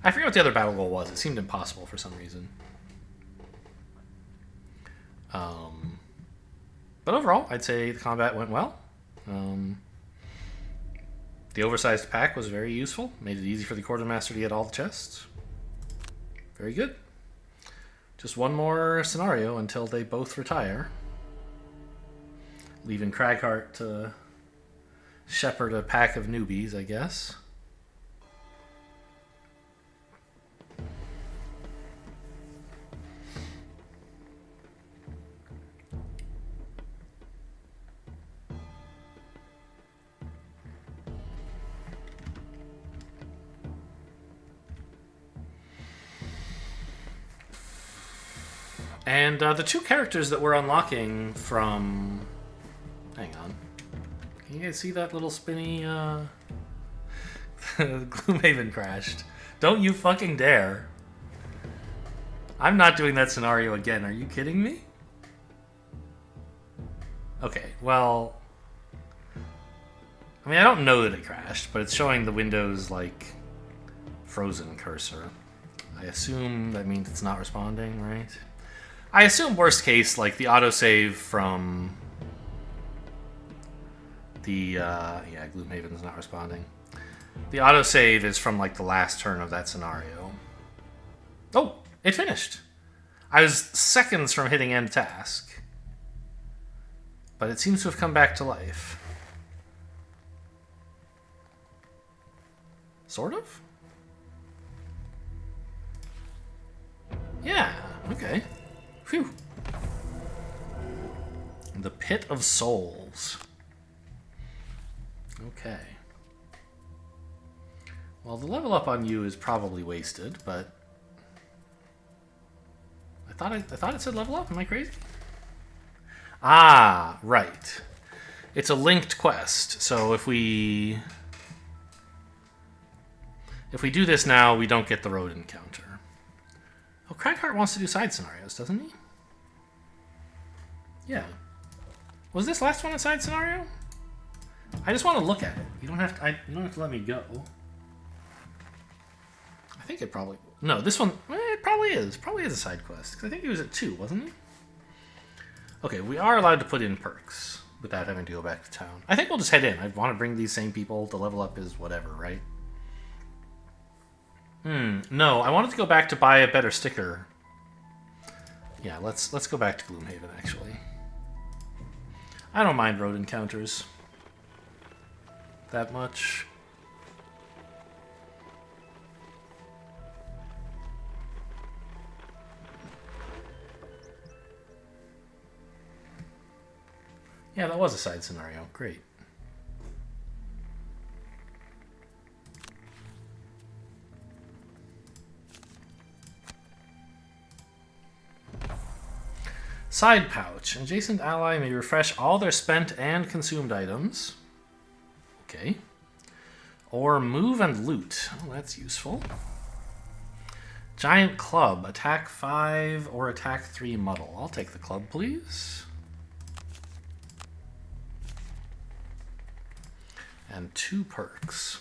S1: I forget what the other battle goal was. It seemed impossible for some reason. But overall, I'd say the combat went well. The oversized pack was very useful. Made it easy for the Quartermaster to get all the chests. Very good. Just one more scenario until they both retire. Leaving Craghart to shepherd a pack of newbies, I guess. And the two characters that we're unlocking from... Hang on. Can you guys see that little spinny... Gloomhaven crashed. Don't you fucking dare. I'm not doing that scenario again. Are you kidding me? Okay, well... I mean, I don't know that it crashed, but it's showing the Windows, like, frozen cursor. I assume that means it's not responding, right? I assume worst case, like the autosave from the yeah, Gloomhaven's not responding. The autosave is from like the last turn of that scenario. Oh, it finished. I was seconds from hitting end task, but it seems to have come back to life. Sort of? Yeah, okay. Phew. The Pit of Souls. Okay. Well, the level up on you is probably wasted, but I thought it said level up. Am I crazy? Ah, right. It's a linked quest. So if we do this now, we don't get the road encounter. Oh, Craghart wants to do side scenarios, doesn't he? Yeah. Was this last one a side scenario? I just want to look at it. You don't have to. You don't have to let me go. I think it probably. No, this one. It probably is. Probably is a side quest. Because I think he was at 2, wasn't he? Okay, we are allowed to put in perks without having to go back to town. I think we'll just head in. I want to bring these same people. The level up is whatever, right? No, I wanted to go back to buy a better sticker. Yeah, let's go back to Gloomhaven, actually. I don't mind road encounters that much. Yeah, that was a side scenario. Great. Side pouch. Adjacent ally may refresh all their spent and consumed items. Okay. Or move and loot. Oh, that's useful. Giant club. Attack 5 or attack 3 muddle. I'll take the club, please. And 2 perks.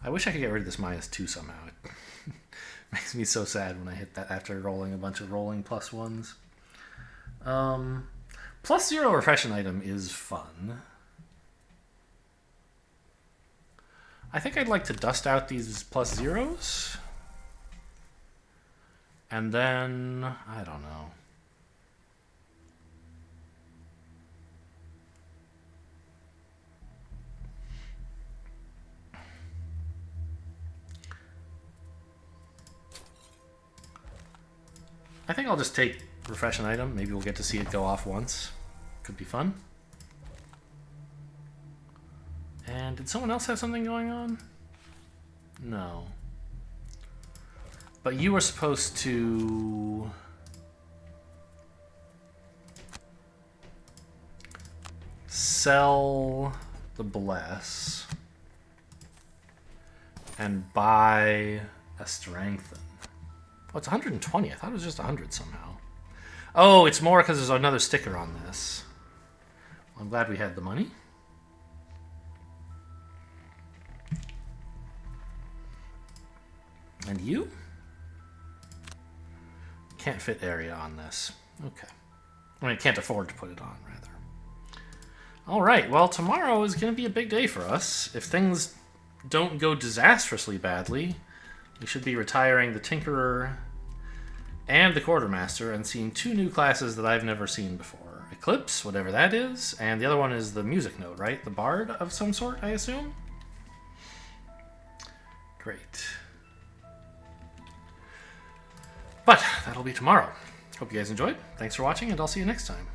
S1: I wish I could get rid of this -2 somehow. It makes me so sad when I hit that after rolling a bunch of rolling +1s. +0 refreshen item is fun. I think I'd like to dust out these +0s. And then, I don't know. I think I'll just take refresh an item. Maybe we'll get to see it go off once. Could be fun. And did someone else have something going on? No. But you were supposed to... sell the Bless and buy a Strengthen. Oh, it's 120. I thought it was just 100 somehow. Oh, it's more because there's another sticker on this. Well, I'm glad we had the money. And you? Can't fit area on this. Okay. I mean, can't afford to put it on, rather. All right, well, tomorrow is going to be a big day for us. If things don't go disastrously badly, we should be retiring the Tinkerer and the Quartermaster and seeing 2 new classes that I've never seen before. Eclipse, whatever that is, and the other one is the music note, right? The bard of some sort, I assume? Great. But that'll be tomorrow. Hope you guys enjoyed. Thanks for watching, and I'll see you next time.